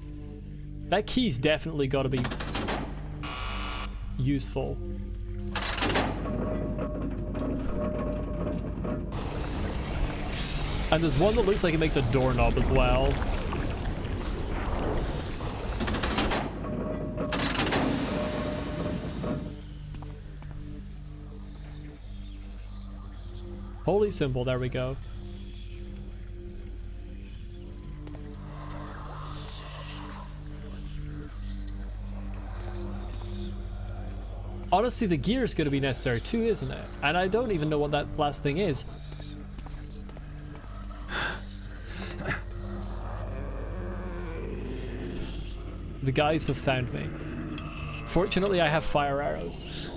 That key's definitely got to be useful. And there's one that looks like it makes a doorknob as well. Holy symbol, there we go. Honestly, the gear is going to be necessary too, isn't it? And I don't even know what that last thing is. The guys have found me. Fortunately, I have fire arrows.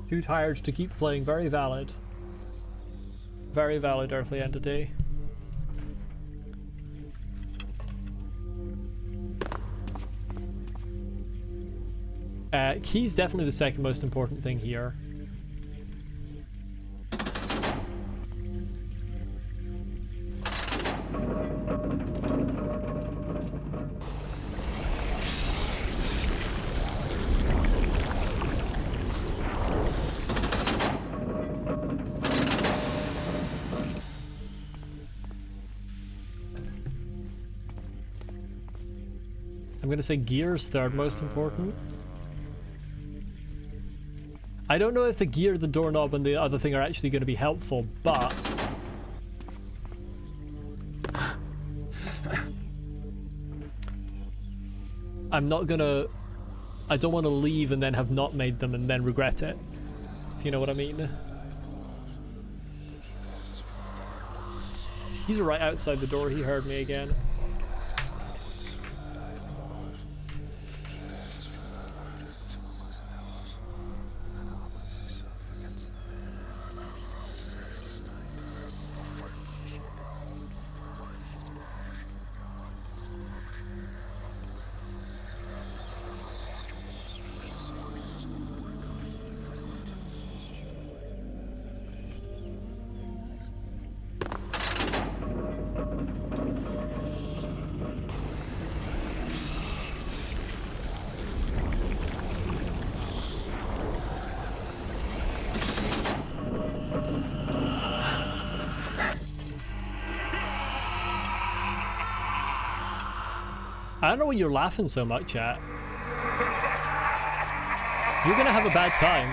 Too tired to keep playing. Very valid. Very valid earthly entity. Key's definitely the second most important thing here. I'm gonna say gear's third most important. I don't know if the gear, the doorknob, and the other thing are actually going to be helpful, but... I'm not gonna... I don't want to leave and then have not made them and then regret it. If you know what I mean. He's right outside the door, he heard me again. I don't know what you're laughing so much at. You're gonna have a bad time.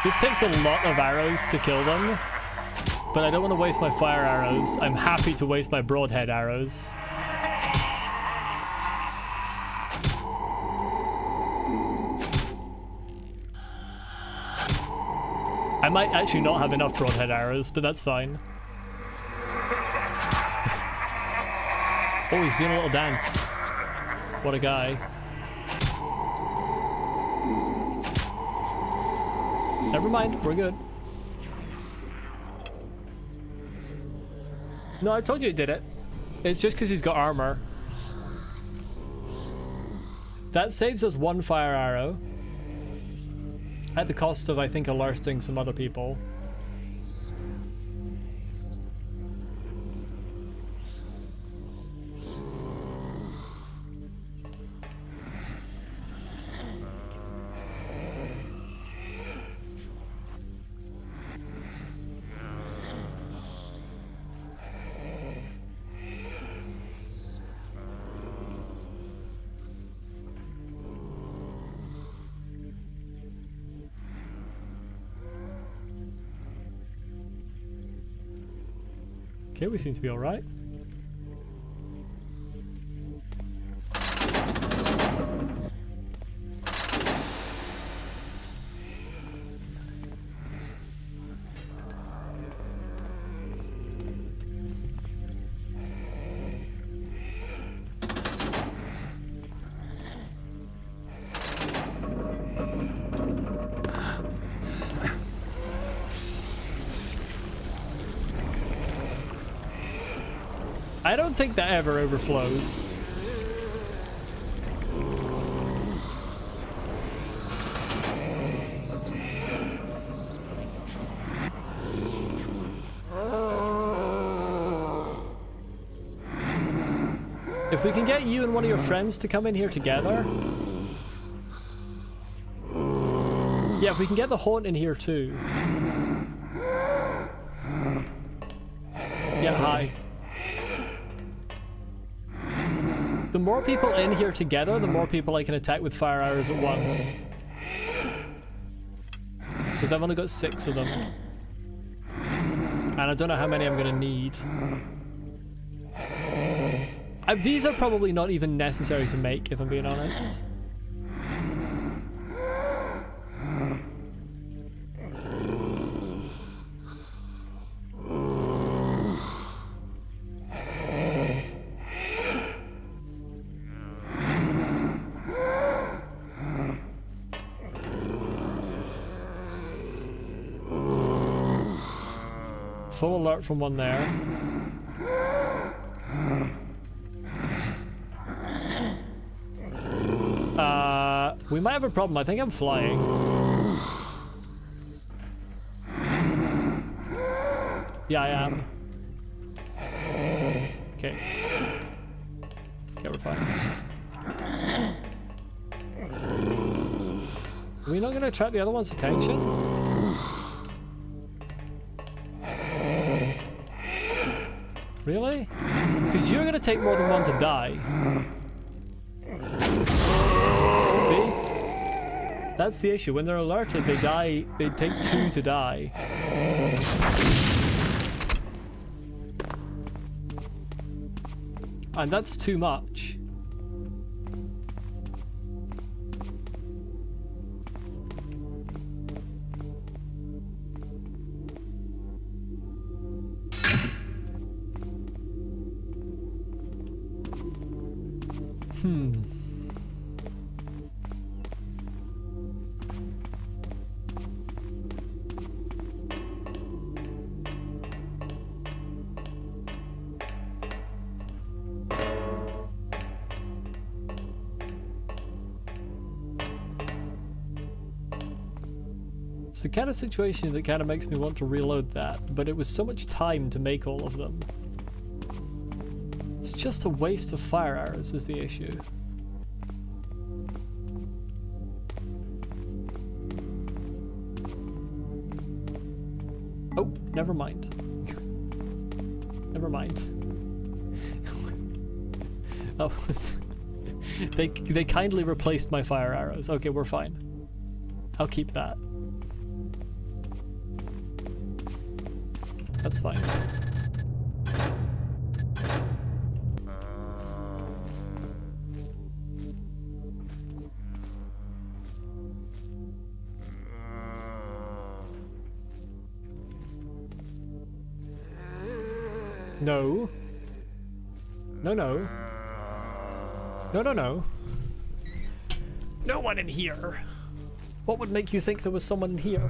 This takes a lot of arrows to kill them, but I don't want to waste my fire arrows. I'm happy to waste my broadhead arrows. I might actually not have enough broadhead arrows, but that's fine. Oh, he's doing a little dance. What a guy. Never mind, we're good. No, I told you it did it. It's just because he's got armor. That saves us one fire arrow. At the cost of, I think, alerting some other people. Okay, we seem to be alright. I don't think that ever overflows. If we can get you and one of your friends to come in here together. Yeah, if we can get the haunt in here too. Yeah, hi. The more people in here together, the more people I can attack with fire arrows at once. Because I've only got 6 of them. And I don't know how many I'm going to need. These are probably not even necessary to make, if I'm being honest. Full alert from one there. We might have a problem. I think I'm flying. Yeah, I am. Okay. Okay, we're fine. Are we not going to attract the other one's attention? Really? Because you're going to take more than one to die. See? That's the issue. When they're alerted, they die. They take 2 to die. And that's too much. It's the kind of situation that kind of makes me want to reload that, but it was so much time to make all of them. It's just a waste of fire arrows is the issue. Oh, never mind. Never mind. That was... They kindly replaced my fire arrows. Okay, we're fine. I'll keep that. That's fine. No. No, no. No, no, no. No one in here. What would make you think there was someone in here?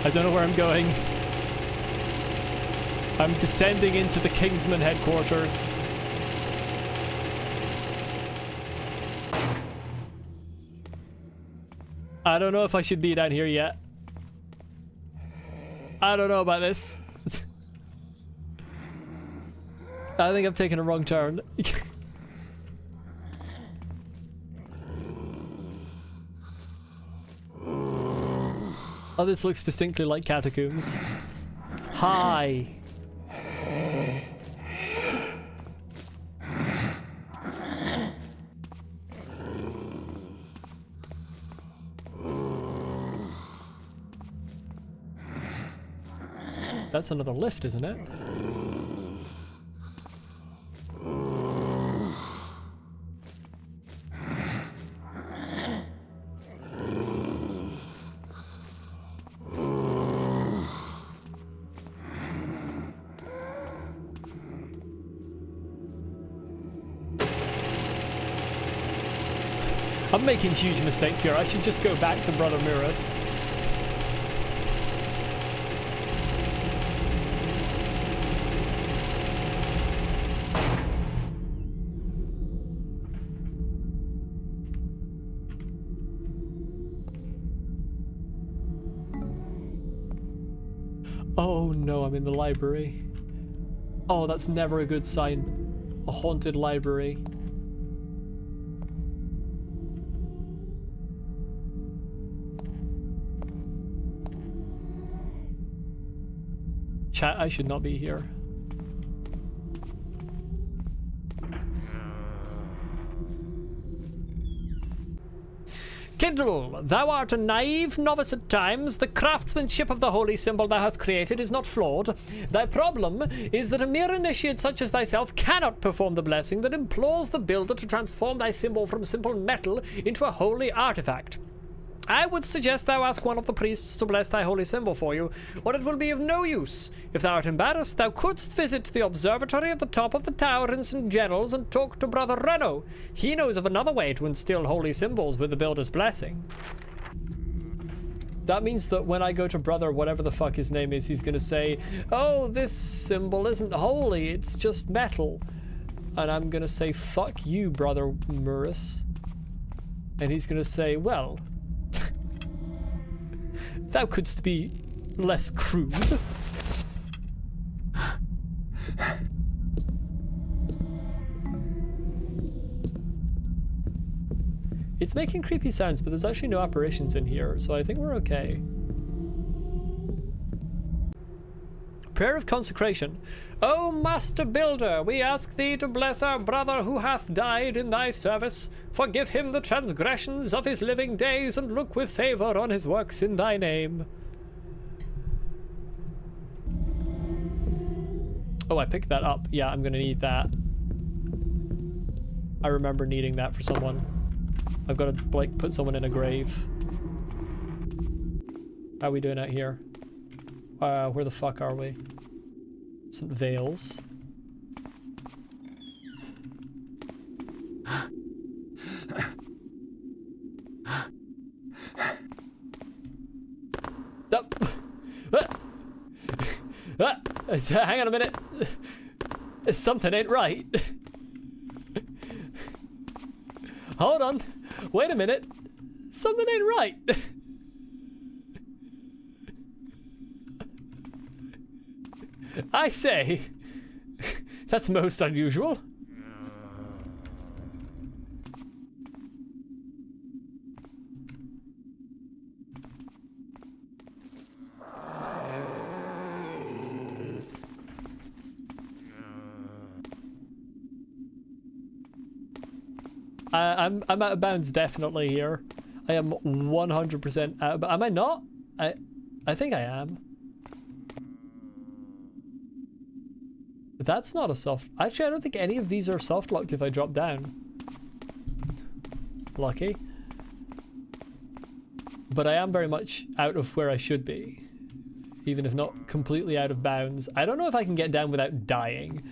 I don't know where I'm going. I'm descending into the Kingsman headquarters. I don't know if I should be down here yet. I don't know about this. I think I've taken a wrong turn. Oh, this looks distinctly like catacombs. Hi. That's another lift, isn't it? I'm making huge mistakes here. I should just go back to Brother Mirus. Oh no, I'm in the library. Oh, that's never a good sign. A haunted library. Chat, I should not be here. Kindle, thou art a naive novice at times. The craftsmanship of the holy symbol thou hast created is not flawed. Thy problem is that a mere initiate such as thyself cannot perform the blessing that implores the builder to transform thy symbol from simple metal into a holy artifact. I would suggest thou ask one of the priests to bless thy holy symbol for you, or it will be of no use. If thou art embarrassed, thou couldst visit the observatory at the top of the tower in St. General's and talk to Brother Reno. He knows of another way to instill holy symbols with the builder's blessing. That means that when I go to Brother, whatever the fuck his name is, he's gonna say, oh, this symbol isn't holy, it's just metal. And I'm gonna say, fuck you, Brother Mirus. And he's gonna say, well, thou couldst be less crude. It's making creepy sounds, but there's actually no apparitions in here, so I think we're okay. Prayer of consecration. O Master Builder, we ask thee to bless our brother who hath died in thy service. Forgive him the transgressions of his living days, and look with favor on his works in thy name. Oh, I picked that up. Yeah, I'm gonna need that. I remember needing that for someone. I've got to, like, put someone in a grave. How are we doing out here? Where the fuck are we? St. Vales. Hang on a minute. Something ain't right. Hold on. Wait a minute. Something ain't right. I say, that's most unusual. I'm out of bounds definitely here. I am 100% out of bounds. Am I not? I think I am. That's not a soft... Actually, I don't think any of these are soft locked if I drop down. Lucky. But I am very much out of where I should be. Even if not completely out of bounds. I don't know if I can get down without dying.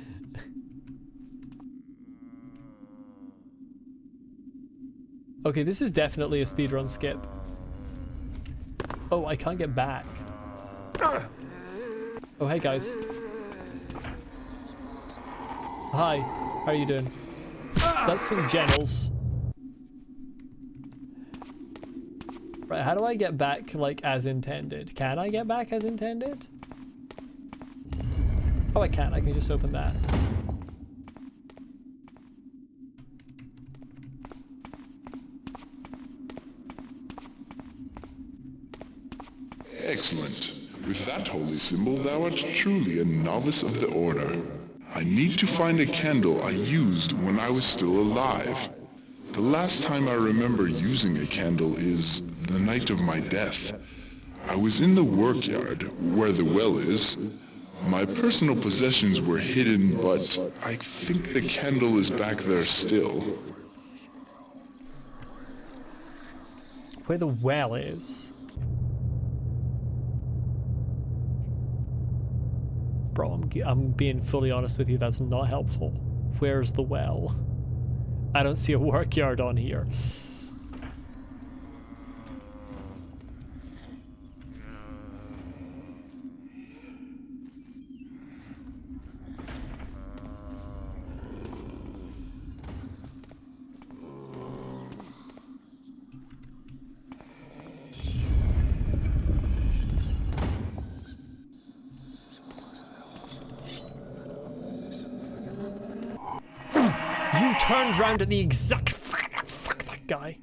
Okay, this is definitely a speedrun skip. Oh, I can't get back. Oh, hey guys. Hi, how are you doing? That's some gels. Right, how do I get back, like, as intended? Can I get back as intended? Oh, I can. I can just open that. Excellent. With that holy symbol, thou art truly a novice of the order. I need to find a candle I used when I was still alive. The last time I remember using a candle is the night of my death. I was in the workyard, where the well is. My personal possessions were hidden, but I think the candle is back there still. Where the well is? Bro, I'm being fully honest with you, that's not helpful. Where's the well? I don't see a workyard on here. You turned round at the exact fuck that guy.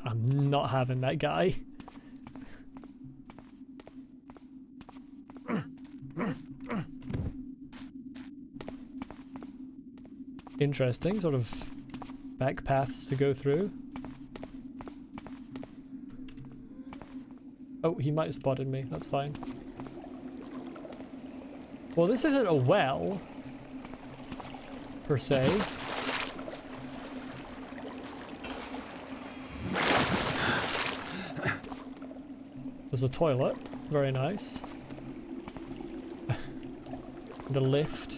I'm not having that guy. Interesting, sort of back paths to go through. Oh, he might have spotted me. That's fine. Well, this isn't a well, per se. There's a toilet. Very nice. And a lift.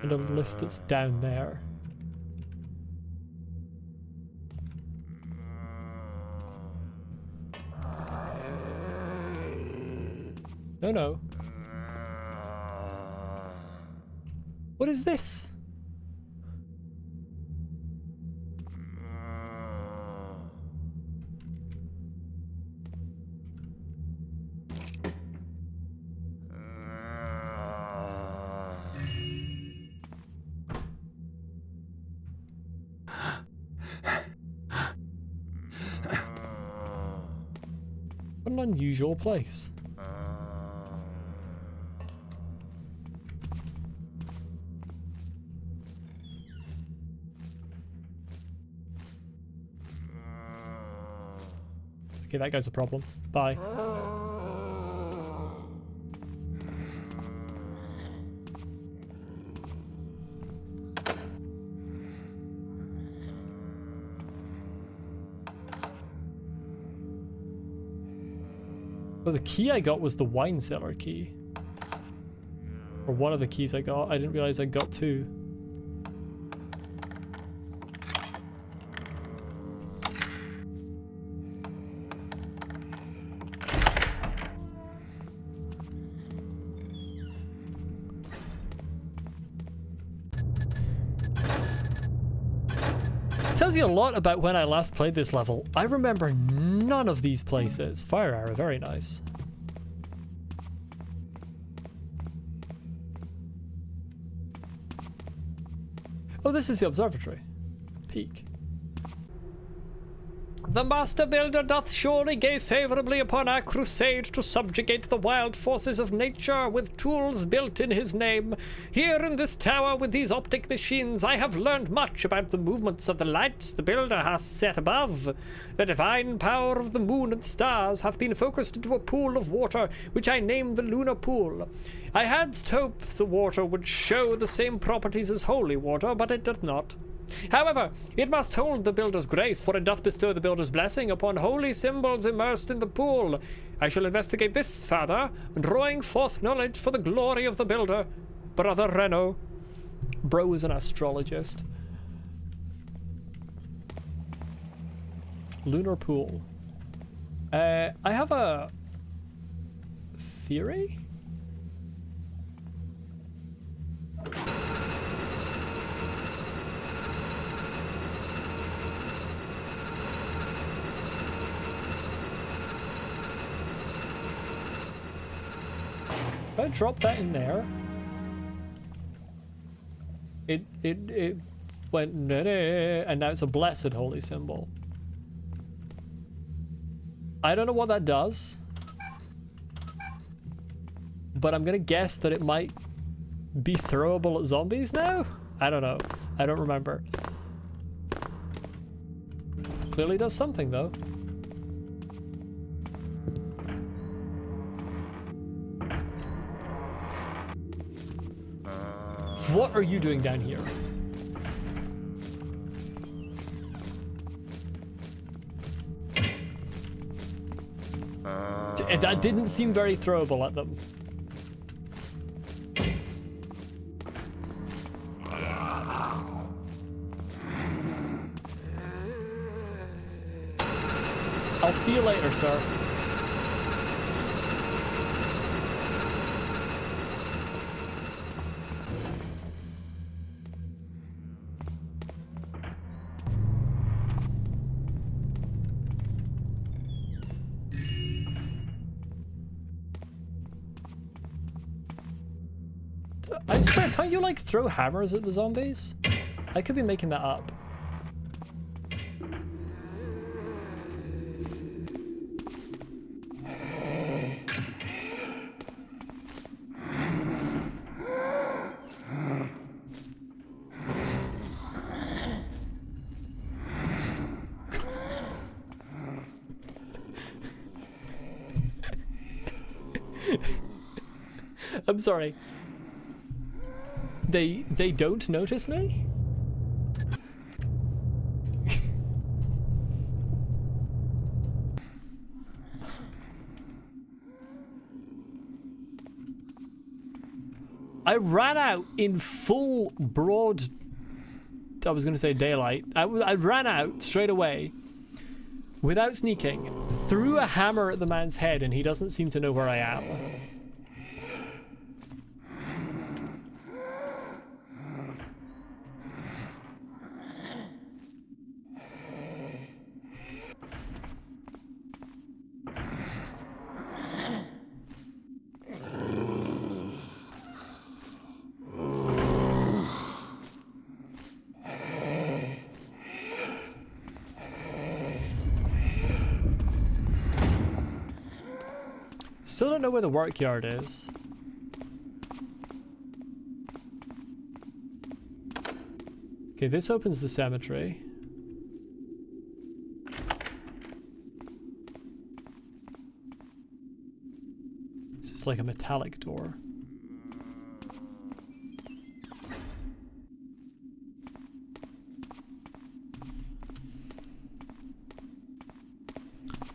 And a lift that's down there. No, no. What is this? What an unusual place. Okay, that guy's a problem. Bye. Oh, the key I got was the wine cellar key. Or one of the keys I got. I didn't realize I got two. Tells you a lot about when I last played this level. I remember none of these places. Fire arrow, very nice. Oh, this is the observatory. Peak. The Master Builder doth surely gaze favourably upon our crusade to subjugate the wild forces of nature with tools built in his name. Here in this tower with these optic machines I have learned much about the movements of the lights the Builder has set above. The divine power of the moon and stars hath been focused into a pool of water which I name the lunar pool. I hadst hoped the water would show the same properties as holy water, but it doth not. However, it must hold the Builder's grace, for it doth bestow the Builder's blessing upon holy symbols immersed in the pool. I shall investigate this further, drawing forth knowledge for the glory of the Builder. Brother Reno. Bro is an astrologist. Lunar pool. I have a theory? If I drop that in there, it went and now it's a blessed holy symbol. I don't know what that does, but I'm gonna guess that it might be throwable at zombies now? I don't know. I don't remember. Clearly does something though. What are you doing down here? That didn't seem very throwable at them. I'll see you later, sir. I swear, can't you like throw hammers at the zombies? I could be making that up. I'm sorry. They don't notice me? I ran out in full broad, I was gonna say daylight. I ran out straight away without sneaking, threw a hammer at the man's head, and he doesn't seem to know where I am. Still don't know where the workyard is. Okay, this opens the cemetery. This is like a metallic door.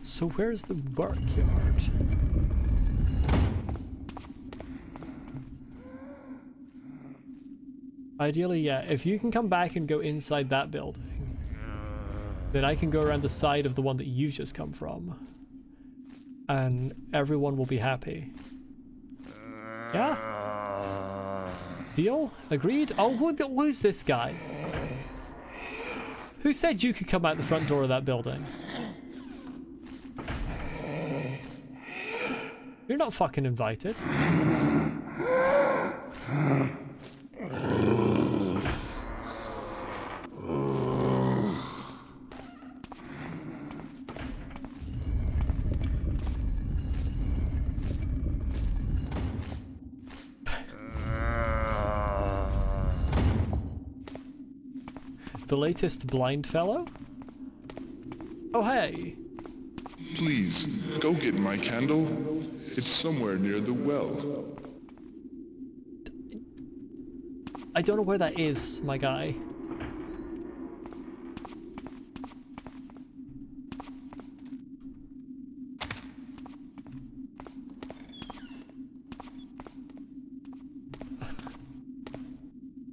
So where's the workyard? Ideally, yeah, if you can come back and go inside that building, then I can go around the side of the one that you've just come from. And everyone will be happy. Yeah? Deal? Agreed? Oh, who's this guy? Who said you could come out the front door of that building? You're not fucking invited. The latest blind fellow? Oh, hey. Please, go get my candle. It's somewhere near the well. I don't know where that is, my guy.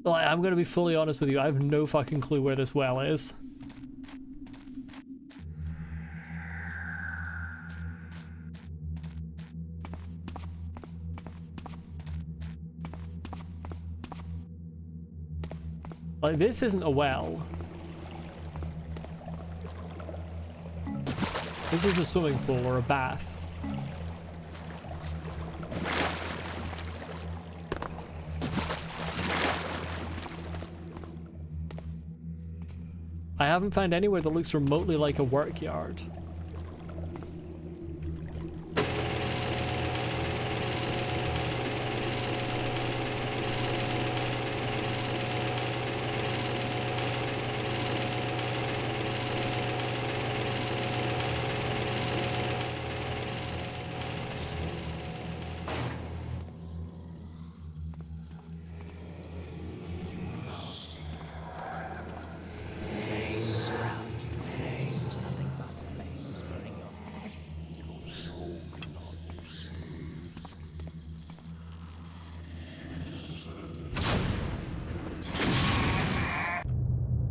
Like, I'm gonna be fully honest with you, I have no fucking clue where this well is. Like, this isn't a well. This is a swimming pool or a bath. I haven't found anywhere that looks remotely like a work yard.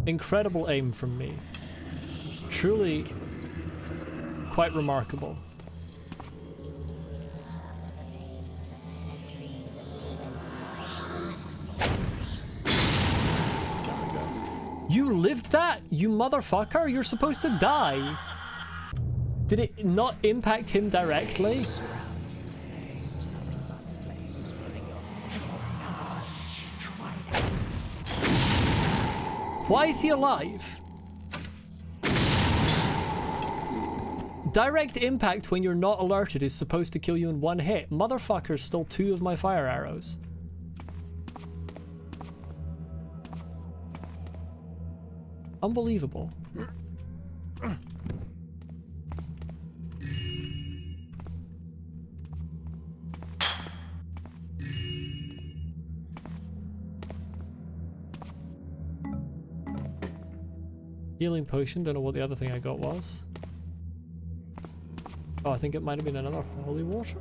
Incredible aim from me. Truly quite remarkable. You lived that, you motherfucker? You're supposed to die. Did it not impact him directly? Why is he alive? Direct impact when you're not alerted is supposed to kill you in one hit. Motherfucker stole 2 of my fire arrows. Unbelievable. Healing potion, don't know what the other thing I got was. Oh, I think it might have been another holy water.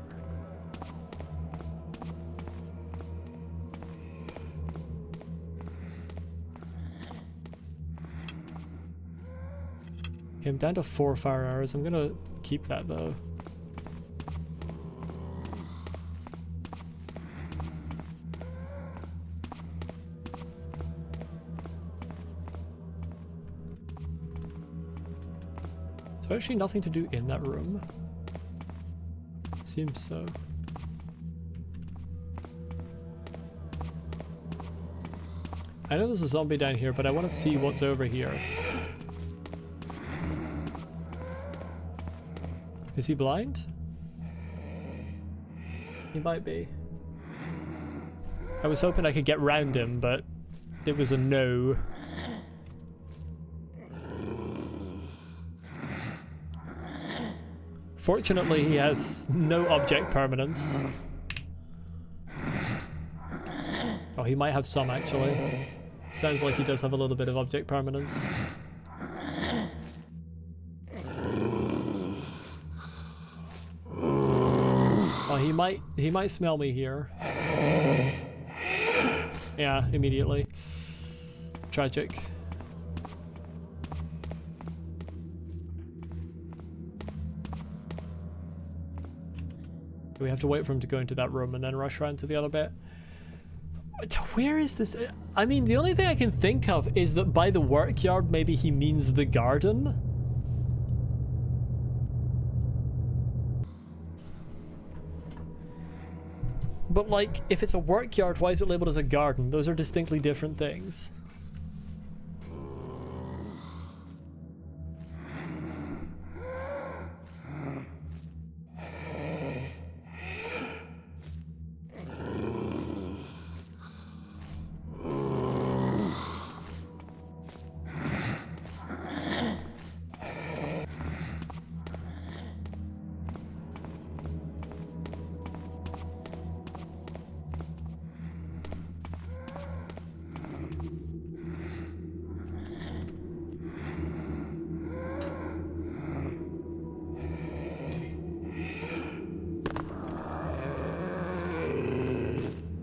Okay, I'm down to 4 fire arrows. I'm gonna keep that though. There's actually nothing to do in that room. Seems so. I know there's a zombie down here, but I want to see what's over here. Is he blind? He might be. I was hoping I could get round him, but it was a no. Fortunately, he has no object permanence. Oh, he might have some, actually. Sounds like he does have a little bit of object permanence. Oh, he might smell me here. Yeah, immediately. Tragic. We have to wait for him to go into that room and then rush around to the other bit. Where is this? I mean, the only thing I can think of is that by the workyard, maybe he means the garden. But like, if it's a workyard, why is it labeled as a garden? Those are distinctly different things.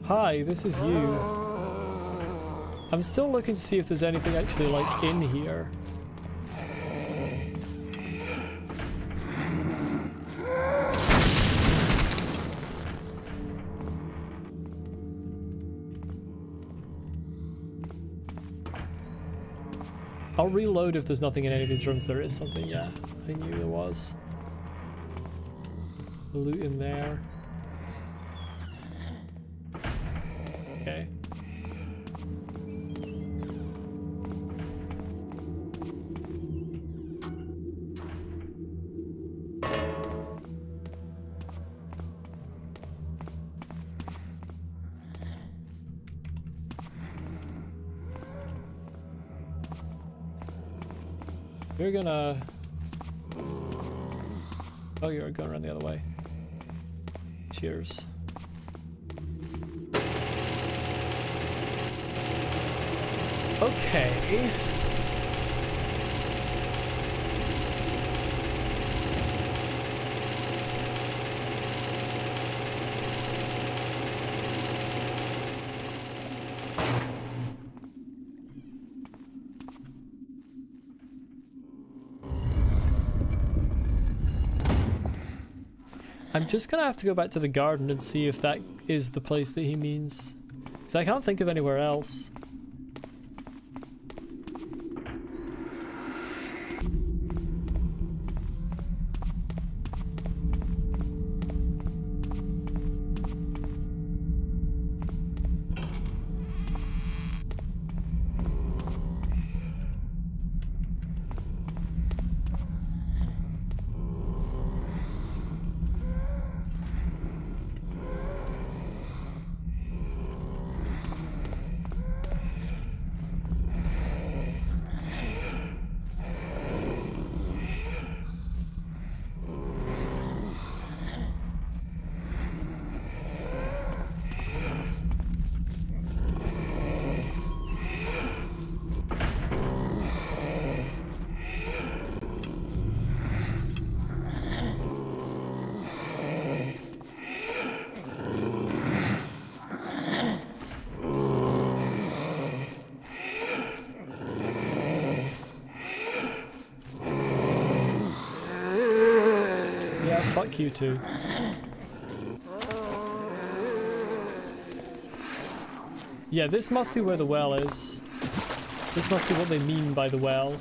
Hi, this is you. I'm still looking to see if there's anything actually, like, in here. I'll reload if there's nothing in any of these rooms. There is something, yeah. I knew there was. Loot in there. Okay. You're gonna... Oh, you're going around the other way. Cheers. Okay. I'm just gonna have to go back to the garden and see if that is the place that he means. Because I can't think of anywhere else. Fuck you two. Yeah, this must be where the well is. This must be what they mean by the well.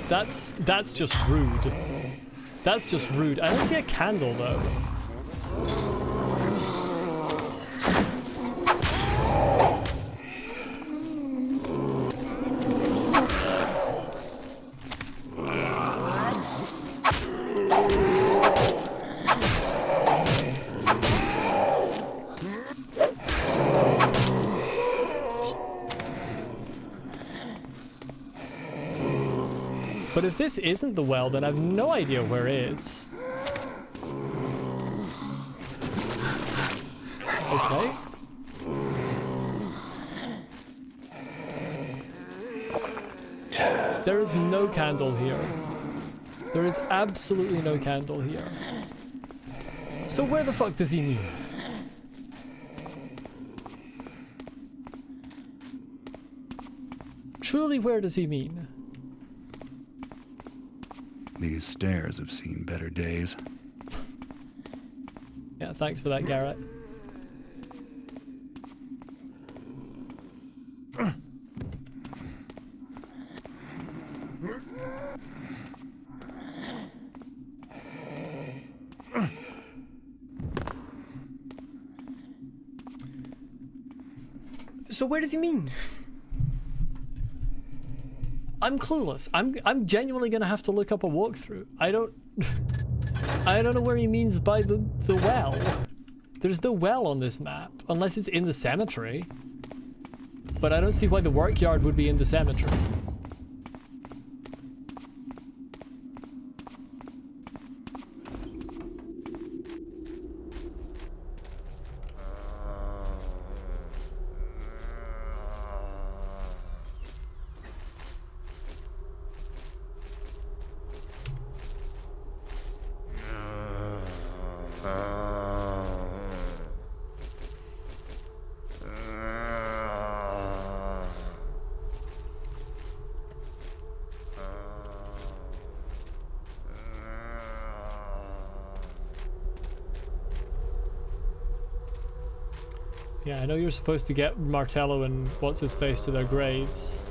That's just rude. That's just rude. I don't see a candle though. But if this isn't the well, then I've no idea where it is. Okay. There is no candle here. There is absolutely no candle here. So where the fuck does he mean? Truly, where does he mean? These stairs have seen better days. Yeah, thanks for that, Garrett. So where does he mean? I'm clueless. I'm genuinely gonna have to look up a walkthrough. I don't know where he means by the well. There's no well on this map, unless it's in the cemetery. But I don't see why the workyard would be in the cemetery. Yeah, I know you're supposed to get Martello and what's-his-face to their graves.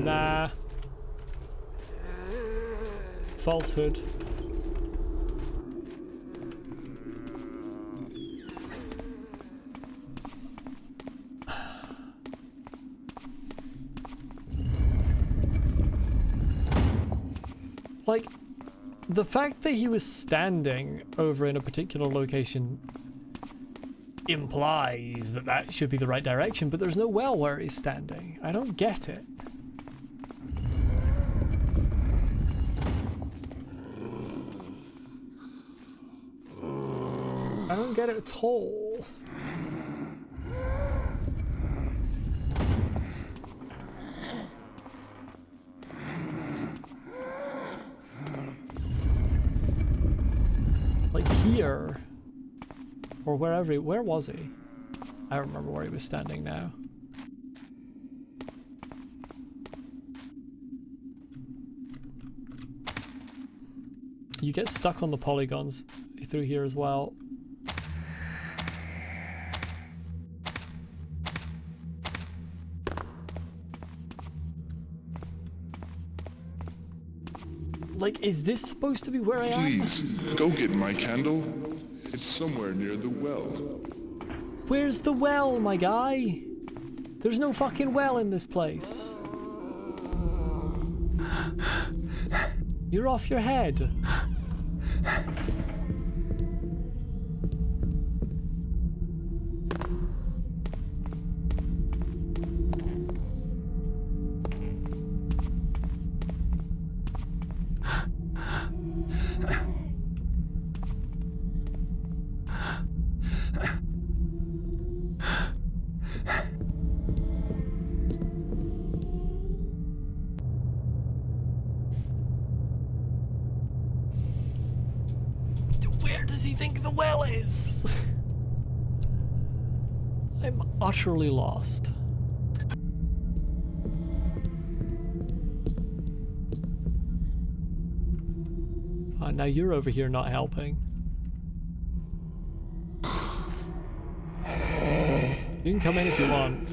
Nah. Falsehood. Like, the fact that he was standing over in a particular location implies that that should be the right direction, but there's no well where he's standing. I don't get it. I don't get it at all. Like here, or wherever, where was he? I don't remember where he was standing now. You get stuck on the polygons through here as well. Like, is this supposed to be where I am? Please, go get my candle. It's somewhere near the well. Where's the well, my guy? There's no fucking well in this place. You're off your head. Where does he think the well is? I'm utterly lost. Now you're over here not helping. You can come in if you want.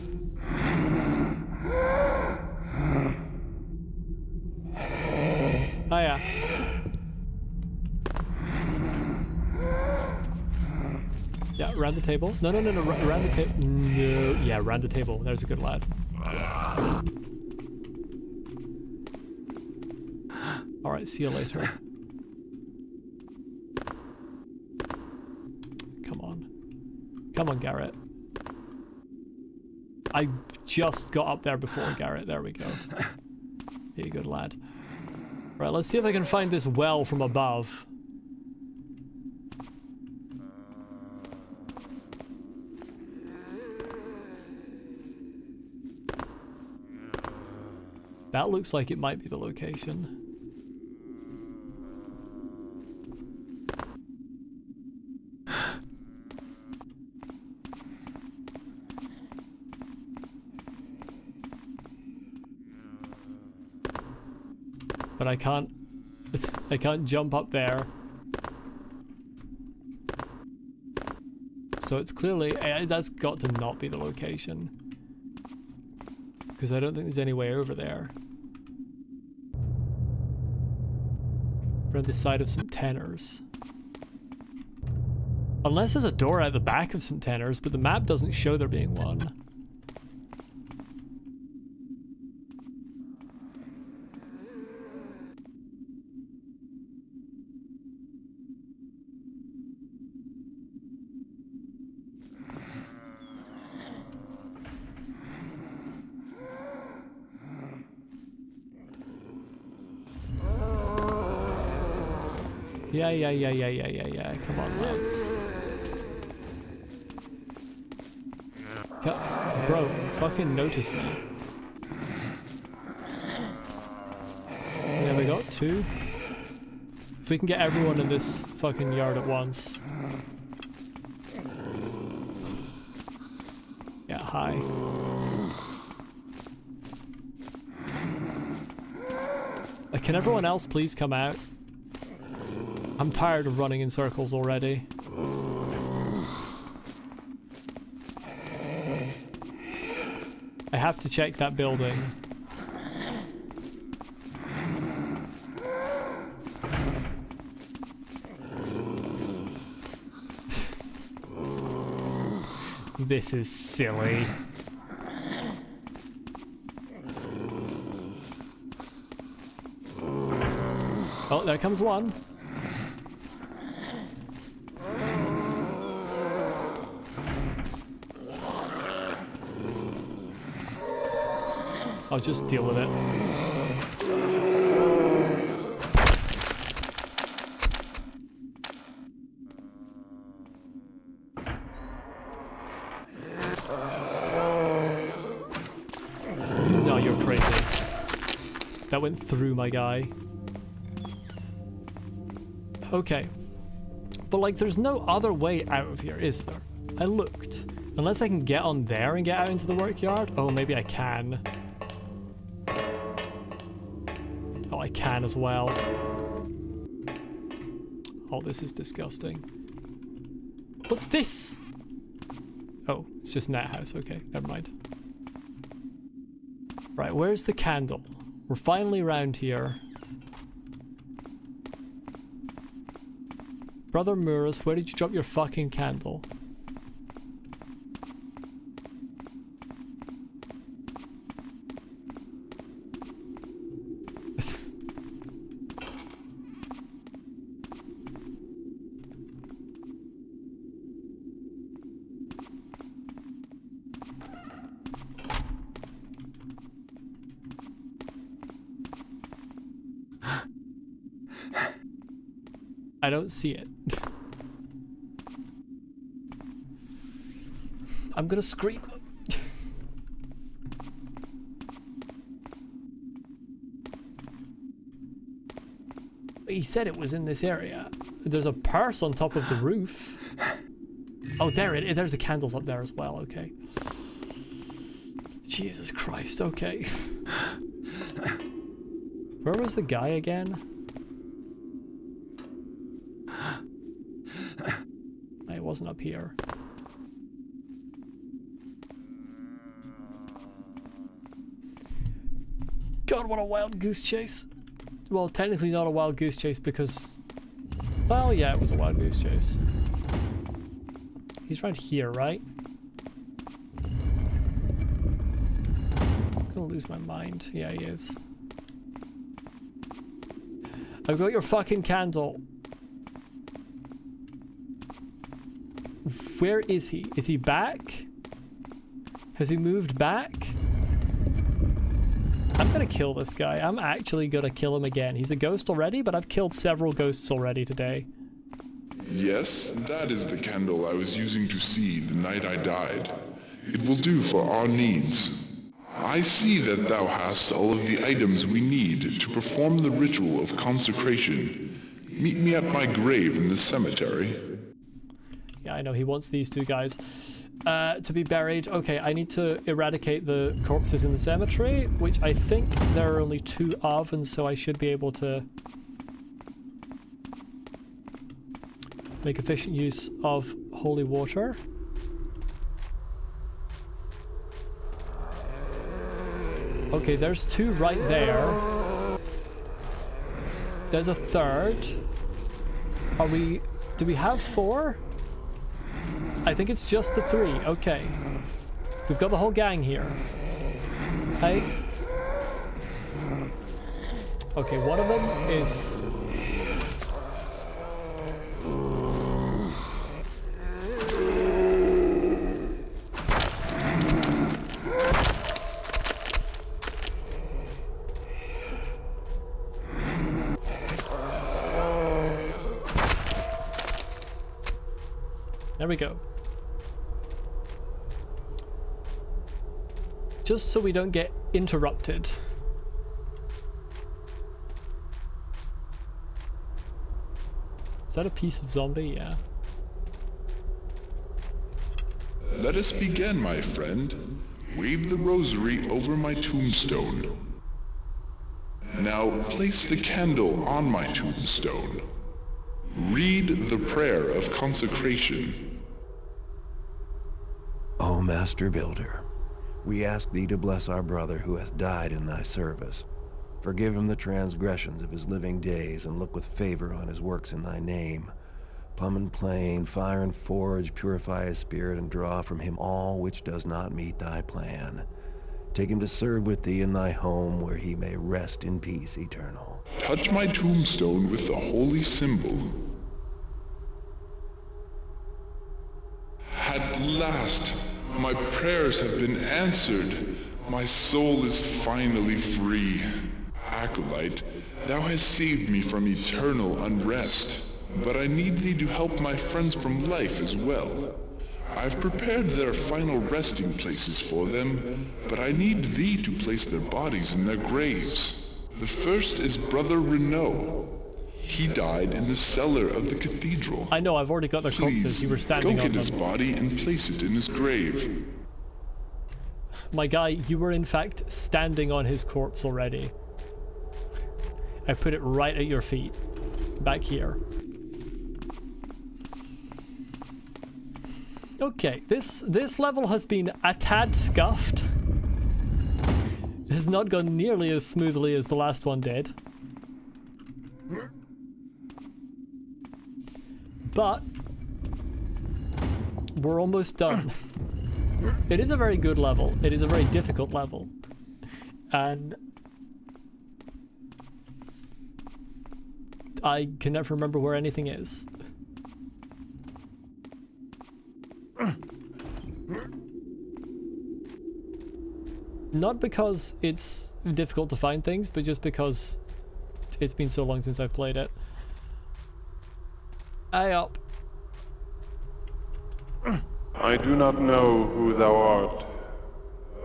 Oh yeah. Yeah, around the table. No, around the table. No, yeah, around the table. There's a good lad. Alright, see you later. Come on. Come on, Garrett. I just got up there before Garrett. There we go. Be a good lad. Right, let's see if I can find this well from above. That looks like it might be the location. But I can't jump up there. So it's clearly, that's got to not be the location. Because I don't think there's any way over there. Around the side of St. Tenors. Unless there's a door at the back of St. Tenors, but the map doesn't show there being one. Yeah. Come on, lads. Bro, fucking notice me. There we go, 2. If we can get everyone in this fucking yard at once. Yeah, hi. Can everyone else please come out? I'm tired of running in circles already. I have to check that building. This is silly. Oh, there comes one. I'll just deal with it. No, you're crazy. That went through my guy. Okay. But like, there's no other way out of here, is there? I looked. Unless I can get on there and get out into the workyard? Oh, maybe I can. Oh, I can as well. Oh, this is disgusting. What's this? Oh, it's just Net House. Okay, never mind. Right, where's the candle? We're finally around here. Brother Murus, where did you drop your fucking candle? I don't see it. I'm gonna scream. He said it was in this area. There's a purse on top of the roof. Oh, there's the candles up there as well, okay. Jesus Christ, okay. Where was the guy again? It wasn't up here. God, what a wild goose chase. Well, technically not a wild goose chase because... Well, yeah, it was a wild goose chase. He's right here, right? I'm gonna lose my mind. Yeah, he is. I've got your fucking candle. Where is he? Is he back? Has he moved back? I'm gonna kill this guy. I'm actually gonna kill him again. He's a ghost already, but I've killed several ghosts already today. Yes, that is the candle I was using to see the night I died. It will do for our needs. I see that thou hast all of the items we need to perform the ritual of consecration. Meet me at my grave in the cemetery. Yeah, I know, he wants these two guys to be buried. Okay, I need to eradicate the corpses in the cemetery, which I think there are only 2 of, and so I should be able to make efficient use of holy water. Okay, there's 2 right there. There's a 3rd. Do we have 4? I think it's just the 3. Okay. We've got the whole gang here. Okay, one of them is... There we go. Just so we don't get interrupted. Is that a piece of zombie? Yeah. Let us begin, my friend. Wave the rosary over my tombstone. Now place the candle on my tombstone. Read the prayer of consecration. O Master Builder, we ask thee to bless our brother who hath died in thy service. Forgive him the transgressions of his living days, and look with favor on his works in thy name. Plumb and plain, fire and forge, purify his spirit, and draw from him all which does not meet thy plan. Take him to serve with thee in thy home, where he may rest in peace eternal. Touch my tombstone with the holy symbol. At last, my prayers have been answered. My soul is finally free. Acolyte, thou hast saved me from eternal unrest, but I need thee to help my friends from life as well. I've prepared their final resting places for them, but I need thee to place their bodies in their graves. The first is Brother Renaud. He died in the cellar of the cathedral. I know, I've already got their corpses. You were standing go on get his them. body and place it in his grave. My guy, you were in fact standing on his corpse already. I put it right at your feet. Back here. Okay, this level has been a tad scuffed. It has not gone nearly as smoothly as the last one did. But we're almost done. It is a very good level. It is a very difficult level. And I can never remember where anything is. Not because it's difficult to find things, but just because it's been so long since I've played it. Aye up. I do not know who thou art,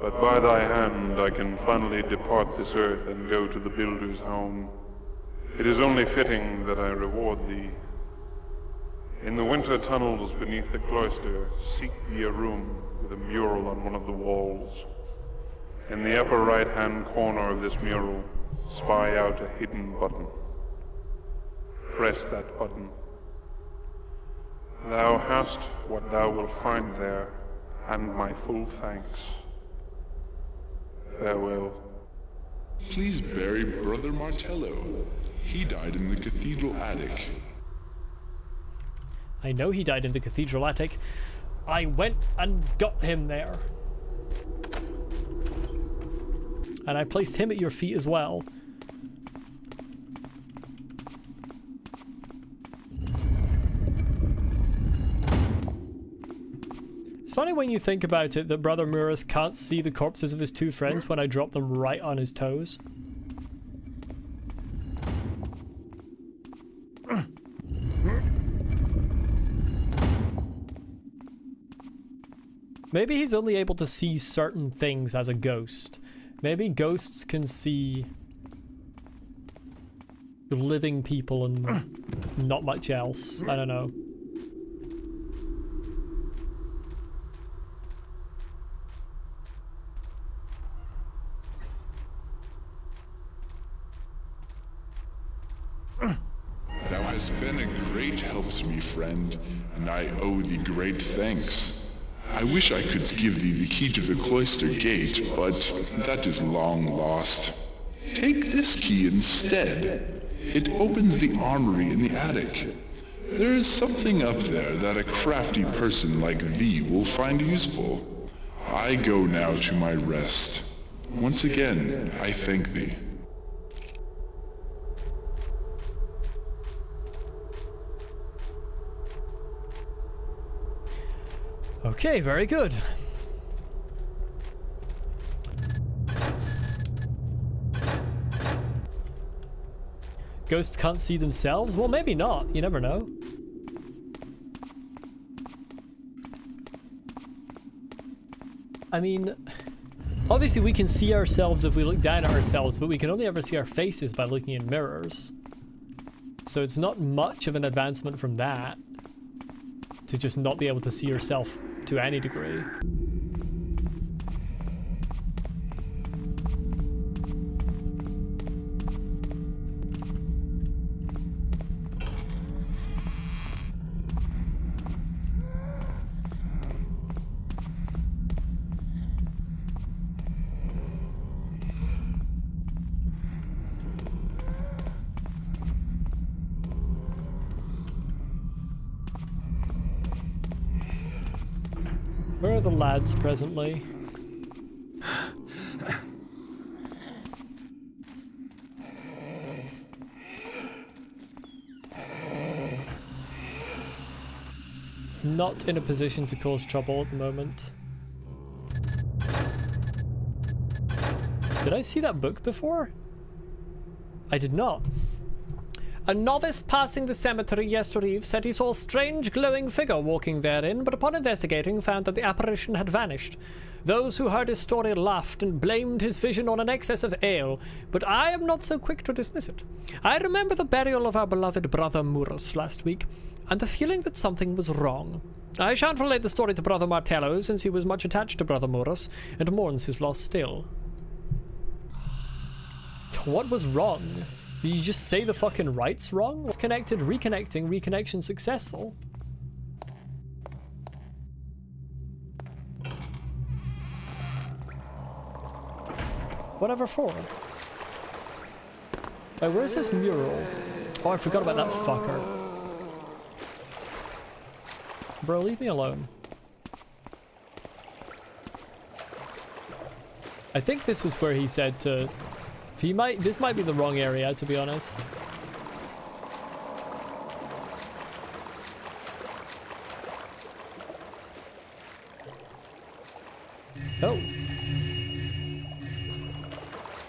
but by thy hand I can finally depart this earth and go to the builder's home. It is only fitting that I reward thee. In the winter tunnels beneath the cloister, seek thee a room with a mural on one of the walls. In the upper right-hand corner of this mural, spy out a hidden button. Press that button. Thou hast what thou wilt find there, and my full thanks. Farewell. Please bury Brother Martello. He died in the cathedral attic. I know he died in the cathedral attic. I went and got him there. And I placed him at your feet as well. It's funny when you think about it that Brother Muras can't see the corpses of his two friends when I drop them right on his toes. Maybe he's only able to see certain things as a ghost. Maybe ghosts can see living people and not much else. I don't know. Thou hast been a great help to me, friend, and I owe thee great thanks. I wish I could give thee the key to the cloister gate, but that is long lost. Take this key instead. It opens the armory in the attic. There is something up there that a crafty person like thee will find useful. I go now to my rest. Once again, I thank thee. Okay, very good. Ghosts can't see themselves? Well, maybe not. You never know. I mean, obviously we can see ourselves if we look down at ourselves, but we can only ever see our faces by looking in mirrors. So it's not much of an advancement from that to just not be able to see yourself to any degree. Where are the lads presently? Not in a position to cause trouble at the moment. Did I see that book before? I did not. A novice passing the cemetery yestereve said he saw a strange glowing figure walking therein, but upon investigating found that the apparition had vanished. Those who heard his story laughed and blamed his vision on an excess of ale, but I am not so quick to dismiss it. I remember the burial of our beloved brother Murus last week, and the feeling that something was wrong. I shan't relate the story to Brother Martello, since he was much attached to Brother Murus, and mourns his loss still. What was wrong? Did you just say the fucking rights wrong? Disconnected, reconnecting, reconnection successful. Whatever for? Wait, where's this mural? Oh, I forgot about that fucker. Bro, leave me alone. I think this was where he said to... This might be the wrong area, to be honest. Oh.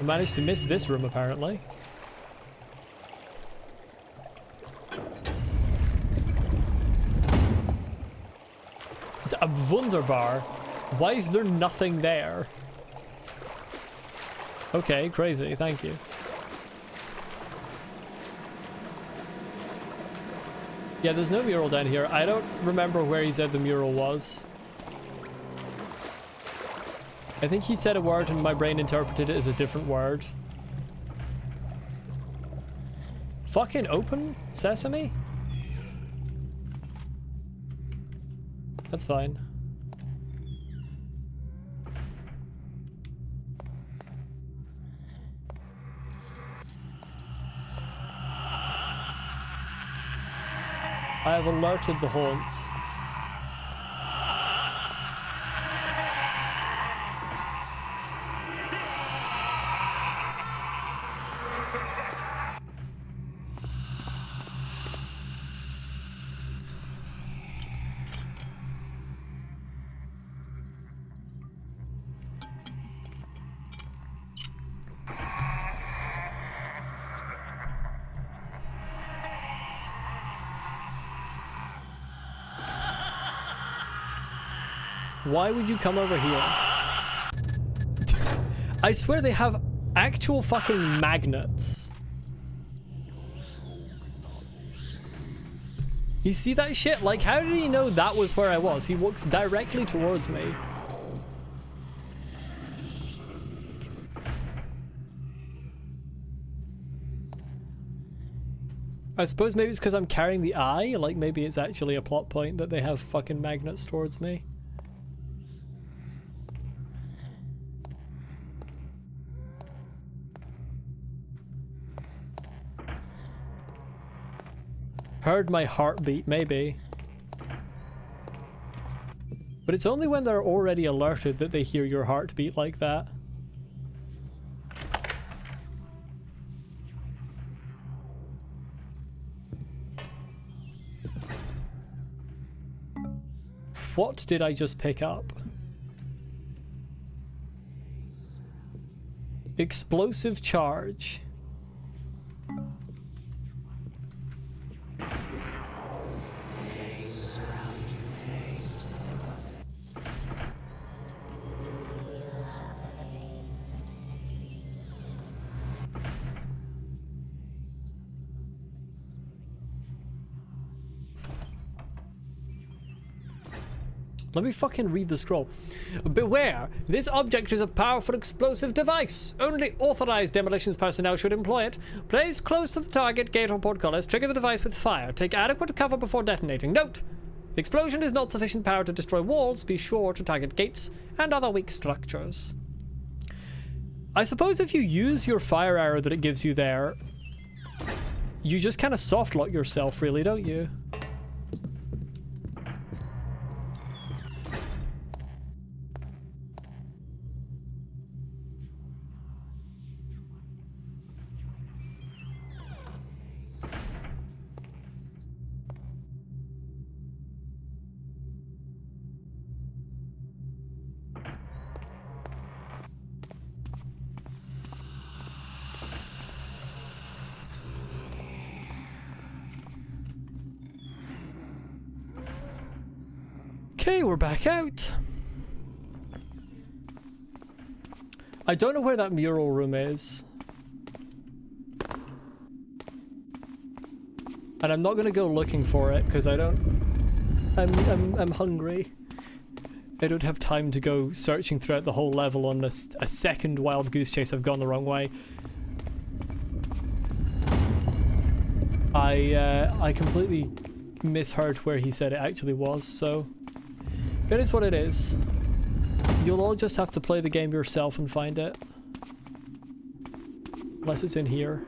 I managed to miss this room, apparently. A Wunderbar. Why is there nothing there? Okay, crazy, thank you. Yeah, there's no mural down here. I don't remember where he said the mural was. I think he said a word and my brain interpreted it as a different word. Fucking open, Sesame? That's fine. I have alerted the haunt. Why would you come over here? I swear they have actual fucking magnets. You see that shit? Like, how did he know that was where I was? He walks directly towards me. I suppose maybe it's because I'm carrying the eye. Like, maybe it's actually a plot point that they have fucking magnets towards me. Heard my heartbeat, maybe. But it's only when they're already alerted that they hear your heartbeat like that. What did I just pick up? Explosive charge. Let me fucking read the scroll. Beware, this object is a powerful explosive device. Only authorized demolitions personnel should employ it. Place close to the target gate or portcullis. Trigger the device with fire. Take adequate cover before detonating. Note, the explosion is not sufficient power to destroy walls. Be sure to target gates and other weak structures. I suppose if you use your fire arrow that it gives you there, you just kind of soft lock yourself, really, don't you? Okay, we're back out. I don't know where that mural room is. And I'm not gonna go looking for it because I don't... I'm hungry. I don't have time to go searching throughout the whole level on this a second wild goose chase. I've gone the wrong way. I completely misheard where he said it actually was, so it is what it is. You'll all just have to play the game yourself and find it. Unless it's in here.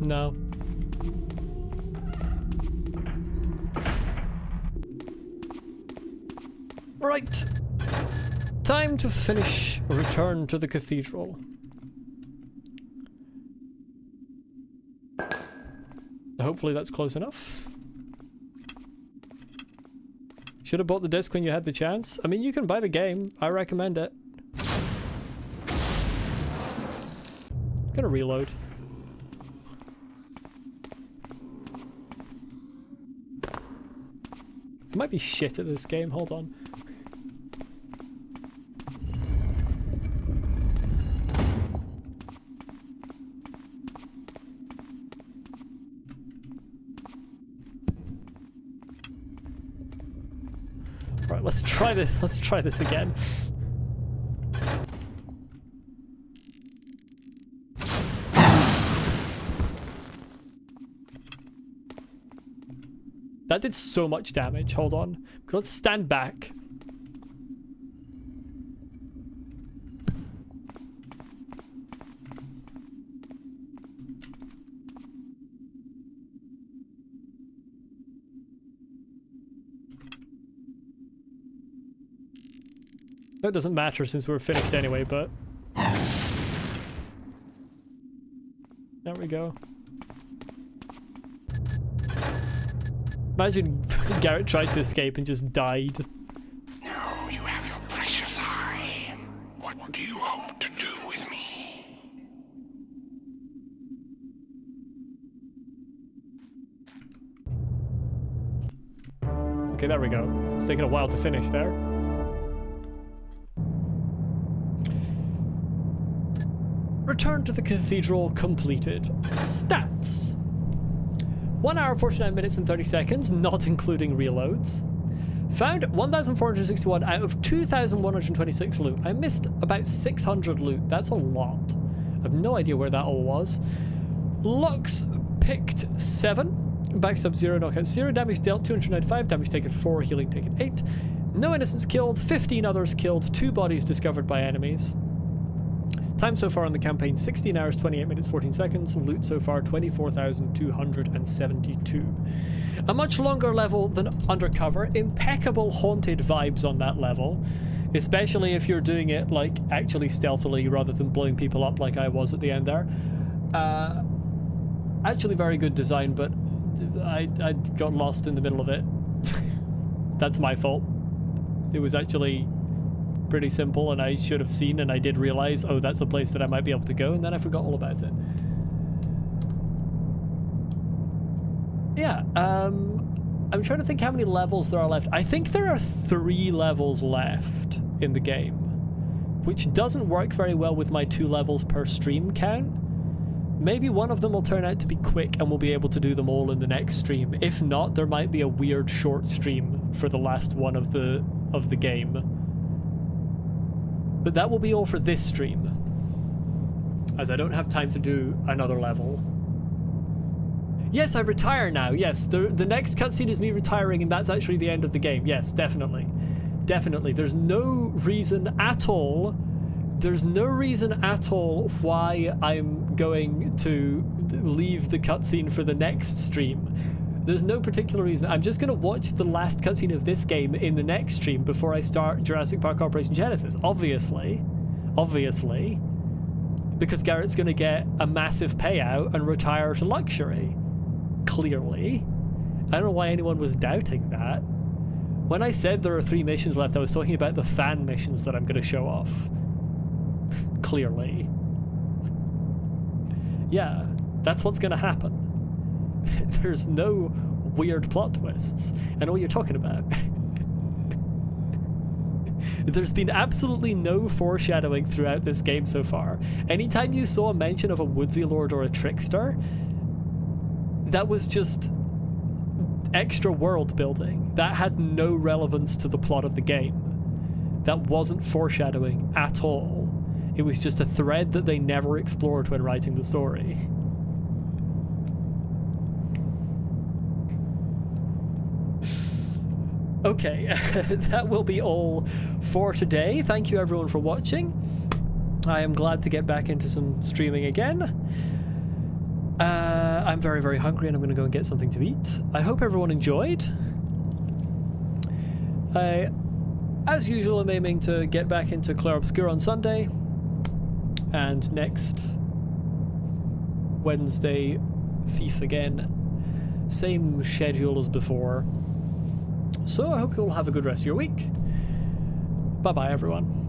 No. Right. Time to finish Return to the Cathedral. Hopefully that's close enough. Should have bought the disc when you had the chance. I mean, you can buy the game. I recommend it. Gonna reload. I might be shit at this game. Hold on. Right, let's try this again. That did so much damage. Hold on. Let's stand back. That doesn't matter since we're finished anyway, but... There we go. Imagine Garrett tried to escape and just died. Now you have your precious eye. What do you hope to do with me? Okay, there we go. It's taking a while to finish there. Return to the Cathedral completed. Stats. 1 hour, 49 minutes and 30 seconds, not including reloads. Found 1,461 out of 2,126 loot. I missed about 600 loot. That's a lot. I have no idea where that all was. Lux picked 7. Backstab 0, knockout 0. Damage dealt 295. Damage taken 4. Healing taken 8. No innocents killed. 15 others killed. 2 bodies discovered by enemies. Time so far in the campaign, 16 hours, 28 minutes, 14 seconds. Loot so far, 24,272. A much longer level than Undercover. Impeccable haunted vibes on that level. Especially if you're doing it, like, actually stealthily rather than blowing people up like I was at the end there. Actually very good design, but I got lost in the middle of it. That's my fault. It was actually... pretty simple, and I should have seen, and I did realize, oh, that's a place that I might be able to go, and then I forgot all about it. Yeah, I'm trying to think how many levels there are left. I think there are 3 levels left in the game, which doesn't work very well with my 2 levels per stream count. Maybe one of them will turn out to be quick and we'll be able to do them all in the next stream. If not, there might be a weird short stream for the last one of the game. But that will be all for this stream, as I don't have time to do another level. Yes, I retire now. Yes, the next cutscene is me retiring, and that's actually the end of the game. Yes, definitely. Definitely. There's no reason at all. There's no reason at all why I'm going to leave the cutscene for the next stream. There's no particular reason. I'm just going to watch the last cutscene of this game in the next stream before I start Jurassic Park Operation Genesis. Obviously. Because Garrett's going to get a massive payout and retire to luxury. Clearly. I don't know why anyone was doubting that. When I said there are 3 missions left, I was talking about the fan missions that I'm going to show off. Clearly. Yeah, that's what's going to happen. There's no weird plot twists. I know what you're talking about. There's been absolutely no foreshadowing throughout this game so far. Anytime you saw a mention of a Woodsy Lord or a trickster, that was just extra world building. That had no relevance to the plot of the game. That wasn't foreshadowing at all. It was just a thread that they never explored when writing the story. Okay, that will be all for today. Thank you everyone for watching. I am glad to get back into some streaming again. I'm very, very hungry and I'm going to go and get something to eat. I hope everyone enjoyed. As usual, I'm aiming to get back into Clair Obscur on Sunday. And next Wednesday, Thief again. Same schedule as before. So I hope you all have a good rest of your week. Bye-bye, everyone.